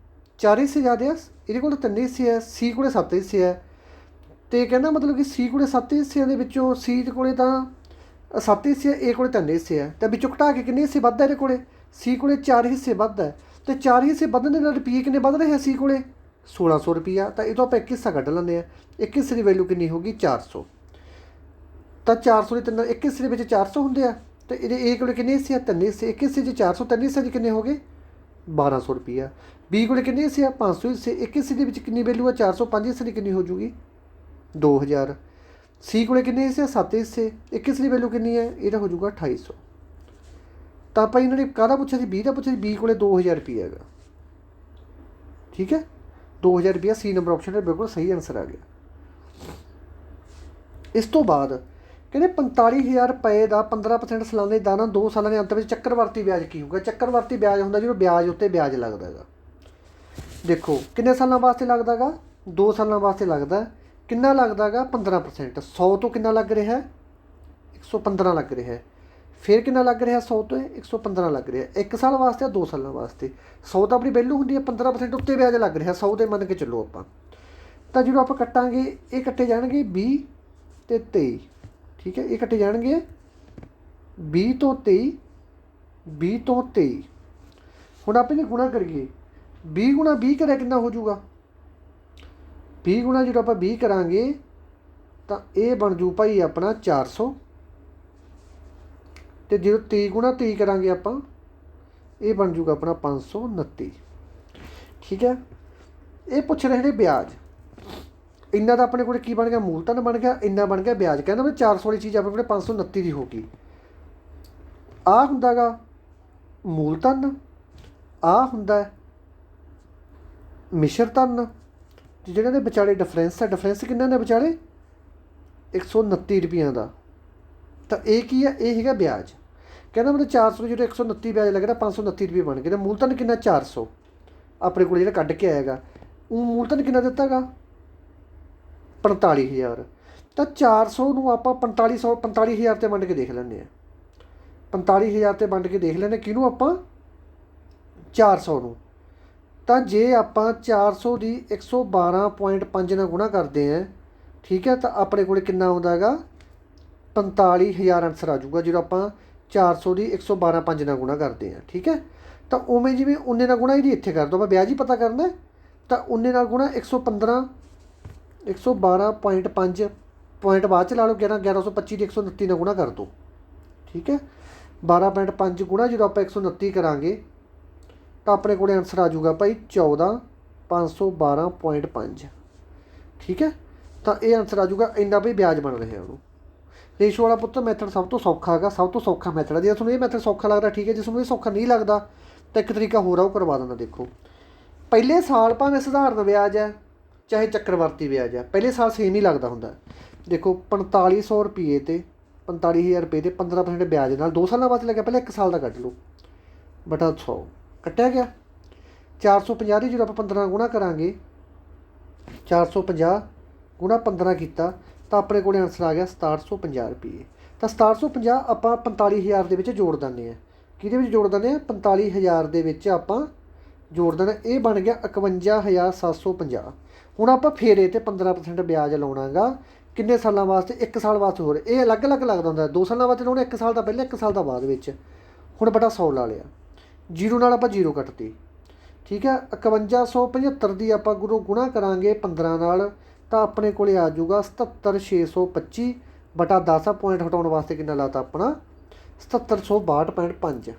4 ਹਿੱਸੇ ਜ਼ਿਆਦਾ ਆ। ਇਹਦੇ ਕੋਲ 3 ਹਿੱਸੇ ਆ, C ਕੋਲ 7 ਹਿੱਸੇ ਆ। ਅਤੇ ਕਹਿੰਦਾ ਮਤਲਬ ਕਿ C ਕੋਲ 7 ਹਿੱਸਿਆਂ ਦੇ ਵਿੱਚੋਂ C ਦੇ ਕੋਲ ਤਾਂ 7 ਹਿੱਸੇ ਆ, A ਕੋਲ 3 ਹਿੱਸੇ ਆ। ਤਾਂ ਵਿੱਚੋਂ ਘਟਾ ਕੇ ਕਿੰਨੇ ਹਿੱਸੇ ਵੱਧ ਆ ਇਹਦੇ ਕੋਲ, C ਕੋਲ 4 ਹਿੱਸੇ ਵੱਧ ਹੈ। ਅਤੇ 4 ਹਿੱਸੇ ਵੱਧਣ ਦੇ ਨਾਲ ਰੁਪਈਏ ਕਿੰਨੇ ਵੱਧ ਰਹੇ ਆ C ਕੋਲ, 1600 ਰੁਪਈਆ। ਤਾਂ ਇਹ ਤੋਂ ਆਪਾਂ ਇੱਕ ਹਿੱਸਾ ਕੱਢ ਲੈਂਦੇ ਹਾਂ। ਇੱਕ ਹਿੱਸੇ ਦੀ ਵੈਲੂ ਕਿੰਨੀ ਹੋਊਗੀ, 400। ਤਾਂ 400 ਦੇ 3 ਇੱਕ ਹਿੱਸੇ ਦੇ ਵਿੱਚ 400 ਹੁੰਦੇ ਆ। ਅਤੇ ਇਹਦੇ A ਕੋਲ ਕਿੰਨੇ ਹਿੱਸੇ ਆ, 3 ਹਿੱਸੇ। ਇੱਕ ਹਿੱਸੇ 'ਚ 400, 3 ਹਿੱਸੇ 'ਚ ਕਿੰਨੇ ਹੋ ਗਏ, 1200 ਰੁਪਈਆ। B ਕੋਲ ਕਿੰਨੇ ਹਿੱਸੇ ਆ, 500 ਹਿੱਸੇ। ਇੱਕ ਹਿੱਸੇ ਦੇ ਵਿੱਚ ਕਿੰਨੀ ਵੈਲੂ ਆ, 400, 5 ਹਿੱਸੇ ਦੀ ਕਿੰਨੀ ਹੋ ਜੂਗੀ, 2000। C ਕੋਲ ਕਿੰਨੇ ਹਿੱਸੇ ਆ, 7 ਹਿੱਸੇ। ਇੱਕ ਹਿੱਸੇ ਦੀ ਵੈਲੂ ਕਿੰਨੀ ਹੈ, ਇਹਦਾ ਹੋ ਜੂਗਾ 2800। ਤਾਂ ਆਪਾਂ ਇਹਨਾਂ ਨੇ ਕਾਹਦਾ ਪੁੱਛਿਆ ਸੀ, B ਦਾ ਪੁੱਛਿਆ ਸੀ। B ਕੋਲ 2000 ਰੁਪਈਆ ਹੈਗਾ, ਠੀਕ ਹੈ। 2000 ਰੁਪਈਆ C ਨੰਬਰ ਆਪਸ਼ਨ ਦਾ ਬਿਲਕੁਲ ਸਹੀ ਆਨਸਰ ਆ ਗਿਆ। ਇਸ ਤੋਂ ਬਾਅਦ ਕਹਿੰਦੇ 45,000 ਰੁਪਏ ਦਾ 15% ਸਾਲਾਨਾ ਦਾਣਾ 2 ਸਾਲਾਂ ਦੇ ਅੰਤ ਵਿੱਚ ਚੱਕਰਵਰਤੀ ਵਿਆਜ ਕੀ ਹੋਊਗਾ। ਚੱਕਰਵਰਤੀ ਵਿਆਜ ਹੁੰਦਾ ਜਦੋਂ ਵਿਆਜ ਉੱਤੇ ਵਿਆਜ ਲੱਗਦਾ ਹੈਗਾ। ਦੇਖੋ ਕਿੰਨੇ ਸਾਲਾਂ ਵਾਸਤੇ ਲੱਗਦਾ ਹੈਗਾ, 2 ਸਾਲਾਂ ਵਾਸਤੇ ਲੱਗਦਾ। ਕਿੰਨਾ ਲੱਗਦਾ ਹੈਗਾ, 15%। 100 ਤੋਂ ਕਿੰਨਾ ਲੱਗ ਰਿਹਾ, 115 ਲੱਗ ਰਿਹਾ। ਫਿਰ ਕਿੰਨਾ ਲੱਗ ਰਿਹਾ, 100 ਤੋਂ 115 ਲੱਗ ਰਿਹਾ। 1 ਸਾਲ ਵਾਸਤੇ, 2 ਸਾਲਾਂ ਵਾਸਤੇ। 100 ਤਾਂ ਆਪਣੀ ਵੈਲੂ ਹੁੰਦੀ ਹੈ, 15% ਉੱਤੇ ਵਿਆਜ ਲੱਗ ਰਿਹਾ 100 ਦੇ ਮੰਨ ਕੇ ਚੱਲੋ ਆਪਾਂ। ਤਾਂ ਜਦੋਂ ਆਪਾਂ ਕੱਟਾਂਗੇ ਇਹ ਕੱਟੇ ਜਾਣਗੇ 20 ਅਤੇ 23, ਠੀਕ ਹੈ। ਇਹ ਕੱਟੇ ਜਾਣਗੇ 20 ਤੋਂ 23, 20 ਤੋਂ 23। ਹੁਣ ਆਪਾਂ ਇਹਨੇ ਗੁਣਾ ਕਰੀਏ, 20 ਗੁਣਾ 20 ਕਰਿਆ ਕਿੰਨਾ ਹੋ ਜੂਗਾ, 20 ਗੁਣਾ ਜਦੋਂ ਆਪਾਂ 20 ਕਰਾਂਗੇ ਤਾਂ ਇਹ ਬਣ ਜੂ ਭਾਈ ਆਪਣਾ 400। ਅਤੇ ਜਦੋਂ 23 ਗੁਣਾ 23 ਕਰਾਂਗੇ ਆਪਾਂ, ਇਹ ਬਣ ਜੂਗਾ ਆਪਣਾ 529, ਠੀਕ ਹੈ। ਇਹ ਪੁੱਛ ਰਹੇ ਨੇ ਵਿਆਜ। ਇੰਨਾ ਤਾਂ ਆਪਣੇ ਕੋਲ ਕੀ ਬਣ ਗਿਆ, ਮੂਲਧਨ ਬਣ ਗਿਆ, ਇੰਨਾ ਬਣ ਗਿਆ ਵਿਆਜ। ਕਹਿੰਦਾ ਵੀ 400 ਵਾਲੀ ਚੀਜ਼ ਆਪਣੇ ਕੋਲ 529 ਦੀ ਹੋ ਗਈ। ਆਹ ਹੁੰਦਾ ਗਾ ਮੂਲਧਨ, ਆਹ ਹੁੰਦਾ ਮਿਸ਼ਰਧਨ, ਜਿਹੜੇ ਦੇ ਵਿਚਾਲੇ ਡਿਫਰੈਂਸ ਹੈ। ਡਿਫਰੈਂਸ ਕਿੰਨਾ ਨੇ ਵਿਚਾਲੇ 129 ਰੁਪਈਆਂ ਦਾ। ਤਾਂ ਇਹ ਕੀ ਹੈ, ਇਹ ਹੈਗਾ ਵਿਆਜ। ਕਹਿੰਦਾ ਮਤਲਬ 400 ਜਦੋਂ 129 ਵਿਆਜ ਲੱਗਦਾ 529 ਰੁਪਏ ਬਣ ਗਏ। ਤਾਂ ਮੂਲਧਨ ਕਿੰਨਾ 400 ਆਪਣੇ ਕੋਲ ਜਿਹੜਾ ਕੱਢ ਕੇ ਆਏਗਾ। ਉਹ ਮੂਲਧਨ ਕਿੰਨਾ ਦਿੱਤਾ ਗਾ 45,000। ਤਾਂ 400 ਨੂੰ ਆਪਾਂ 45,000 ਤੇ ਵੰਡ ਕੇ ਦੇਖ ਲੈਂਦੇ ਹਾਂ। 45,000 ਤੇ ਵੰਡ ਕੇ ਦੇਖ ਲੈਂਦੇ ਕਿਹਨੂੰ ਆਪਾਂ 400 ਨੂੰ। ਤਾਂ ਜੇ ਆਪਾਂ 400 ਦੀ 112.5 ਨਾਲ ਗੁਣਾ ਕਰਦੇ ਹਾਂ, ਠੀਕ ਹੈ, ਤਾਂ ਆਪਣੇ ਕੋਲ ਕਿੰਨਾ ਆਉਂਦਾ ਹੈਗਾ 45,000 ਆਨਸਰ ਆ ਜਾਊਗਾ ਜਦੋਂ ਆਪਾਂ 400 ਦੀ 112.5 ਨਾਲ ਗੁਣਾ ਕਰਦੇ ਹਾਂ। ਠੀਕ ਹੈ, ਤਾਂ ਉਵੇਂ ਜਿਵੇਂ ਉਨੇ ਨਾਲ ਗੁਣਾ ਇਹਦੀ ਇੱਥੇ ਕਰ ਦਿਓ, ਆਪਾਂ ਵਿਆਜ ਹੀ ਪਤਾ ਕਰਨਾ। ਤਾਂ ਉਨੇ ਨਾਲ ਗੁਣਾ 115 112.5 ਪੁਆਇੰਟ ਬਾਅਦ 'ਚ ਲਾ ਲਓ, 1125 ਦੀ 129 ਨਾਲ ਗੁਣਾ ਕਰ ਦਿਓ। ਠੀਕ ਹੈ, 12.5 ਗੁਣਾ ਜਦੋਂ ਆਪਾਂ 129 ਕਰਾਂਗੇ ਤਾਂ ਆਪਣੇ ਕੋਲ ਆਨਸਰ ਆ ਜਾਊਗਾ ਭਾਈ 14,512.5। ਠੀਕ ਹੈ, ਤਾਂ ਇਹ ਆਨਸਰ ਆ ਜਾਊਗਾ ਇੰਨਾ ਵੀ ਵਿਆਜ ਬਣ ਰਿਹਾ ਉਹਨੂੰ। ਰੇਸ਼ੋ ਵਾਲਾ ਪੁੱਤ ਮੈਥਡ ਸਭ ਤੋਂ ਸੌਖਾ ਹੈਗਾ, ਸਭ ਤੋਂ ਸੌਖਾ ਮੈਥਡ ਹੈ। ਜੇ ਤੁਹਾਨੂੰ ਇਹ ਮੈਥਡ ਸੌਖਾ ਲੱਗਦਾ ਠੀਕ ਹੈ, ਜੇ ਤੁਹਾਨੂੰ ਇਹ ਸੌਖਾ ਨਹੀਂ ਲੱਗਦਾ ਤਾਂ ਇੱਕ ਤਰੀਕਾ ਹੋਰ ਆ, ਉਹ ਕਰਵਾ ਦਿੰਦਾ। ਦੇਖੋ ਪਹਿਲੇ ਸਾਲ ਭਾਵੇਂ ਸਧਾਰਨ ਵਿਆਜ ਹੈ ਚਾਹੇ ਚੱਕਰਵਰਤੀ ਵਿਆਜ ਹੈ, ਪਹਿਲੇ ਸਾਲ ਸੇਮ ਹੀ ਲੱਗਦਾ ਹੁੰਦਾ। ਦੇਖੋ 4500 ਰੁਪਏ ਤੇ 45,000 ਰੁਪਏ ਦੇ 15% ਵਿਆਜ ਨਾਲ 2 ਸਾਲਾਂ ਬਾਅਦ ਲੱਗਿਆ। ਪਹਿਲਾਂ 1 ਸਾਲ ਦਾ ਕੱਢ ਲਓ ਬਟਾ 100 ਕੱਟਿਆ ਗਿਆ। 450 ਦੀ ਜਦੋਂ ਆਪਾਂ 15 ਗੁਣਾ ਕਰਾਂਗੇ, 450 ਗੁਣਾ 15 ਕੀਤਾ ਤਾਂ ਆਪਣੇ ਕੋਲ ਆਨਸਰ ਆ ਗਿਆ 6750 ਰੁਪਏ। ਤਾਂ 6750 ਆਪਾਂ 45,000 ਦੇ ਵਿੱਚ ਜੋੜ ਦਿੰਦੇ ਹਾਂ। ਕਿਹਦੇ ਵਿੱਚ ਜੋੜ ਦਿੰਦੇ ਹਾਂ 45,000 ਦੇ ਵਿੱਚ ਆਪਾਂ ਜੋੜ ਦਿੰਦੇ। ਇਹ ਬਣ ਗਿਆ 51,750। ਹੁਣ ਆਪਾਂ ਫੇਰ ਇਹ 'ਤੇ 15% ਵਿਆਜ ਲਾਉਣਾ ਗਾ ਕਿੰਨੇ ਸਾਲਾਂ ਵਾਸਤੇ 1 ਸਾਲ ਵਾਸਤੇ। ਹੋਰ ਇਹ ਅਲੱਗ-ਅਲੱਗ ਲੱਗਦਾ ਹੁੰਦਾ, 2 ਸਾਲਾਂ ਵਾਸਤੇ ਲਾਉਣਾ, 1 ਸਾਲ ਦਾ ਪਹਿਲਾਂ 1 ਸਾਲ ਦਾ ਬਾਅਦ ਵਿੱਚ। ਹੁਣ ਬਟਾ 100 ਲਾ ਲਿਆ, ਜੀਰੋ ਨਾਲ ਆਪਾਂ ਜੀਰੋ ਕੱਟਤੀ। ਠੀਕ ਹੈ, 5175 ਦੀ ਆਪਾਂ ਗੁਣਾ ਕਰਾਂਗੇ 15 ਨਾਲ ਤਾਂ ਆਪਣੇ ਕੋਲ ਆ ਜਾਊਗਾ 77,625 ਬਟਾ 10। ਪੁਆਇੰਟ ਹਟਾਉਣ ਵਾਸਤੇ ਕਿੰਨਾ ਲਾਤਾ ਆਪਣਾ 7762.5।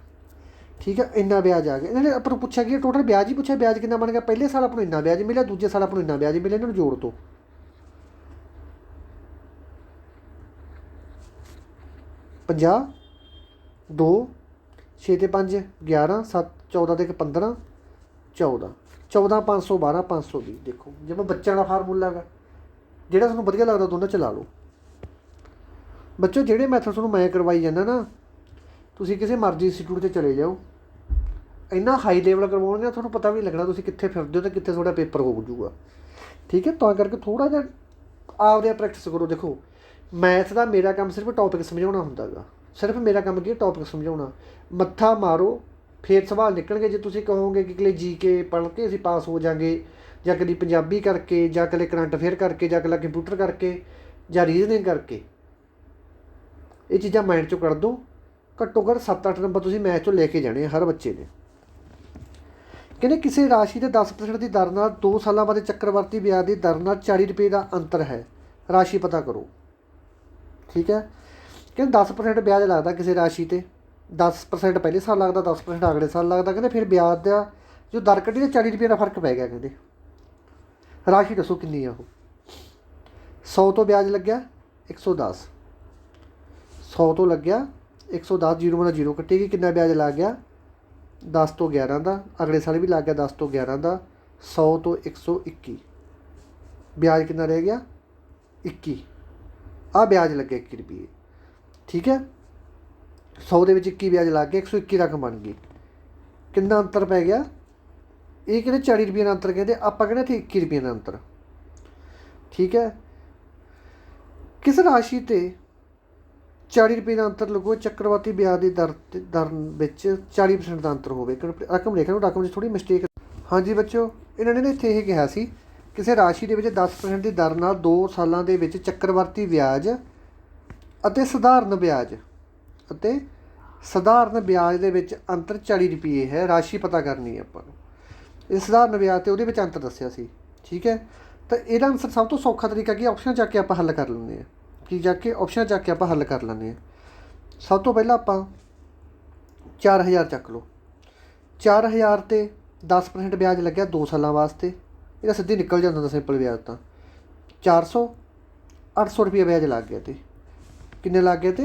ਠੀਕ ਹੈ, ਇੰਨਾ ਵਿਆਜ ਆ ਗਿਆ। ਇਹਨਾਂ ਨੇ ਆਪਾਂ ਨੂੰ ਪੁੱਛਿਆ ਕਿ ਟੋਟਲ ਵਿਆਜ ਹੀ ਪੁੱਛਿਆ, ਵਿਆਜ ਕਿੰਨਾ ਬਣ ਗਿਆ। ਪਹਿਲੇ ਸਾਲ ਆਪਾਂ ਨੂੰ ਇੰਨਾ ਵਿਆਜ ਮਿਲਿਆ, ਦੂਜੇ ਸਾਲ ਆਪਾਂ ਨੂੰ ਇੰਨਾ ਵਿਆਜ ਮਿਲਿਆ। ਇਹਨਾਂ ਨੂੰ ਜੋੜ ਦਿਓ 50 2 6 ਤੇ 5 11 7 14 ਤੇ 15 14 14,512 520। ਦੇਖੋ ਜਿਵੇਂ ਬੱਚਿਆਂ ਦਾ ਫਾਰਮੂਲਾ ਹੈਗਾ, ਜਿਹੜਾ ਤੁਹਾਨੂੰ ਵਧੀਆ ਲੱਗਦਾ ਦੋਨਾਂ 'ਚ ਲਾ ਲਓ। ਬੱਚੋ ਜਿਹੜੇ ਮੈਥਡ ਤੁਹਾਨੂੰ ਮੈਂ ਕਰਵਾਈ ਜਾਂਦਾ ਨਾ, ਤੁਸੀਂ ਕਿਸੇ ਮਰਜ਼ੀ ਇੰਸਟੀਟਿਊਟ 'ਤੇ ਚਲੇ ਜਾਓ, ਇੰਨਾ ਹਾਈ ਲੈਵਲ ਕਰਵਾਉਣਗੇ ਤੁਹਾਨੂੰ ਪਤਾ ਵੀ ਨਹੀਂ ਲੱਗਣਾ ਤੁਸੀਂ ਕਿੱਥੇ ਫਿਰਦੇ ਹੋ ਅਤੇ ਕਿੱਥੇ ਤੁਹਾਡਾ ਪੇਪਰ ਹੋ ਜੂਗਾ। ਠੀਕ ਹੈ, ਤਾਂ ਕਰਕੇ ਥੋੜ੍ਹਾ ਜਿਹਾ ਆਪਦੇ ਪ੍ਰੈਕਟਿਸ ਕਰੋ। ਦੇਖੋ ਮੈਥ ਦਾ ਮੇਰਾ ਕੰਮ ਸਿਰਫ ਟੌਪਿਕ ਸਮਝਾਉਣਾ ਹੁੰਦਾ ਗਾ, ਸਿਰਫ ਮੇਰਾ ਕੰਮ ਕੀ ਹੈ ਟੌਪਿਕ ਸਮਝਾਉਣਾ। ਮੱਥਾ ਮਾਰੋ ਫੇਰ ਸਵਾਲ ਨਿਕਲਣਗੇ। ਜੇ ਤੁਸੀਂ ਕਹੋਗੇ ਕਿ ਇਕੱਲੇ GK ਪੜ੍ਹ ਕੇ ਅਸੀਂ ਪਾਸ ਹੋ ਜਾਵਾਂਗੇ, ਜਾਂ ਕਦੀ ਪੰਜਾਬੀ ਕਰਕੇ, ਜਾਂ ਇਕੱਲੇ ਕਰੰਟ ਅਫੇਅਰ ਕਰਕੇ, ਜਾਂ ਇਕੱਲਾ ਕੰਪਿਊਟਰ ਕਰਕੇ, ਜਾਂ ਰੀਜ਼ਨਿੰਗ ਕਰਕੇ, ਇਹ ਚੀਜ਼ਾਂ ਮਾਈਂਡ 'ਚੋਂ ਕੱਢ ਦਿਓ। ਘੱਟੋ ਘੱਟ 7-8 ਨੰਬਰ ਤੁਸੀਂ ਮੈਥ 'ਚੋਂ ਲੈ ਕੇ ਜਾਣੇ ਹਰ ਬੱਚੇ ਨੇ। ਕਹਿੰਦੇ ਕਿਸੇ ਰਾਸ਼ੀ ਦੇ 10% ਦੀ ਦਰ ਨਾਲ 2 ਸਾਲਾਂ ਬਾਅਦ ਚੱਕਰਵਰਤੀ ਵਿਆਜ ਦੀ ਦਰ ਨਾਲ 40 ਰੁਪਏ ਦਾ ਅੰਤਰ ਹੈ, ਰਾਸ਼ੀ ਪਤਾ ਕਰੋ। ਠੀਕ ਹੈ, ਕਹਿੰਦੇ 10% ਵਿਆਜ ਲੱਗਦਾ ਕਿਸੇ ਰਾਸ਼ੀ 'ਤੇ, 10% ਪਹਿਲੇ ਸਾਲ ਲੱਗਦਾ, 10% ਅਗਲੇ ਸਾਲ ਲੱਗਦਾ। ਕਹਿੰਦੇ ਫਿਰ ਵਿਆਜ ਦਾ ਜੋ ਦਰ ਕੱਢੀ ਤਾਂ 40 ਰੁਪਏ ਦਾ ਫਰਕ ਪੈ ਗਿਆ। ਕਹਿੰਦੇ ਰਾਸ਼ੀ ਦੱਸੋ ਕਿੰਨੀ ਆ ਉਹ। 100 ਤੋਂ ਵਿਆਜ ਲੱਗਿਆ 110, 100 ਤੋਂ ਲੱਗਿਆ 110, ਜੀਰੋ ਨਾਲ ਜੀਰੋ ਕੱਟੇਗੀ, ਕਿੰਨਾ ਵਿਆਜ ਲੱਗ ਗਿਆ 10 ਤੋਂ 11 ਦਾ। ਅਗਲੇ ਸਾਲ ਵੀ ਲੱਗ ਗਿਆ 10 ਤੋਂ 11 ਦਾ। 100 ਤੋਂ 121, ਵਿਆਜ ਕਿੰਨਾ ਰਹਿ ਗਿਆ 21। ਆਹ ਵਿਆਜ ਲੱਗਿਆ 21 ਰੁਪਏ। ਠੀਕ ਹੈ, 100 ਦੇ ਵਿੱਚ 21 ਵਿਆਜ ਲੱਗ ਗਿਆ, 121 ਰਕਮ ਬਣ ਗਈ। ਕਿੰਨਾ ਅੰਤਰ ਪੈ ਗਿਆ, ਇਹ ਕਹਿੰਦੇ 40 ਰੁਪਏ ਦਾ ਅੰਤਰ ਕਹਿੰਦੇ, ਆਪਾਂ ਕਹਿੰਦੇ ਇੱਥੇ 21 ਰੁਪਏ ਦਾ ਅੰਤਰ। ਠੀਕ ਹੈ, ਕਿਸ ਰਾਸ਼ੀ 'ਤੇ 40 ਰੁਪਏ ਦਾ ਅੰਤਰ ਲੱਗੋ, ਚੱਕਰਵਾਤੀ ਵਿਆਜ ਦੀ ਦਰ ਵਿੱਚ 40% ਦਾ ਅੰਤਰ ਹੋਵੇ। ਰਕਮ ਲਿਖਣ ਨੂੰ ਰਕਮ 'ਚ ਥੋੜ੍ਹੀ ਮਿਸਟੇਕ। ਹਾਂਜੀ ਬੱਚੋ, ਇਹਨਾਂ ਨੇ ਇੱਥੇ ਇਹ ਕਿਹਾ ਸੀ ਕਿਸੇ ਰਾਸ਼ੀ ਦੇ ਵਿੱਚ 10% ਦੀ ਦਰ ਨਾਲ 2 ਸਾਲਾਂ ਦੇ ਵਿੱਚ ਚੱਕਰਵਰਤੀ ਵਿਆਜ ਅਤੇ ਸਧਾਰਨ ਵਿਆਜ ਦੇ ਵਿੱਚ ਅੰਤਰ 40 ਰੁਪਏ ਹੈ। ਰਾਸ਼ੀ ਪਤਾ ਕਰਨੀ ਹੈ ਆਪਾਂ ਨੂੰ। ਇਹ ਸਧਾਰਨ ਵਿਆਜ ਅਤੇ ਉਹਦੇ ਵਿੱਚ ਅੰਤਰ ਦੱਸਿਆ ਸੀ। ਠੀਕ ਹੈ, ਤਾਂ ਇਹਦਾ ਆਨਸਰ ਸਭ ਤੋਂ ਸੌਖਾ ਤਰੀਕਾ ਕੀ ਆਪਸ਼ਨ ਚੱਕ ਕੇ ਆਪਾਂ ਹੱਲ ਕਰ ਲੈਂਦੇ ਹਾਂ। ਕੀ ਚੱਕ ਕੇ ਆਪਸ਼ਨ ਚੱਕ ਕੇ ਆਪਾਂ ਹੱਲ ਕਰ ਲੈਂਦੇ ਹਾਂ। ਸਭ ਤੋਂ ਪਹਿਲਾਂ ਆਪਾਂ 4000 ਚੱਕ ਲਓ। 4000 'ਤੇ 10% ਵਿਆਜ ਲੱਗਿਆ 2 ਸਾਲਾਂ ਵਾਸਤੇ, ਇਹਦਾ ਸਿੱਧੀ ਨਿਕਲ ਜਾਂਦਾ ਹੁੰਦਾ ਸਿੰਪਲ ਵਿਆਜ ਤਾਂ। 400 800 रुपये ब्याज लग गया, तो किन्ने लग गए, तो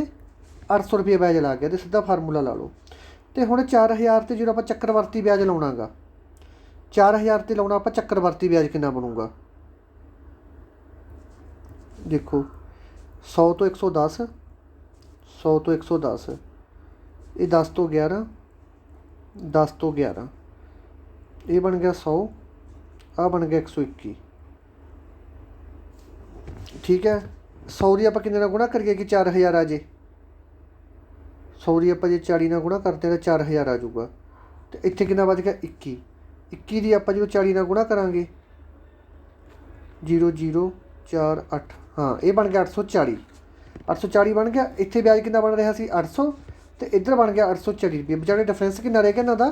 800 रुपये ब्याज लग गया, तो सीधा फार्मूला ला लो। तो हुण 4000 ते जो आप चक्रवर्ती ब्याज लाउणा गा, 4000 ते लाउणा आप चक्रवर्ती ब्याज किन्ना बनूगा, देखो 100 तो 110, 100 तो 110, ये 10 तो 11, 10 तो 11, ये बन गया 100, आ बन गया 121। ठीक है, 100 दी आप किन्ने गुणा करिए कि 4000 आ जाए, 100 दी आप जो 40 नाल गुणा करते हैं तो 4000 आ जाऊगा। तो इत्थे कितना बच गया 21, 21 दी आप जो 40 नाल गुणा करांगे 0048, हाँ ये बन गया 840, 840 बन गया। इत्थे ब्याज कितना बन रहा सी 800, तो इधर बन गया 840 रुपये, बेचारे डिफरेंस कितना रह गया इन्हों का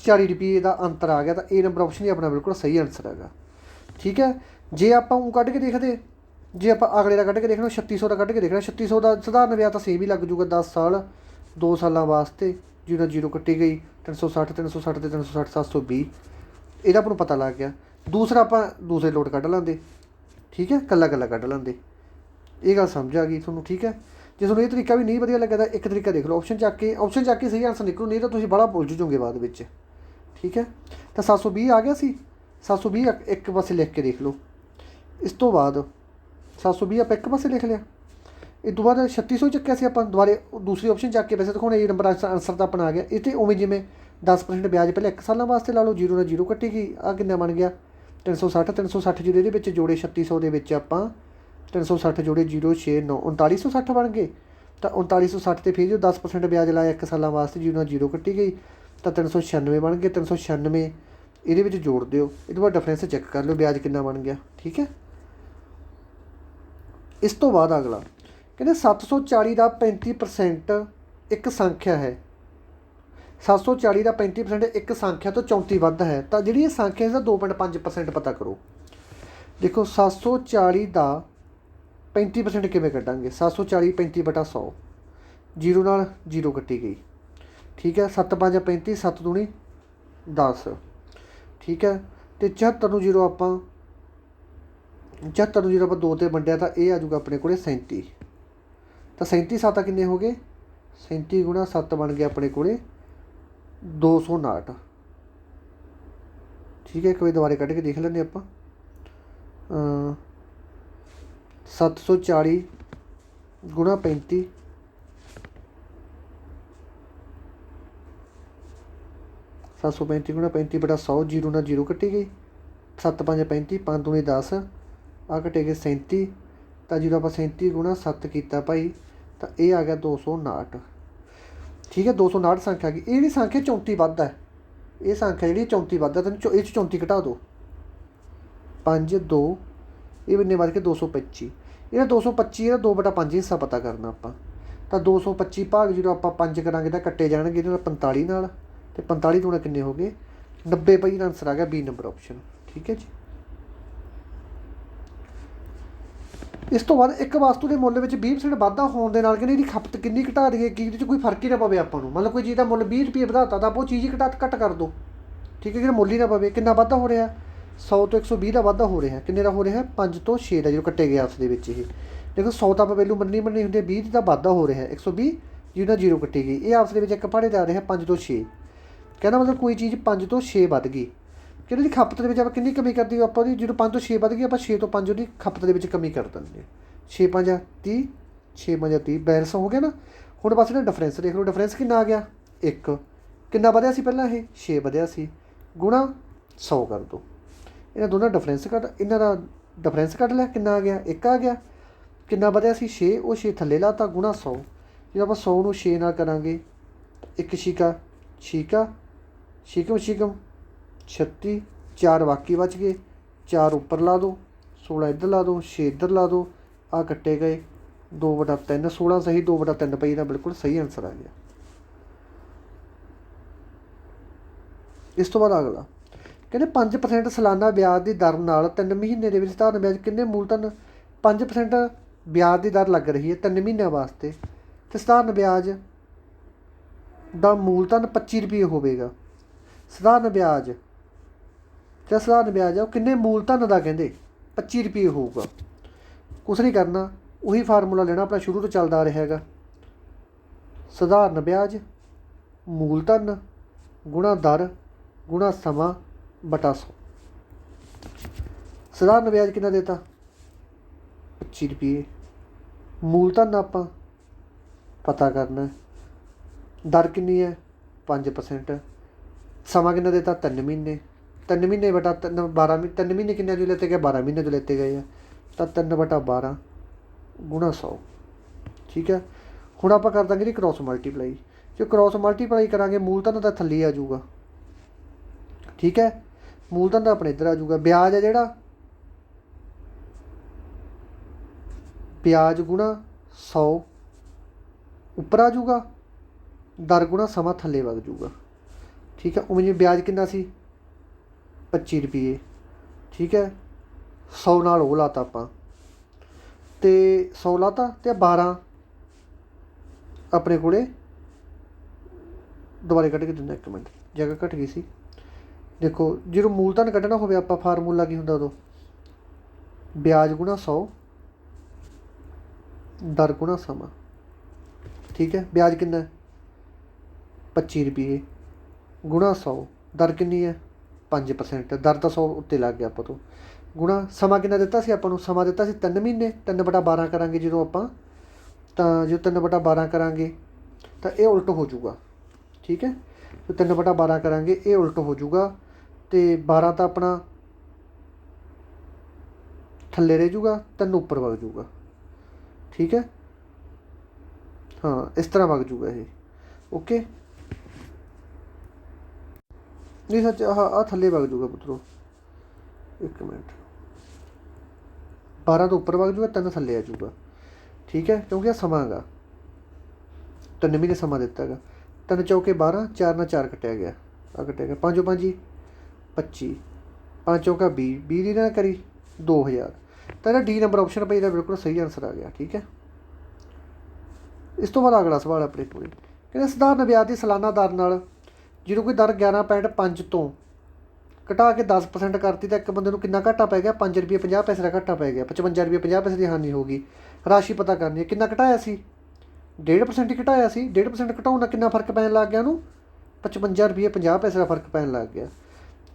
40 रुपये का अंतर आ गया। तो ए नंबर ऑप्शन ही अपना बिल्कुल सही आंसर है। ठीक है, जे आप कढ़ के देखते, जे आप अगले का कढ़ के देखना 3600 का कढ़ के देखना, 3600 का सधारण ब्याज तो सेम ही लग जूगा 10 साल, 2 सालों वास्ते 0 कट्टी गई 360 360 तो 360 720, यदा आपको पता लग गया। दूसरा आप दूसरे लोट कढ़ लेंगे, ठीक है, कला कला कढ़ लेंगे, ये गल समझ आ गई थोनों। ठीक है, जे थोड़ा ये तरीका भी नहीं वधिया लगे तो एक तरीका देख लो, ऑप्शन चक के सही आंसर निकलू, नहीं तो तुम बड़ा भुल जूगे बाद में। ठीक है, तो 720 आ गया सी, 720 एक पासे लिख के देख लो। इस तो बाद 720 आप एक पासे लिख लिया, इस तो बाद 3600 चक्या से आप दोबारे दूसरी ऑप्शन चक के, वैसे तो हूँ ये नंबर आंसर तो अपना आ गया। इतने उमें जिमें 10% ब्याज पहले 1 साल वास्ते ला लो, 0 ਨਾਲ 0 कट्टी गई, आ कितना बन गया 360, 360 जो ये जोड़े 3600 के आप 360 जोड़े 0 6 9 3960 बन गए। तो 3960 तो फिर जो 10% ब्याज लाया 1 साल वास्ते 0 ਨਾਲ 0 कट्टी गई, तो 396 बन गए। 396 ये जोड़ दो, ये बाद डिफरेंस चेक कर लो ब्याज कितना बन गया। ठीक है, इस तो बाद अगला कहते 740 का 35% एक संख्या है, 740 का 35% एक संख्या तो 34 वध है, तो जी संख्या इसका 2.5% पता करो। देखो 740 का 35% किमें कटांगे, 740 35/100, 0 ਨਾਲ 0 कट्टी गई। ठीक है, 7 5 35, 7 दूनी 10। ठीक है, तो 74 ਨੂੰ 0 आप 74 ਨੂੰ 0 आप 2 ਤੇ ਵੰਡਿਆ ਤਾਂ ਇਹ ਆ ਜਾਊਗਾ ਆਪਣੇ ਕੋਲੇ 37। तो 37 7 किन्ने हो गए, 37 गुणा 7 बन गया अपने को 259। ठीक है, एक बार दोबारे कट के देख लेंगे आप, 740 गुणा 35, 735 गुणा 35/100, 0 ਨਾਲ 0 कट्टी गई, 7 5 35, 5 दूनी 10, आ कटे गए 37। तो जो आप 37 गुणा 7 किया भाई, तो यह आ गया 259। ठीक है, 259 संख्या आ गई। ये संख्या 34 वध है, ये संख्या जी 34 वध है, तो ये 34 घटा दो, 5 2, ये बिन्ने बढ़ के 225। ये 225 2/5 हिस्सा पता करना आप, तो 225 भाग जो आप 5 करा तो कट्टे जाएंगे 45 नाल, तो 45 दूना किन्ने हो गए 90 भाई, आंसर आ गया बी नंबर ऑप्शन। ठीक है जी, इस तो बाद एक वस्तु के मुल में 20% वाधा होने के नाल कहते इसकी खपत कितनी घटा दईए कि कोई फर्क ही ना पवे आपको, मतलब कोई चीज़ का मुल 20 रुपये बढ़ाता तो आप वो चीज़ ही घट कर दो। ठीक है, कि मुल ही ना पवे, कितना वाधा हो रहा 100 तो 120 का वाधा हो रहा, किन्ने का हो रहा 5 तो 6 का जो कट्टे गए आपस के। देखो 100 तो आप वैल्यू मननी होंगे, 20 का वाधा हो रहा 120, 0 0 कट्टी गई, ये आपस में एक पहाड़े जा रहा 5 तो 6, कहना मतलब कोई चीज़ 5 तो 6 वध गई, कि उसकी खपत के आप कितनी कमी करती हो, आप जो 5 तो 6 वध गई, आप 6 तो 5 की खपत के कमी कर देंगे, 6 5 30, 6 5 30 बैलेंस हो गया ना। हुण बस इहदा डिफरेंस देख लो, डिफरेंस कितना आ गया 1, कितना वधिया सी पहला ये 6 वधिया सी, गुणा 100 कर दो, इन्हां दोनों डिफरेंस कट, इन्हां दा डिफरेंस कट लिया, कितना आ गया 1 आ गया, कितना वधिया सी 6, वो 6 थल्ले लाता, गुणा 100, जो आप 100 ਨੂੰ 6 ਨਾਲ करांगे, 1 ਛਿਕਾ ਛਿਕਾ ਛਿਕਮ ਛਿਕਮ 36, 4 बाकी बच गए, 4 ऊपर ला दो, 16 इधर ला दो, 6 इधर ला दो, आ कट्टे गए 2/3, 16 सही 2/3 पई का बिल्कुल सही आंसर आ गया। इस तो बाद अगला कहते 5% सालाना ब्याज की दर नाल 3 महीने के सधारण ब्याज किन्ने मूलधन, 5% ब्याज की दर लग रही है 3 महीनों वास्ते, तो सधारण ब्याज का मूलधन 25 रुपये होगा। सधारण ब्याज जो सधारण ब्याज है वो किन्ने मूलधन का कहते 25 रुपये होगा। ਕੁਛ ਨਹੀਂ ਕਰਨਾ, ਉਹੀ ਫਾਰਮੂਲਾ ਲੈਣਾ ਆਪਣਾ ਸ਼ੁਰੂ ਤੋਂ ਚੱਲਦਾ ਆ ਰਿਹਾ ਹੈਗਾ। ਸਧਾਰਨ ਵਿਆਜ ਮੂਲਧਨ ਗੁਣਾ ਦਰ ਗੁਣਾ ਸਮਾਂ ਬਟਾ 100। ਸਧਾਰਨ ਵਿਆਜ ਕਿੰਨਾ ਦੇਤਾ 25 ਰੁਪਏ। ਮੂਲਧਨ ਆਪਾਂ ਪਤਾ ਕਰਨਾ, ਦਰ ਕਿੰਨੀ ਹੈ 5%। ਸਮਾਂ ਕਿੰਨਾ ਦੇਤਾ 3 ਮਹੀਨੇ। 3 ਮਹੀਨੇ ਬਟਾ 12 3 ਮਹੀਨੇ ਕਿੰਨੇ ਜੋ ਲੈਤੇ ਗਏ 12 ਮਹੀਨੇ ਜੋ ਲੈਤੇ ਗਏ ਆ, ਤਾਂ 3/12 ਗੁਣਾ 100। ਠੀਕ ਹੈ। ਹੁਣ ਆਪਾਂ ਕਰ ਦਾਂਗੇ ਜੀ ਕ੍ਰੋਸ ਮਲਟੀਪਲਾਈ। ਜੇ ਕ੍ਰੋਸ ਮਲਟੀਪਲਾਈ ਕਰਾਂਗੇ ਮੂਲਧਨ ਦਾ ਥੱਲੇ ਆ ਜਾਊਗਾ। ਠੀਕ ਹੈ। ਮੂਲਧਨ ਦਾ ਆਪਣੇ ਇੱਧਰ ਆ ਜਾਊਗਾ। ਵਿਆਜ ਹੈ ਜਿਹੜਾ ਵਿਆਜ ਗੁਣਾ 100 ਉੱਪਰ ਆ ਜਾਊਗਾ, ਦਰ ਗੁਣਾ ਸਮਾਂ ਥੱਲੇ ਵਗ ਜਾਊਗਾ। ਠੀਕ ਹੈ। ਉਵੇਂ ਜਿਵੇਂ ਵਿਆਜ ਕਿੰਨਾ ਸੀ 25 ਰੁਪਏ। ਠੀਕ ਹੈ। 100 ਨਾਲ ਉਹ ਲਾਤਾ ਆਪਾਂ, ਅਤੇ 100 ਲਾਤਾ ਅਤੇ 12 ਆਪਣੇ ਕੋਲੇ ਦੁਬਾਰੇ ਕੱਢ ਕੇ ਦਿੰਦਾ, 1 ਮਿੰਟ ਜਗ੍ਹਾ ਘੱਟ ਗਈ ਸੀ। ਦੇਖੋ ਜਦੋਂ ਮੂਲਧਨ ਕੱਢਣਾ ਹੋਵੇ ਆਪਾਂ ਫਾਰਮੂਲਾ ਕੀ ਹੁੰਦਾ ਉਦੋਂ, ਵਿਆਜ ਗੁਣਾ 100 ਦਰ ਗੁਣਾ ਸਮਾਂ। ਠੀਕ ਹੈ। ਵਿਆਜ ਕਿੰਨਾ 25 ਰੁਪਏ ਗੁਣਾ 100, ਦਰ ਕਿੰਨੀ ਹੈ 5%। ਦਰ ਤਾਂ 100 ਉੱਤੇ ਲੱਗ ਗਿਆ ਆਪਾਂ ਤੋਂ। ਗੁਣਾ ਸਮਾਂ ਕਿੰਨਾ ਦਿੱਤਾ ਸੀ ਆਪਾਂ ਨੂੰ, ਸਮਾਂ ਦਿੱਤਾ ਸੀ 3 ਮਹੀਨੇ। 3/12 ਕਰਾਂਗੇ ਜਦੋਂ ਆਪਾਂ, ਤਾਂ ਜੋ 3/12 ਕਰਾਂਗੇ ਤਾਂ ਇਹ ਉਲਟ ਹੋ ਜਾਊਗਾ। ਠੀਕ ਹੈ। ਜੋ 3/12 ਕਰਾਂਗੇ ਇਹ ਉਲਟ ਹੋ ਜਾਊਗਾ, ਅਤੇ 12 ਤਾਂ ਆਪਣਾ ਥੱਲੇ ਰਹਿ ਜਾਊਗਾ, 3 ਉੱਪਰ ਵਗ ਜਾਊਗਾ। ਠੀਕ ਹੈ। ਹਾਂ ਇਸ ਤਰ੍ਹਾਂ ਵਗ ਜਾਊਗਾ ਇਹ। ਓਕੇ। ਨਹੀਂ ਸੱਚ ਆਹ ਥੱਲੇ ਵਗ ਜਾਊਗਾ ਪੁੱਤਰੋ, 1 ਮਿੰਟ। 12 ਤੋਂ ਉੱਪਰ ਵਗ ਜਾਊਗਾ, 3 ਥੱਲੇ ਆ ਜਾਊਗਾ। ਠੀਕ ਹੈ। ਕਿਉਂਕਿ ਇਹ ਸਮਾਂ ਹੈਗਾ, 3 ਮਹੀਨੇ ਸਮਾਂ ਦਿੱਤਾ ਹੈਗਾ। 3 ਚੌਕੇ 12, 4 ਨਾਲ 4 ਕੱਟਿਆ ਗਿਆ, ਆ ਕੱਟਿਆ ਗਿਆ। 5 5 25, 5 ਚੌਕਾ 20, 20 ਦੀ ਨਾ ਕਰੀ 2000। ਤਾਂ ਇਹਦਾ ਡੀ ਨੰਬਰ ਆਪਸ਼ਨ ਪਈ, ਇਹਦਾ ਬਿਲਕੁਲ ਸਹੀ ਆਨਸਰ ਆ ਗਿਆ। ਠੀਕ ਹੈ। ਇਸ ਤੋਂ ਬਾਅਦ ਅਗਲਾ ਸਵਾਲ ਆਪਣੇ ਕੋਲ ਕਹਿੰਦੇ ਸਧਾਰਨ ਵਿਆਜ ਦੀ ਸਾਲਾਨਾ ਦਰ ਨਾਲ ਜਦੋਂ ਕੋਈ ਦਰ 11.5 ਤੋਂ ਘਟਾ ਕੇ 10% ਕਰਤੀ ਤਾਂ ਇੱਕ ਬੰਦੇ ਨੂੰ ਕਿੰਨਾ ਘਾਟਾ ਪੈ ਗਿਆ 5 ਰੁਪਏ 50 ਪੈਸੇ ਦਾ ਘਾਟਾ ਪੈ ਗਿਆ। 55 ਰੁਪਏ 50 ਪੈਸੇ ਦੀ ਹਾਨੀ ਹੋ ਗਈ। ਰਾਸ਼ੀ ਪਤਾ ਕਰਨੀ ਹੈ। ਕਿੰਨਾ ਘਟਾਇਆ ਸੀ 1.5% ਹੀ ਘਟਾਇਆ ਸੀ। 1.5% ਘਟਾਉਣ ਨਾਲ ਕਿੰਨਾ ਫਰਕ ਪੈਣ ਲੱਗ ਗਿਆ ਉਹਨੂੰ 55 ਰੁਪਏ 50 ਪੈਸੇ ਦਾ ਫਰਕ ਪੈਣ ਲੱਗ ਗਿਆ।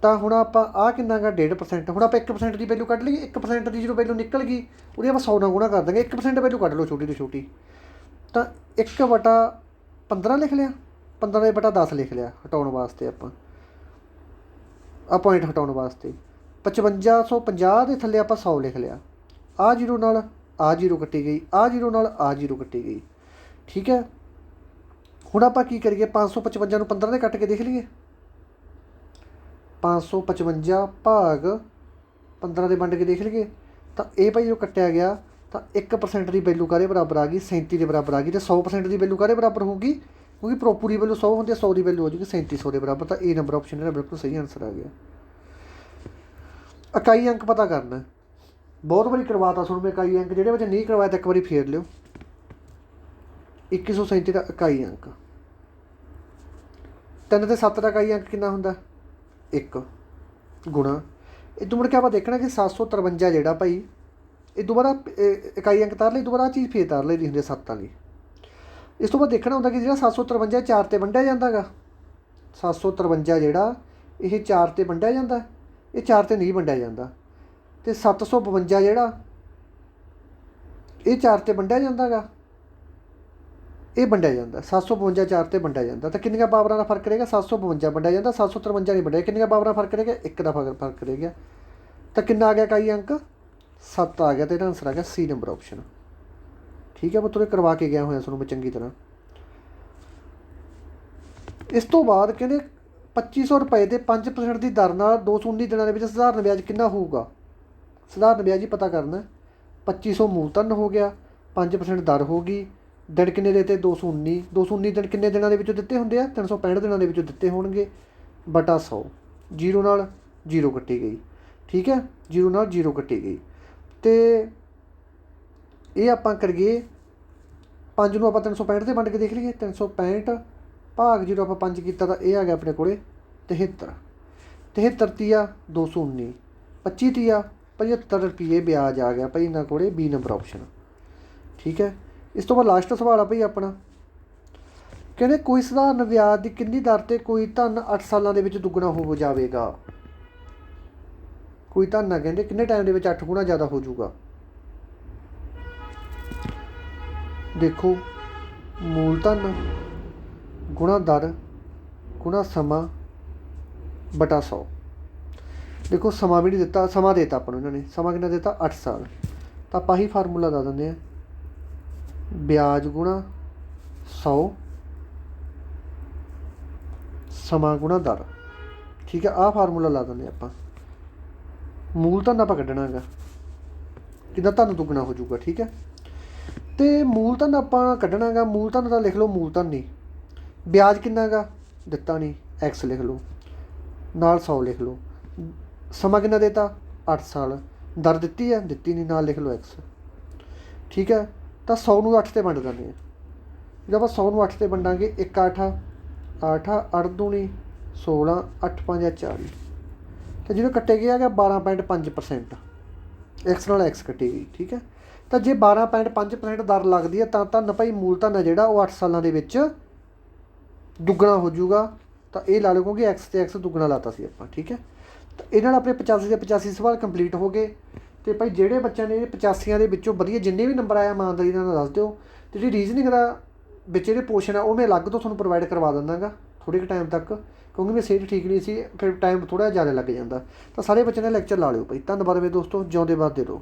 ਤਾਂ ਹੁਣ ਆਪਾਂ ਆਹ ਕਿੰਨਾ ਗਾ 1.5%। ਹੁਣ ਆਪਾਂ 1% ਦੀ ਵੈਲਿਊ ਕੱਢ ਲਈਏ। 1% ਦੀ ਜਦੋਂ ਵੈਲਿਊ ਨਿਕਲ ਗਈ ਉਹਦੀ ਆਪਾਂ 100 ਨਾਲ ਗੁਣਾ ਕਰ ਦਾਂਗੇ। 1% ਵੈਲਿਊ ਕੱਢ ਲਓ ਛੋਟੀ ਤੋਂ ਛੋਟੀ, ਤਾਂ 1/15 ਲਿਖ ਲਿਆ, 15/10 ਲਿਖ ਲਿਆ ਹਟਾਉਣ ਵਾਸਤੇ ਆਪਾਂ, ਆਹ ਪੁਆਇੰਟ ਹਟਾਉਣ ਵਾਸਤੇ। 5550 ਦੇ ਥੱਲੇ ਆਪਾਂ 100 ਲਿਖ ਲਿਆ। ਆਹ ਜੀਰੋ ਨਾਲ ਆਹ ਜੀਰੋ ਕੱਟੀ ਗਈ, ਆਹ ਜੀਰੋ ਨਾਲ ਆਹ ਜੀਰੋ ਕੱਟੀ ਗਈ। ਠੀਕ ਹੈ। ਹੁਣ ਆਪਾਂ ਕੀ ਕਰੀਏ 555 ਨੂੰ 15 ਦੇ ਕੱਟ ਕੇ ਦੇਖ ਲਈਏ। 555 ਭਾਗ 15 ਦੇ ਵੰਡ ਕੇ ਦੇਖ ਲਈਏ, ਤਾਂ ਇਹ ਭਾਈ ਜੋ ਕੱਟਿਆ ਗਿਆ ਤਾਂ 1% ਦੀ ਵੈਲੂ ਕਾਹਦੇ ਬਰਾਬਰ ਆ ਗਈ 37 ਦੇ ਬਰਾਬਰ ਆ ਗਈ। ਅਤੇ 100% ਦੀ ਵੈਲੂ ਕਾਹਦੇ ਬਰਾਬਰ ਹੋਊਗੀ, ਕਿਉਂਕਿ ਪੂਰੀ ਵੈਲੂ 100 ਹੁੰਦੀ ਹੈ, 100 ਦੀ ਵੈਲੂ ਹੋ ਜੂਗੀ 3700 ਦੇ ਬਰਾਬਰ। ਤਾਂ ਇਹ ਨੰਬਰ ਆਪਸ਼ਨ ਜਿਹੜਾ ਬਿਲਕੁਲ ਸਹੀ ਆਨਸਰ ਆ ਗਿਆ। ਇਕਾਈ ਅੰਕ ਪਤਾ ਕਰਨਾ, ਬਹੁਤ ਵਾਰੀ ਕਰਵਾਤਾ ਤੁਹਾਨੂੰ ਮੈਂ ਇਕਾਈ ਅੰਕ, ਜਿਹੜੇ ਬੱਚੇ ਨਹੀਂ ਕਰਵਾਇਆ ਤਾਂ ਇੱਕ ਵਾਰੀ ਫੇਰ ਲਿਓ। 2137 ਦਾ ਇਕਾਈ ਅੰਕ। 3 ਅਤੇ 7 ਦਾ ਇਕਾਈ ਅੰਕ ਕਿੰਨਾ ਹੁੰਦਾ 1 ਗੁਣਾ। ਇਹ ਤੋਂ ਮੁੜ ਕੇ ਆਪਾਂ ਦੇਖਣਾ ਕਿ 753 ਜਿਹੜਾ ਭਾਈ ਇਹ ਦੁਬਾਰਾ ਇਕਾਈ ਅੰਕ ਤਾਰ ਲਈ, ਦੁਬਾਰਾ ਆਹ ਚੀਜ਼ ਫੇਰ ਤਾਰ ਲਈ ਦੀ ਹੁੰਦੀ 7 ਵਾਲੀ। ਇਸ ਤੋਂ ਬਾਅਦ ਦੇਖਣਾ ਹੁੰਦਾ ਕਿ ਜਿਹੜਾ 753 4 'ਤੇ ਵੰਡਿਆ ਜਾਂਦਾ ਗਾ। 753 ਜਿਹੜਾ ਇਹ 4 'ਤੇ ਵੰਡਿਆ ਜਾਂਦਾ, ਇਹ 4 'ਤੇ ਨਹੀਂ ਵੰਡਿਆ ਜਾਂਦਾ। ਅਤੇ 752 ਜਿਹੜਾ ਇਹ 4 'ਤੇ ਵੰਡਿਆ ਜਾਂਦਾ ਗਾ, ਇਹ ਵੰਡਿਆ ਜਾਂਦਾ। 752 4 'ਤੇ ਵੰਡਿਆ ਜਾਂਦਾ। ਤਾਂ ਕਿੰਨੀਆਂ ਪਾਵਰਾਂ ਦਾ ਫਰਕ ਰਹੇਗਾ 752 ਵੰਡਿਆ ਜਾਂਦਾ, 753 ਨਹੀਂ ਵੰਡਿਆ। ਕਿੰਨੀਆਂ ਪਾਵਰਾਂ ਫਰਕ ਰਹੇਗਾ 1 ਦਾ ਫਰਕ ਰਹਿ ਗਿਆ। ਤਾਂ ਕਿੰਨਾ ਆ ਗਿਆ ਇਕਾਈ ਅੰਕ 7 ਆ ਗਿਆ। ਅਤੇ ਇਹਦਾ ਆਨਸਰ ਆ ਗਿਆ ਸੀ ਨੰਬਰ ਆਪਸ਼ਨ। ਠੀਕ ਹੈ। ਮੈਂ ਤੁਹਾਨੂੰ ਕਰਵਾ ਕੇ ਗਿਆ ਹੋਇਆ ਤੁਹਾਨੂੰ ਮੈਂ ਚੰਗੀ ਤਰ੍ਹਾਂ। ਇਸ ਤੋਂ ਬਾਅਦ ਕਹਿੰਦੇ 2500 ਰੁਪਏ ਦੇ 5% ਦੀ ਦਰ ਨਾਲ 219 ਦਿਨਾਂ ਦੇ ਵਿੱਚ ਸਧਾਰਨ ਵਿਆਜ ਕਿੰਨਾ ਹੋਊਗਾ। ਸਧਾਰਨ ਵਿਆਜ ਹੀ ਪਤਾ ਕਰਨਾ। 2500 ਮੂਲਧਨ ਹੋ ਗਿਆ, 5% ਦਰ ਹੋ ਗਈ, ਦਿਨ ਕਿੰਨੇ ਦੇ ਦਿੱਤੇ 219। 219 ਦਿਨ ਕਿੰਨੇ ਦਿਨਾਂ ਦੇ ਵਿੱਚੋਂ ਦਿੱਤੇ ਹੁੰਦੇ ਆ 365 ਦਿਨਾਂ ਦੇ ਵਿੱਚੋਂ ਦਿੱਤੇ ਹੋਣਗੇ, ਬਟਾ 100। ਜੀਰੋ ਨਾਲ ਜੀਰੋ ਕੱਟੀ ਗਈ। ਠੀਕ ਹੈ। ਜੀਰੋ ਨਾਲ ਜੀਰੋ ਕੱਟੀ ਗਈ। ਅਤੇ ਇਹ ਆਪਾਂ ਕਰੀਏ 5 ਨੂੰ ਆਪਾਂ 365 'ਤੇ ਵੰਡ ਕੇ ਦੇਖ ਲਈਏ। 365 ਭਾਗ ਜਦੋਂ ਆਪਾਂ 5 ਕੀਤਾ ਤਾਂ ਇਹ ਆ ਗਿਆ ਆਪਣੇ ਕੋਲ 73। 73 ਤੀਆ 219, 25 ਤੀਆ 75 ਰੁਪਏ ਵਿਆਜ ਆ ਗਿਆ ਭਾਈ ਇਹਨਾਂ ਕੋਲੇ ਬੀ ਨੰਬਰ ਆਪਸ਼ਨ। ਠੀਕ ਹੈ, ਇਸ ਤੋਂ ਬਾਅਦ ਲਾਸਟ ਸਵਾਲ ਆ ਭਾਈ ਆਪਣਾ, ਕਹਿੰਦੇ ਕੋਈ ਸਧਾਰਨ ਵਿਆਜ ਦੀ ਕਿੰਨੀ ਦਰ 'ਤੇ ਕੋਈ ਧਨ 8 ਸਾਲਾਂ ਦੇ ਵਿੱਚ ਦੁੱਗਣਾ ਹੋ ਜਾਵੇਗਾ। ਕੋਈ ਧਨ ਆ ਕਹਿੰਦੇ ਕਿੰਨੇ ਟਾਈਮ ਦੇ ਵਿੱਚ 8 ਗੁਣਾ ਜ਼ਿਆਦਾ ਹੋ ਜਾਊਗਾ। ਦੇਖੋ, ਮੂਲ ਧਨ ਗੁਣਾ ਦਰ ਗੁਣਾ ਸਮਾਂ ਬਟਾ 100। ਦੇਖੋ ਸਮਾਂ ਵੀ ਨਹੀਂ ਦਿੱਤਾ, ਸਮਾਂ ਦੇ ਦਿੱਤਾ ਆਪਾਂ ਨੂੰ ਇਹਨਾਂ ਨੇ, ਸਮਾਂ ਕਿੰਨਾ ਦਿੱਤਾ 8 ਸਾਲ। ਤਾਂ ਆਪਾਂ ਹੀ ਫਾਰਮੂਲਾ ਦੱਸ ਦਿੰਦੇ ਹਾਂ, ਵਿਆਜ ਗੁਣਾ 100 ਸਮਾਂ ਗੁਣਾ ਦਰ। ਠੀਕ ਹੈ, ਆਹ ਫਾਰਮੂਲਾ ਲਾ ਦਿੰਦੇ ਆਪਾਂ। ਮੂਲ ਧਨ ਆਪਾਂ ਕੱਢਣਾ ਹੈਗਾ, ਕਿੰਨਾ ਧਨ ਦੁੱਗਣਾ ਹੋ ਜਾਊਗਾ। ਠੀਕ ਹੈ, ਅਤੇ ਮੂਲ ਧਨ ਆਪਾਂ ਕੱਢਣਾ ਹੈਗਾ, ਮੂਲ ਧਨ ਦਾ ਲਿਖ ਲਓ ਮੂਲ ਧਨ ਨਹੀਂ, ਵਿਆਜ ਕਿੰਨਾ ਹੈਗਾ ਦਿੱਤਾ ਨਹੀਂ, ਐਕਸ ਲਿਖ ਲਓ, ਨਾਲ 100 ਲਿਖ ਲਓ, ਸਮਾਂ ਕਿੰਨਾ ਦੇਤਾ 8 ਸਾਲ, ਦਰ ਦਿੱਤੀ ਹੈ ਦਿੱਤੀ ਨਹੀਂ, ਨਾਲ ਲਿਖ ਲਓ ਐਕਸ। ਠੀਕ ਹੈ, ਤਾਂ 100 ਨੂੰ 8 'ਤੇ ਵੰਡ ਦਿੰਦੇ ਹਾਂ। ਜਦੋਂ ਆਪਾਂ 100 ਨੂੰ 8 'ਤੇ ਵੰਡਾਂਗੇ, 1 8 8 8 ਦੂਣੀ 16 8 5 40, ਅਤੇ ਜਦੋਂ ਕੱਟੇ ਗਿਆ ਹੈਗਾ 12.5%, ਐਕਸ ਨਾਲ ਐਕਸ ਕੱਟੀ ਗਈ। ਠੀਕ ਹੈ, ਤਾਂ ਜੇ 12.5% ਦਰ ਲੱਗਦੀ ਹੈ ਤਾਂ ਧਨ ਭਾਈ ਮੂਲ ਧਨ ਹੈ ਜਿਹੜਾ ਉਹ 8 ਸਾਲਾਂ ਦੇ ਵਿੱਚ ਦੁੱਗਣਾ ਹੋ ਜਾਊਗਾ। ਤਾਂ ਇਹ ਲਾ ਲਓ ਕਿਉਂਕਿ ਐਕਸ ਅਤੇ ਐਕਸ ਦੁੱਗਣਾ ਲਾਤਾ ਸੀ ਆਪਾਂ। ਠੀਕ ਹੈ, ਤਾਂ ਇਹਨਾਂ ਨਾਲ ਆਪਣੇ 85 ਦੇ 85 ਸਵਾਲ ਕੰਪਲੀਟ ਹੋ ਗਏ। ਅਤੇ ਭਾਈ ਜਿਹੜੇ ਬੱਚਿਆਂ ਨੇ 85 ਦੇ ਵਿੱਚੋਂ ਵਧੀਆ ਜਿੰਨੇ ਵੀ ਨੰਬਰ ਆਇਆ ਇਮਾਨਦਾਰੀ ਨਾਲ ਦੱਸ ਦਿਓ। ਅਤੇ ਜਿਹੜੀ ਰੀਜ਼ਨਿੰਗ ਦਾ ਵਿੱਚ ਜਿਹੜੇ ਪੋਰਸ਼ਨ ਆ ਉਹ ਮੈਂ ਅਲੱਗ ਤੋਂ ਤੁਹਾਨੂੰ ਪ੍ਰੋਵਾਈਡ ਕਰਵਾ ਦਿੰਦਾ ਗਾ ਥੋੜ੍ਹੇ ਕੁ ਟਾਈਮ ਤੱਕ, ਕਿਉਂਕਿ ਮੇਰੀ ਸਿਹਤ ਠੀਕ ਨਹੀਂ ਸੀ, ਫਿਰ ਟਾਈਮ ਥੋੜ੍ਹਾ ਜ਼ਿਆਦਾ ਲੱਗ ਜਾਂਦਾ। ਤਾਂ ਸਾਰੇ ਬੱਚਿਆਂ ਨੇ ਲੈਕਚਰ ਲਾ ਲਿਓ ਭਾਈ। ਧੰਨਵਾਦ ਮੇਰੇ ਦੋਸਤੋ, ਜਿਉਂਦੇ ਵੱਸਦੇ ਰਹੋ।